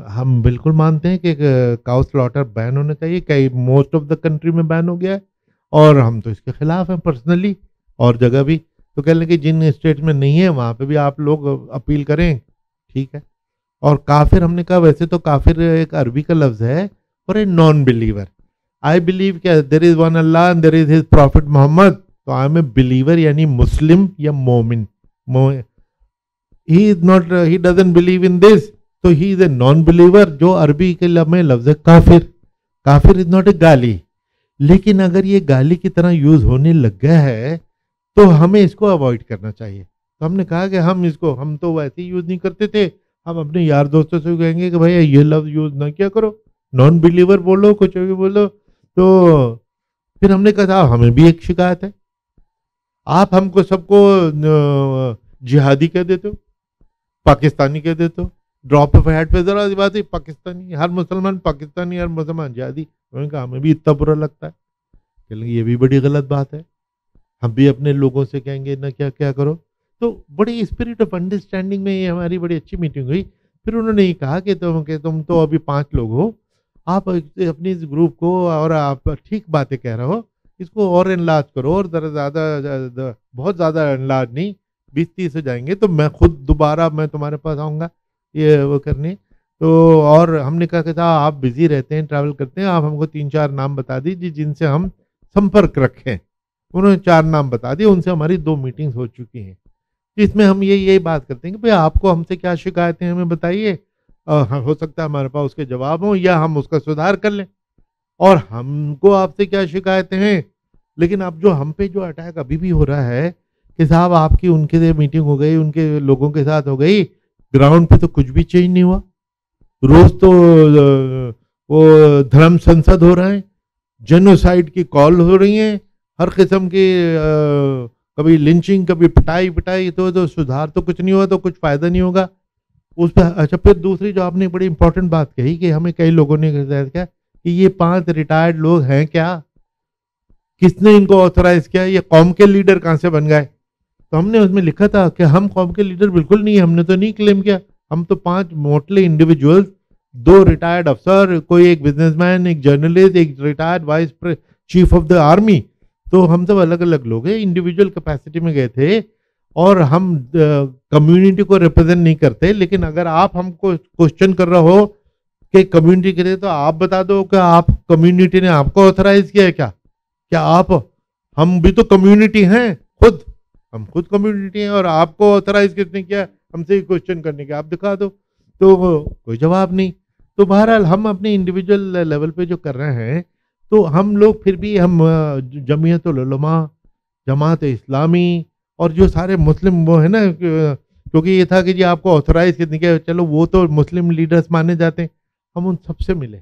हम बिल्कुल मानते हैं कि काउ स्लॉटर बैन होना चाहिए, कई मोस्ट ऑफ द कंट्री में बैन हो गया है, और हम तो इसके खिलाफ हैं पर्सनली, और जगह भी। तो कह लें कि जिन स्टेट में नहीं है वहाँ पे भी आप लोग अपील करें, ठीक है। और काफिर हमने कहा वैसे तो काफिर एक अरबी का लफ्ज है और a non believer. I believe कि there is one Allah and there is his prophet Muhammad, तो आई एम ए बिलीवर यानी मुस्लिम या मोमिन। He is not, he doesn't believe in this, तो he is a non believer, जो अरबी के में लफ्ज है काफिर। काफिर इज नॉट ए गाली, लेकिन अगर ये गाली की तरह यूज होने लग गया है तो हमें इसको अवॉइड करना चाहिए। तो हमने कहा कि हम तो वैसे ही यूज नहीं करते थे, हम अपने यार दोस्तों से कहेंगे कि भैया ये लफ्ज यूज ना किया करो, नॉन बिलीवर बोलो, कुछ भी बोलो। तो फिर हमने कहा हमें भी एक शिकायत है, आप हमको सबको जिहादी कह देते हो, पाकिस्तानी कह देते हो, ड्रॉप ऑफ हैट पे जरा बात है, पाकिस्तानी, हर मुसलमान पाकिस्तानी, हर मुसलमान जिहादी। उन्होंने कहा हमें भी इतना बुरा लगता है, चलेंगे ये भी बड़ी गलत बात है, हम भी अपने लोगों से कहेंगे ना क्या क्या करो। तो बड़ी स्पिरिट ऑफ अंडरस्टैंडिंग में ये हमारी बड़ी अच्छी मीटिंग हुई। फिर उन्होंने ये कहा कि तुम तो अभी 5 लोग हो, आप अपने इस ग्रुप को, और आप ठीक बातें कह रहे हो, इसको और एनलार्ज करो, और ज़्यादा बहुत ज़्यादा एनलार्ज नहीं, 20-30 हो जाएंगे तो मैं खुद दोबारा मैं तुम्हारे पास आऊँगा ये वो करने। तो और हमने कहा कि साहब आप बिजी रहते हैं, ट्रैवल करते हैं, आप हमको 3-4 नाम बता दीजिए जिनसे हम संपर्क रखें। उन्होंने 4 नाम बता दिए, उनसे हमारी 2 मीटिंग्स हो चुकी हैं। इसमें हम यही बात करते हैं कि भाई आपको हमसे क्या शिकायतें हमें बताइए, हो सकता है हमारे पास उसके जवाब हों या हम उसका सुधार कर लें, और हमको आपसे क्या शिकायतें हैं। लेकिन अब जो हम पे जो अटैक अभी भी हो रहा है कि साहब आपकी उनके से मीटिंग हो गई, उनके लोगों के साथ हो गई, ग्राउंड पे तो कुछ भी चेंज नहीं हुआ। रोज तो वो धर्म संसद हो रहे हैं, जेनोसाइड की कॉल हो रही हैं, हर किस्म की कभी लिंचिंग, कभी पिटाई पिटाई, तो सुधार तो कुछ नहीं हुआ, तो कुछ फायदा नहीं होगा उस पर। अच्छा, फिर दूसरी जो आपने बड़ी इंपॉर्टेंट बात कही कि हमें कई लोगों ने क्या कि ये 5 रिटायर्ड लोग हैं क्या, किसने इनको ऑथराइज किया, ये कौम के लीडर कहां से बन गए। तो हमने उसमें लिखा था कि हम कौम के लीडर बिल्कुल नहीं, हमने तो नहीं क्लेम किया, हम तो 5 मोटले इंडिविजुअल्स, 2 रिटायर्ड अफसर, कोई एक बिजनेसमैन, एक जर्नलिस्ट, एक retired vice chief of the army, तो हम सब अलग अलग लोग हैं, इंडिविजुअल कैपेसिटी में गए थे, और हम कम्युनिटी को रिप्रेजेंट नहीं करते। लेकिन अगर आप हमको क्वेश्चन कर रहे हो कि कम्युनिटी के लिए, तो आप बता दो कि आप कम्युनिटी ने आपको ऑथराइज किया है क्या आप, हम भी तो कम्युनिटी हैं खुद, हम खुद कम्युनिटी हैं, और आपको ऑथराइज किसने किया हमसे क्वेश्चन करने के, आप दिखा दो। तो कोई जवाब नहीं। तो बहरहाल हम अपने इंडिविजुअल लेवल पे जो कर रहे हैं, तो हम लोग फिर भी हम जमीयतुल उलमा, जमात इस्लामी और जो सारे मुस्लिम वो है ना, क्योंकि ये था कि जी आपको ऑथराइज कितने के, चलो वो तो मुस्लिम लीडर्स माने जाते हैं, हम उन सबसे मिले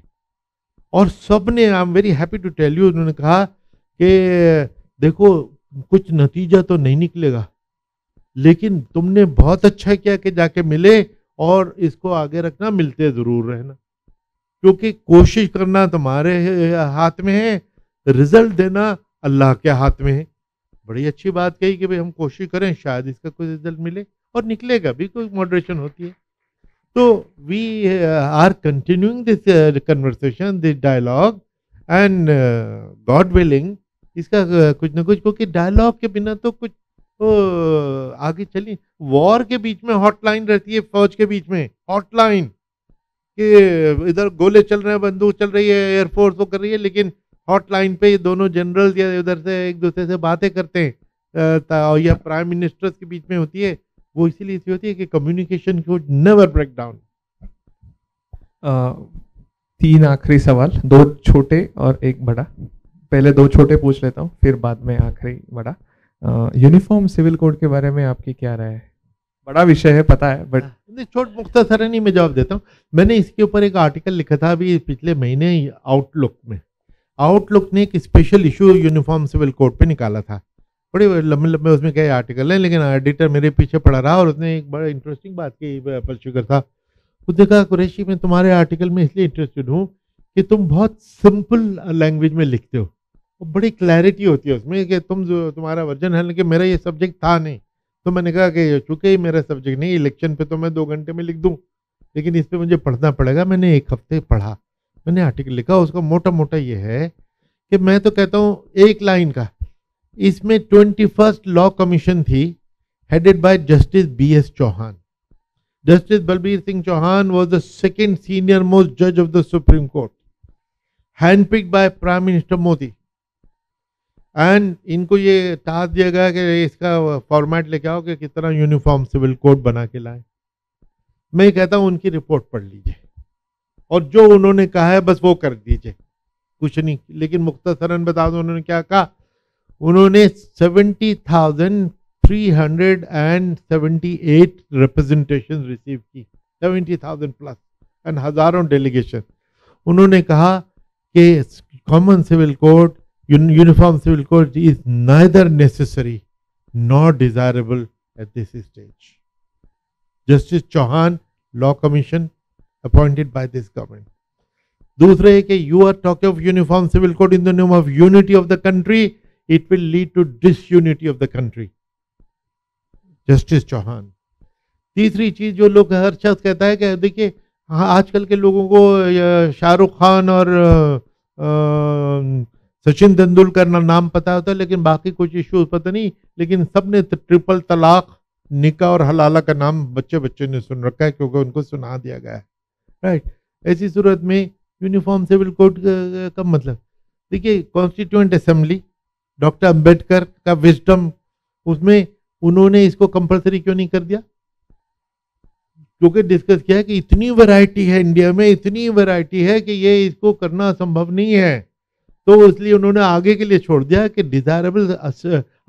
और सब ने, I am very happy to tell you, उन्होंने कहा कि देखो कुछ नतीजा तो नहीं निकलेगा, लेकिन तुमने बहुत अच्छा किया कि जाके मिले, और इसको आगे रखना, मिलते जरूर रहना, क्योंकि कोशिश करना तुम्हारे हाथ में है, रिजल्ट देना अल्लाह के हाथ में है। बड़ी अच्छी बात कही कि भाई हम कोशिश करें, शायद इसका कोई रिजल्ट मिले, और निकलेगा भी, कोई मॉडरेशन होती है। तो we are continuing this conversation, this dialogue, and god willing इसका कुछ ना कुछ, क्योंकि डायलॉग के बिना तो कुछ आगे चली। वॉर के बीच में हॉटलाइन रहती है, फौज के बीच में हॉटलाइन, कि इधर गोले चल रहे हैं, बंदूक चल रही है, एयरफोर्स वो कर रही है, लेकिन हॉटलाइन पे ये दोनों जनरल्स या उधर से एक दूसरे से बातें करते हैं, या प्राइम मिनिस्टर्स के बीच में होती है। वो इसीलिए होती है कि communication should never break down. 3 आखिरी सवाल, 2 छोटे और 1 बड़ा। पहले 2 छोटे पूछ लेता हूँ, फिर बाद में आखिरी बड़ा। यूनिफॉर्म सिविल कोड के बारे में आपकी क्या राय है? बड़ा विषय है पता है, बट छोट मुख्तसर नहीं, मैं जवाब देता हूँ। मैंने इसके ऊपर एक आर्टिकल लिखा था अभी पिछले महीने आउटलुक में। आउटलुक ने एक special issue uniform civil code पे निकाला था, बड़े लंबे लंबे उसमें कई आर्टिकल हैं, लेकिन एडिटर मेरे पीछे पड़ा रहा, और उसने एक बड़ा इंटरेस्टिंग बात की, एप्पल शुगर था। उसने कहा कुरैशी, मैं तुम्हारे आर्टिकल में इसलिए इंटरेस्टेड हूँ कि तुम बहुत सिंपल लैंग्वेज में लिखते हो, और बड़ी क्लैरिटी होती है उसमें, कि तुम जो तुम्हारा वर्जन है कि मेरा ये सब्जेक्ट था नहीं, तो मैंने कहा कि चूंकि ही मेरा सब्जेक्ट नहीं, इलेक्शन पे तो मैं 2 घंटे में लिख दूं, लेकिन इस पे मुझे पढ़ना पड़ेगा। मैंने 1 हफ्ते पढ़ा, मैंने आर्टिकल लिखा, उसका मोटा मोटा ये है कि मैं तो कहता हूँ 1 लाइन का, इसमें 21st लॉ कमीशन थी, headed by justice BS Chauhan. Justice Balbir Singh Chauhan was the 2nd senior most judge of the Supreme Court, handpicked by Prime Minister Modi। And इनको ये टास्क दिया गया कि इसका फॉर्मेट लेके आओ कि किस तरह यूनिफॉर्म सिविल कोड बना के लाए। मैं कहता हूँ उनकी रिपोर्ट पढ़ लीजिए, और जो उन्होंने कहा है बस वो कर दीजिए, कुछ नहीं। लेकिन मुख्तसरन बता दो उन्होंने क्या कहा। उन्होंने 70,378 रिप्रेजेंटेशन रिसीव की, 70,000 प्लस, एंड हजारों डेलीगेशन। उन्होंने कहा कि common civil code, uniform civil code is neither necessary nor desirable at this stage. Justice Chauhan, Law Commission, appointed by this government. दूसरे है कि you are talking of uniform civil code in the name of unity of the country, it will lead to disunity of the country. Justice Chauhan. तीसरी चीज जो लोग हर शख्स कहता है कि देखिए, हाँ आजकल के लोगों को शाहरुख खान और सचिन तेंदुलकर ना नाम पता होता है, लेकिन बाकी कुछ इश्यूज पता नहीं, लेकिन सबने ट्रिपल तलाक, निकाह और हलाला का नाम बच्चे बच्चे ने सुन रखा है, क्योंकि उनको सुना दिया गया है, राइट। ऐसी सूरत में यूनिफॉर्म सिविल कोड का मतलब, देखिए कॉन्स्टिट्यूएंट असेंबली, डॉक्टर अंबेडकर का विजडम, उसमें उन्होंने इसको कंपलसरी क्यों नहीं कर दिया? क्योंकि डिस्कस किया है कि इतनी वैरायटी है इंडिया में, इतनी वैरायटी है कि ये इसको करना संभव नहीं है, तो इसलिए उन्होंने आगे के लिए छोड़ दिया कि डिजायरेबल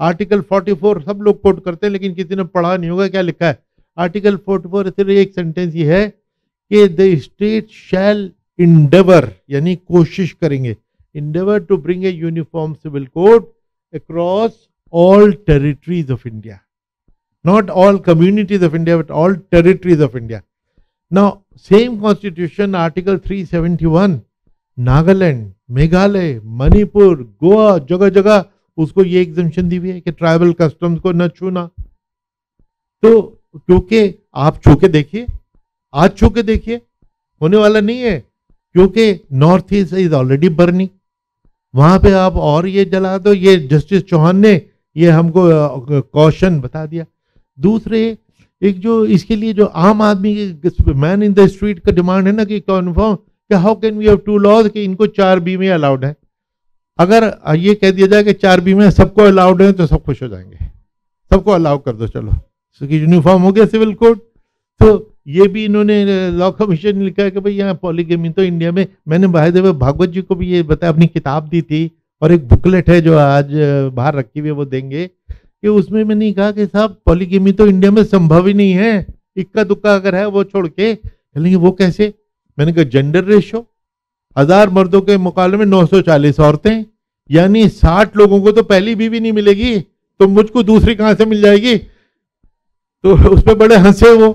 आर्टिकल 44 सब लोग कोट करते हैं, लेकिन किसी ने पढ़ा नहीं होगा क्या लिखा है। आर्टिकल 44 सिर्फ एक सेंटेंस ये है कि द स्टेट शैल इंडेवर, यानी कोशिश करेंगे, endeavour to bring a uniform civil code across all territories of India, not all communities of India, but all territories of India. Now, same constitution, Article 371, Nagaland, Meghalaya, Manipur, Goa, जगह जगह उसको ये एग्जम्पशन दी हुई है कि ट्राइबल कस्टम्स को न छूना। तो क्योंकि आप छू के देखिए, आज छू के देखिए, होने वाला नहीं है, क्योंकि north east is already burning, वहां पे आप और ये जला दो। ये जस्टिस चौहान ने ये हमको कॉशन बता दिया। दूसरे एक जो इसके लिए जो आम आदमी के मैन इन द स्ट्रीट का डिमांड है ना कि कन्फर्म कि how can we have two laws कि इनको 4 बीमे अलाउड है। अगर ये कह दिया जाए कि 4 बीमे सबको अलाउड है तो सब खुश हो जाएंगे, सबको अलाउ कर दो, चलो यूनिफॉर्म हो गया सिविल कोड। तो ये भी इन्होंने लॉ कमीशन ने लिखा है कि भाई यहाँ पॉलीगेमी तो इंडिया में, मैंने भागवत जी को भी ये बताया, अपनी किताब दी थी और एक बुकलेट है जो आज बाहर रखी हुई है वो देंगे, कि उसमें मैंने कहा कि साहब पॉलीगेमी तो इंडिया में संभव ही नहीं है, इक्का दुक्का अगर है वो छोड़ के चलेंगे, वो कैसे? मैंने कहा जेंडर रेशो 1000 मर्दों के मुकाबले में 940 औरतें, यानी 60 लोगों को तो पहली बीवी नहीं मिलेगी, तो मुझको दूसरी कहां से मिल जाएगी? तो उस पर बड़े हंसे वो।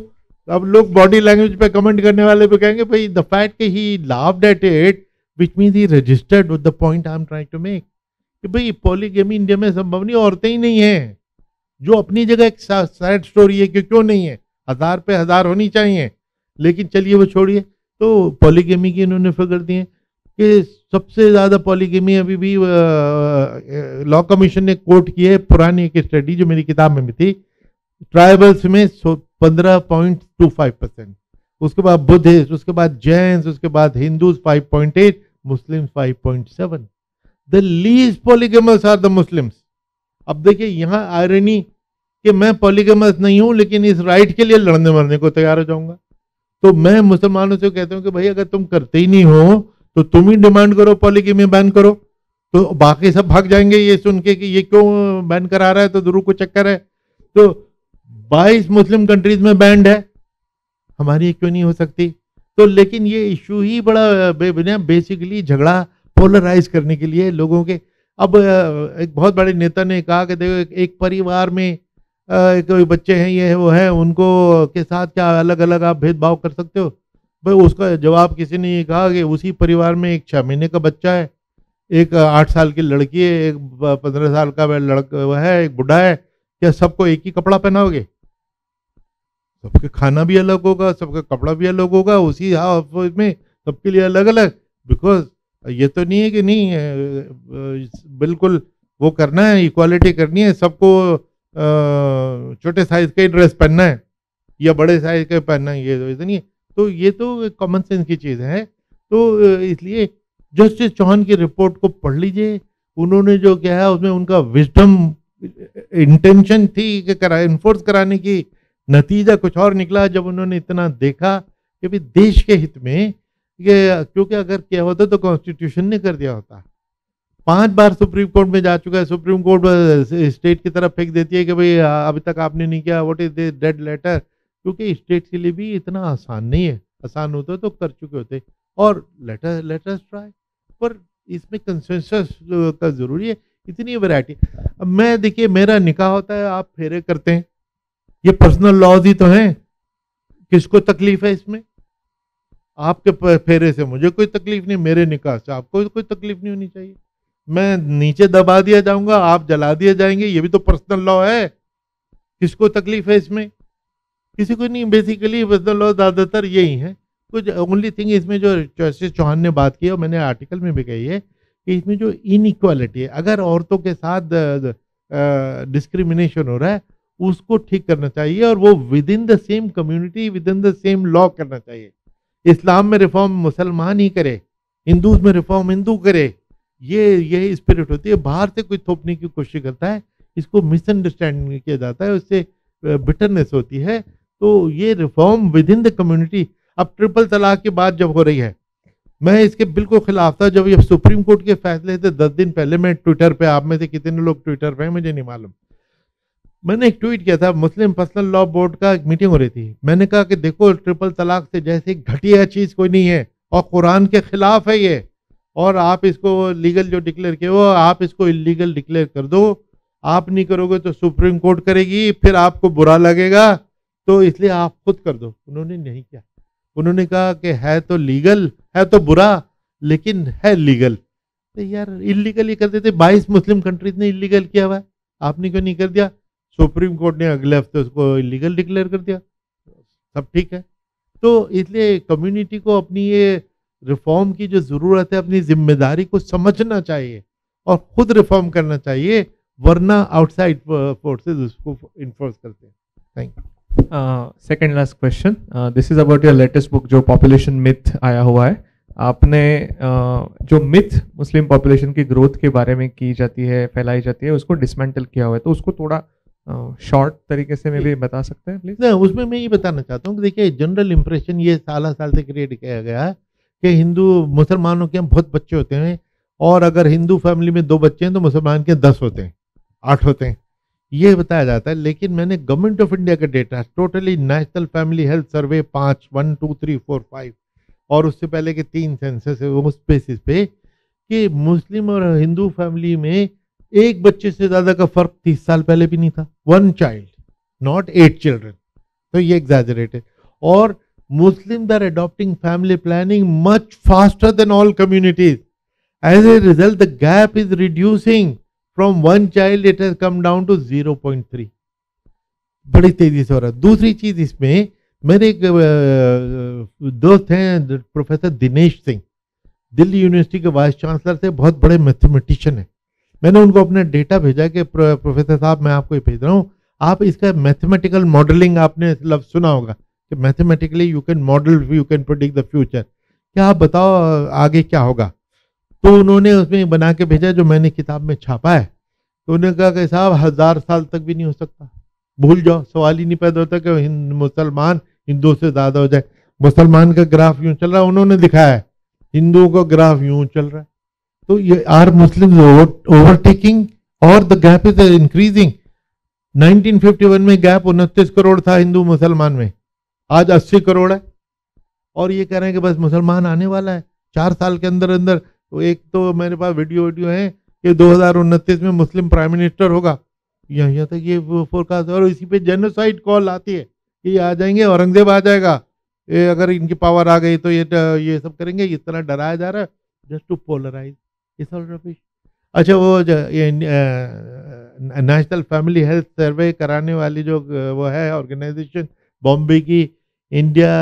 अब लोग बॉडी लैंग्वेज पे कमेंट करने वाले पे कहेंगे भाई द फैक्ट कि he laughed at it which means he registered with the point I am trying to make कि भाई पॉलीगेमी इंडिया में संभव नहीं, औरतें ही नहीं है, जो अपनी जगह एक सैड स्टोरी है कि क्यों नहीं है, 1000 पे 1000 होनी चाहिए। लेकिन चलिए वो छोड़िए, तो पॉलीगेमी की इन्होंने फिगर दिए कि सबसे ज्यादा पॉलीगेमी अभी भी लॉ कमीशन ने कोट की है, पुरानी एक स्टडी जो मेरी किताब में भी थी, ट्राइबल्स में 15.25%, उसके बाद बुद्धिस्ट, उसके बाद जैन्स, उसके बाद Hindus 5.8, Muslims 5.7। The least polygamous are the Muslims. अब देखिए यहाँ आयरनी कि मैं पॉलीगेमस नहीं हूं लेकिन इस राइट के लिए लड़ने मरने को तैयार हो जाऊंगा। तो मैं मुसलमानों से कहता हूं कि भाई अगर तुम करते ही नहीं हो तो तुम ही डिमांड करो पॉलीगेमी बैन करो, तो बाकी सब भाग जाएंगे ये सुन के कि ये क्यों बैन करा रहा है, तो दुरू को चक्कर है। तो 22 मुस्लिम कंट्रीज में बैंड है, हमारी क्यों नहीं हो सकती? तो लेकिन ये इशू ही बड़ा बेसिकली झगड़ा पोलराइज करने के लिए लोगों के। अब एक बहुत बड़े नेता ने कहा कि देखो एक परिवार में कोई बच्चे हैं ये वो है, उनको के साथ क्या अलग अलग आप भेदभाव कर सकते हो? भाई उसका जवाब किसी ने ये कहा कि उसी परिवार में एक 6 महीने का बच्चा है, एक 8 साल की लड़की है, एक 15 साल का लड़का है, एक बुढ़ा है, क्या सबको एक ही कपड़ा पहनाओगे? सबके खाना भी अलग होगा, सबका कपड़ा भी अलग होगा, उसी हाउस में सबके लिए अलग अलग। बिकॉज ये तो नहीं है कि नहीं बिल्कुल वो करना है, इक्वालिटी करनी है, सबको छोटे साइज का ही ड्रेस पहनना है या बड़े साइज का पहनना है, ये तो नहीं है। तो ये तो कॉमन सेंस की चीज़ है। तो इसलिए जस्टिस चौहान की रिपोर्ट को पढ़ लीजिए, उन्होंने जो किया है उसमें उनका विजडम इंटेंशन थी कि इन्फोर्स कराने की, नतीजा कुछ और निकला जब उन्होंने इतना देखा कि भी देश के हित में ये, क्योंकि अगर क्या होता तो कॉन्स्टिट्यूशन ने कर दिया होता। 5 बार सुप्रीम कोर्ट में जा चुका है, सुप्रीम कोर्ट स्टेट की तरफ फेंक देती है कि भाई अभी तक आपने नहीं किया, what is this dead letter, क्योंकि स्टेट के लिए भी इतना आसान नहीं है, आसान होता तो कर चुके होते। और लेटर ट्राई, पर इसमें कंसेंसस का जरूरी है, इतनी वैरायटी। अब मैं देखिए मेरा निकाह होता है, आप फेरे करते हैं, ये पर्सनल लॉज ही तो हैं, किसको तकलीफ है इसमें? आपके फेरे से मुझे कोई तकलीफ नहीं, मेरे निकाह से आपको कोई तकलीफ नहीं होनी चाहिए। मैं नीचे दबा दिया जाऊंगा, आप जला दिए जाएंगे, ये भी तो पर्सनल लॉ है, किसको तकलीफ है इसमें? किसी को नहीं। बेसिकली पर्सनल लॉ ज्यादातर यही है। कुछ ओनली थिंग इसमें जो जस्टिस चौहान ने बात की है और मैंने आर्टिकल में भी कही है कि इसमें जो इनइक्वालिटी है, अगर औरतों के साथ डिस्क्रिमिनेशन हो रहा है उसको ठीक करना चाहिए, और वो with in the same community with in the same law करना चाहिए। इस्लाम में रिफॉर्म मुसलमान ही करे, हिंदूज में रिफॉर्म हिंदू करे, ये स्पिरिट होती है। बाहर से कोई थोपने की कोशिश करता है, इसको मिसअंडरस्टैंड किया जाता है, उससे बिटरनेस होती है। तो ये reform with in the community, अब ट्रिपल तलाक की बात जब हो रही है, मैं इसके बिल्कुल खिलाफ था। जब ये सुप्रीम कोर्ट के फैसले थे 10 दिन पहले, मैं ट्विटर पे, आप में से कितने लोग ट्विटर पे हैं मुझे नहीं मालूम, मैंने एक ट्वीट किया था। मुस्लिम पर्सनल लॉ बोर्ड का एक मीटिंग हो रही थी, मैंने कहा कि देखो ट्रिपल तलाक से जैसे घटिया चीज कोई नहीं है और कुरान के खिलाफ है ये, और आप इसको लीगल जो डिक्लेयर किया वो आप इसको इलीगल डिक्लेयर कर दो। आप नहीं करोगे तो सुप्रीम कोर्ट करेगी, फिर आपको बुरा लगेगा, तो इसलिए आप खुद कर दो। उन्होंने नहीं किया, उन्होंने कहा कि है तो लीगल, है तो बुरा लेकिन है लीगल। तो यार इलीगल ही कर देते, 22 मुस्लिम कंट्रीज ने इलीगल किया हुआ है, आपने क्यों नहीं कर दिया? सुप्रीम कोर्ट ने अगले हफ्ते उसको इलीगल डिक्लेयर कर दिया, सब ठीक है। तो इसलिए कम्युनिटी को अपनी ये रिफॉर्म की जो ज़रूरत है, अपनी जिम्मेदारी को समझना चाहिए और खुद रिफॉर्म करना चाहिए, वरना आउटसाइड फोर्सेस उसको इन्फोर्स करते हैं। Thank you. Second last question, this is about your latest book जो पॉपुलेशन मिथ आया हुआ है। आपने जो मिथ मुस्लिम पॉपुलेशन की ग्रोथ के बारे में की जाती है, फैलाई जाती है, उसको डिसमेंटल किया हुआ है, तो उसको थोड़ा शॉर्ट तरीके से मैं भी बता सकते हैं प्लीज? ना, उसमें मैं ये बताना चाहता हूँ कि देखिए जनरल इंप्रेशन ये साल से क्रिएट किया गया है कि हिंदू मुसलमानों के यहाँ बहुत बच्चे होते हैं, और अगर हिंदू फैमिली में 2 बच्चे हैं तो मुसलमान के 10 होते हैं, 8 होते हैं, ये बताया जाता है। लेकिन मैंने गवर्नमेंट ऑफ इंडिया का data, totally national family health survey 5, 1, 2, 3, 4, 5 और उससे पहले के 3 सेंसस है, उस बेसिस पे कि मुस्लिम और हिंदू फैमिली में एक बच्चे से ज्यादा का फर्क 30 साल पहले भी नहीं था। 1 चाइल्ड, नॉट 8 चिल्ड्रन, तो ये एग्जैजरेटेड। और Muslims are adopting family planning much faster than all communities. As a result, the gap is reducing. From 1 child, it has come down to 0.3. बड़ी तेजी से हो रहा है। दूसरी चीज इसमें, मेरे एक दोस्त हैं प्रोफेसर दिनेश सिंह, दिल्ली यूनिवर्सिटी के वाइस चांसलर थे, बहुत बड़े मैथमेटिशियन हैं। मैंने उनको अपना डेटा भेजा कि प्रोफेसर साहब मैं आपको ये भेज रहा हूँ, आप इसका मैथमेटिकल मॉडलिंग, आपने लफ्ज सुना होगा कि mathematically you can model, you can predict the future, क्या आप बताओ आगे क्या होगा। तो उन्होंने उसमें बना के भेजा जो मैंने किताब में छापा है। तो उन्होंने कहा कि साहब 1000 साल तक भी नहीं हो सकता, भूल जाओ, सवाल ही नहीं पैदा होता कि मुसलमान हिंदुओं से ज्यादा हो जाए। मुसलमान का ग्राफ यूं चल रहा है, उन्होंने दिखाया है, हिंदुओं का ग्राफ यूं चल रहा है। तो ये आर मुस्लिम ओवरटेकिंग और द गैप इज इंक्रीजिंग। 1951 में गैप 29 करोड़ था हिंदू मुसलमान में, आज 80 करोड़ है। और ये कह रहे हैं कि बस मुसलमान आने वाला है 4 साल के अंदर अंदर। तो एक तो मेरे पास वीडियो है कि 2029 में मुस्लिम प्राइम मिनिस्टर होगा, यहाँ तक ये फोरकास्ट। और इसी पे जेनोसाइड कॉल आती है कि ये आ जाएंगे, औरंगजेब आ जाएगा, ये अगर इनकी पावर आ गई तो ये सब करेंगे। इस तरह डराया जा रहा है just to polarise, it's all rubbish. अच्छा, वो नेशनल फैमिली हेल्थ सर्वे कराने वाली जो वो है ऑर्गेनाइजेशन बॉम्बे की, India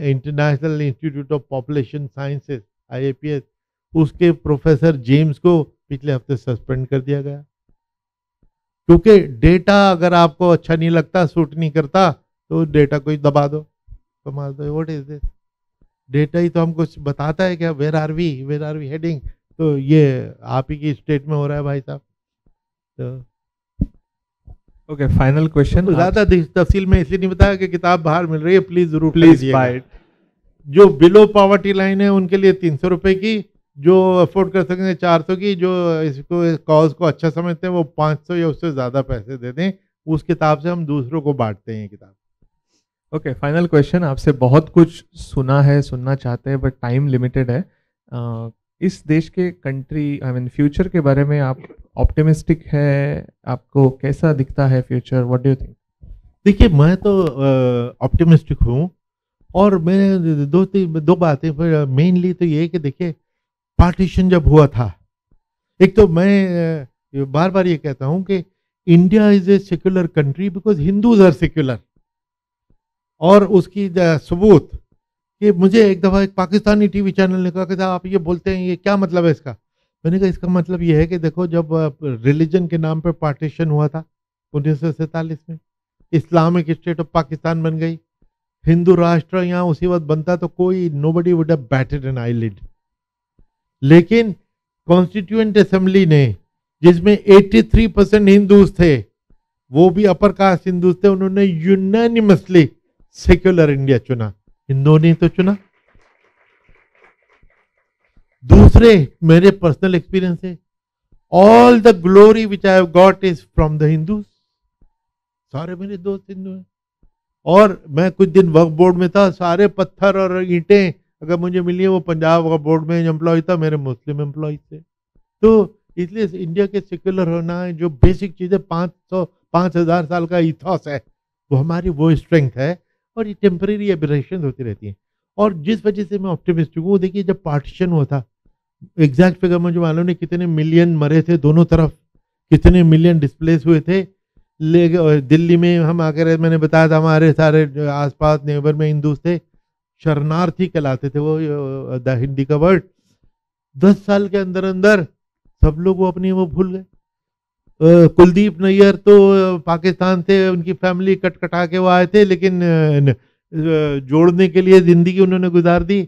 international institute of population sciences IAPS, उसके प्रोफेसर जेम्स को पिछले हफ्ते सस्पेंड कर दिया गया, क्योंकि डेटा अगर आपको अच्छा नहीं लगता, सूट नहीं करता, तो डेटा को ही दबा दो, कमाल दो। What is this? डेटा ही तो हमको बताता है क्या, वेयर आर वी हेडिंग। तो ये आप ही की स्टेट में हो रहा है भाई साहब। तो ओके, फाइनल क्वेश्चन। ज्यादा तफसील में इसलिए नहीं बताया कि किताब बाहर मिल रही है, प्लीज जरूर प्लीज बाय इट। जो बिलो पॉवर्टी लाइन है उनके लिए 300 रुपए की, जो अफोर्ड कर सकेंगे 400 की, जो इसको कॉज को अच्छा समझते हैं वो 500 या उससे ज्यादा पैसे दे दें। उस किताब से हम दूसरों को बांटते हैं किताब। Okay, final question. आपसे बहुत कुछ सुना है, सुनना चाहते हैं, बट टाइम लिमिटेड है। इस देश के कंट्री फ्यूचर के बारे में आप ऑप्टिमिस्टिक है? आपको कैसा दिखता है future? What do you think? देखिए, मैं तो ऑप्टिमिस्टिक हूँ, और मैं दो बातें मेनली तो ये कि देखिए, पार्टीशन जब हुआ था, एक तो मैं बार बार ये कहता हूँ कि India is a secular country because Hindus are secular. और उसकी सबूत कि मुझे एक दफ़ा एक पाकिस्तानी टीवी चैनल ने कहा कि साहब आप ये बोलते हैं, ये क्या मतलब है इसका? मैंने कहा इसका मतलब ये है कि देखो, जब रिलीजन के नाम पे पार्टीशन हुआ था 1947 में, इस्लामिक स्टेट ऑफ पाकिस्तान बन गई, हिंदू राष्ट्र यहाँ उसी वक्त बनता तो कोई nobody would have batted an eyelid. लेकिन कॉन्स्टिट्यूएंट असेंबली ने जिसमें 83% हिंदूज थे, वो भी अपर कास्ट हिंदूज थे, उन्होंने यूनानिमसली सेक्युलर इंडिया चुना, हिंदुओं ने तो चुना। दूसरे मेरे पर्सनल एक्सपीरियंस है, all the glory which I have got is from the Hindus. सारे मेरे दोस्त हिंदू हैं, और मैं कुछ दिन वक्फ बोर्ड में था, सारे पत्थर और ईंटें अगर मुझे मिली है वो पंजाब वक्फ बोर्ड में एम्प्लॉय था, मेरे मुस्लिम एम्प्लॉय थे। तो इसलिए इंडिया के सेक्युलर होना है, जो बेसिक चीज़ें 5,000 साल का इथॉस है, वो हमारी वो स्ट्रेंथ है, और ये टेम्परेरी एबरेशन होती रहती हैं। और जिस वजह से मैं ऑप्टिमिस्टिक हूँ, देखिए जब पार्टीशन हुआ था, एग्जैक्ट फिगर मुझे मालूम नहीं कितने मिलियन मरे थे दोनों तरफ, कितने मिलियन डिस्प्लेस हुए थे। दिल्ली में हम आकर, मैंने बताया था हमारे सारे आसपास नेबर में हिंदू थे, शरणार्थी कहलाते थे वो, द हिंदी का वर्ड। 10 साल के अंदर अंदर सब लोग वो अपनी वो भूल गए। कुलदीप नैयर तो पाकिस्तान से उनकी फैमिली कटकटा के वो आए थे, लेकिन जोड़ने के लिए जिंदगी उन्होंने गुजार दी।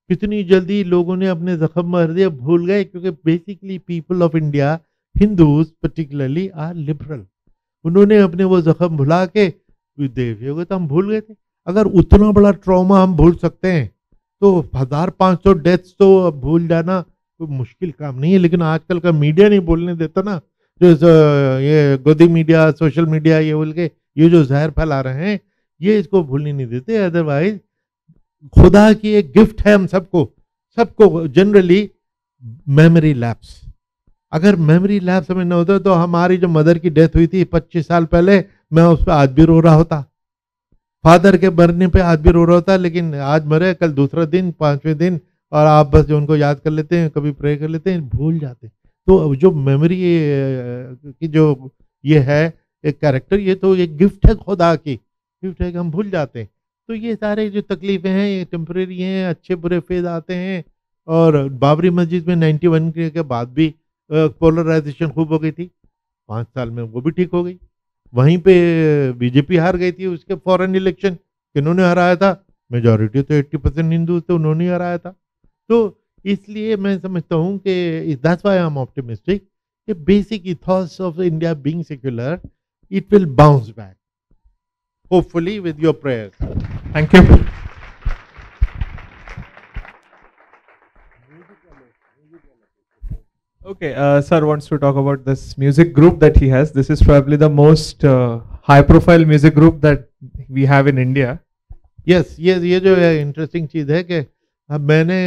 कितनी जल्दी लोगों ने अपने जख्म मार दिए, भूल गए, क्योंकि basically people of India, Hindus particularly, are liberal. उन्होंने अपने वो जख्म भुला के देखिए तो हम भूल गए थे। अगर उतना बड़ा ट्रॉमा हम भूल सकते हैं तो 1500 डेथ्स तो भूल जाना कोई मुश्किल काम नहीं है। लेकिन आजकल का मीडिया नहीं बोलने देता ना, जो ये गोदी मीडिया, सोशल मीडिया, ये बोल के ये जो जहर फैला रहे हैं, ये इसको भूलने नहीं देते। अदरवाइज खुदा की एक गिफ्ट है हम सबको जनरली मेमोरी लैप्स। अगर मेमोरी लैप्स हमें न होता तो हमारी जो मदर की डेथ हुई थी 25 साल पहले, मैं उस पर आज भी रो रहा होता, फादर के मरने पे आज भी रो रहा होता, लेकिन आज मरे, कल दूसरा दिन, 5वें दिन, और आप बस जो उनको याद कर लेते हैं, कभी प्रे कर लेते हैं, भूल जाते हैं। तो जो मेमोरी की जो ये है एक कैरेक्टर, ये तो एक गिफ्ट है, खुदा की गिफ्ट है कि हम भूल जाते हैं। तो ये सारे जो तकलीफें हैं ये टेम्परेरी हैं, अच्छे बुरे फेज आते हैं। और बाबरी मस्जिद में 91 के बाद भी पोलराइजेशन खूब हो गई थी, 5 साल में वो भी ठीक हो गई। वहीं पे बीजेपी हार गई थी, उसके फॉरेन इलेक्शन किन्होंने हराया था? मेजॉरिटी तो 80% हिंदू थे, उन्होंने हराया था। तो इसलिए मैं समझता हूँ कि that's why I am optimistic कि basic ethos of India being secular, it will bounce back hopefully with your prayers. Thank you. Okay, sir wants to talk about this music group that he has. This is probably the most high-profile music group that we have in India. Yes, ये जो इंटरेस्टिंग चीज़ है कि मैंने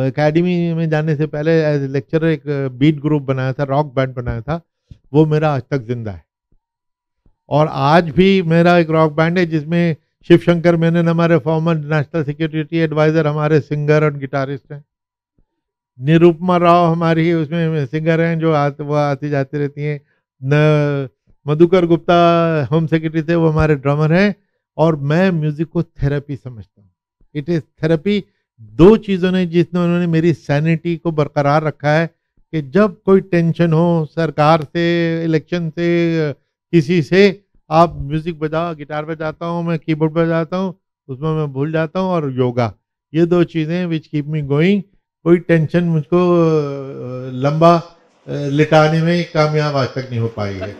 एकेडमी में जाने से पहले एज लेक्चरर एक बीट ग्रुप बनाया था, रॉक बैंड बनाया था, वो मेरा आज तक जिंदा है। और आज भी मेरा एक रॉक बैंड है जिसमें शिव शंकर मेनन हमारे फॉर्मर नेशनल सिक्योरिटी एडवाइजर हमारे सिंगर और गिटारिस्ट हैं। निरुपमा राव हमारी उसमें सिंगर हैं जो वो आती जाती रहती हैं। मधुकर गुप्ता होम सेक्रेटरी थे, वो हमारे ड्रमर हैं। और मैं म्यूजिक को थेरेपी समझता हूँ, इट इज़ थेरेपी। 2 चीज़ों ने जिसने उन्होंने मेरी सैनिटी को बरकरार रखा है कि जब कोई टेंशन हो सरकार से, इलेक्शन से, किसी से, आप म्यूजिक बजाओ, गिटार बजाता हूँ मैं, कीबोर्ड बजाता हूँ, उसमें मैं भूल जाता हूँ। और योगा, ये 2 चीज़ें विच कीप मी गोइंग। कोई टेंशन मुझको लंबा लिटाने में कामयाब आज तक नहीं हो पाई है।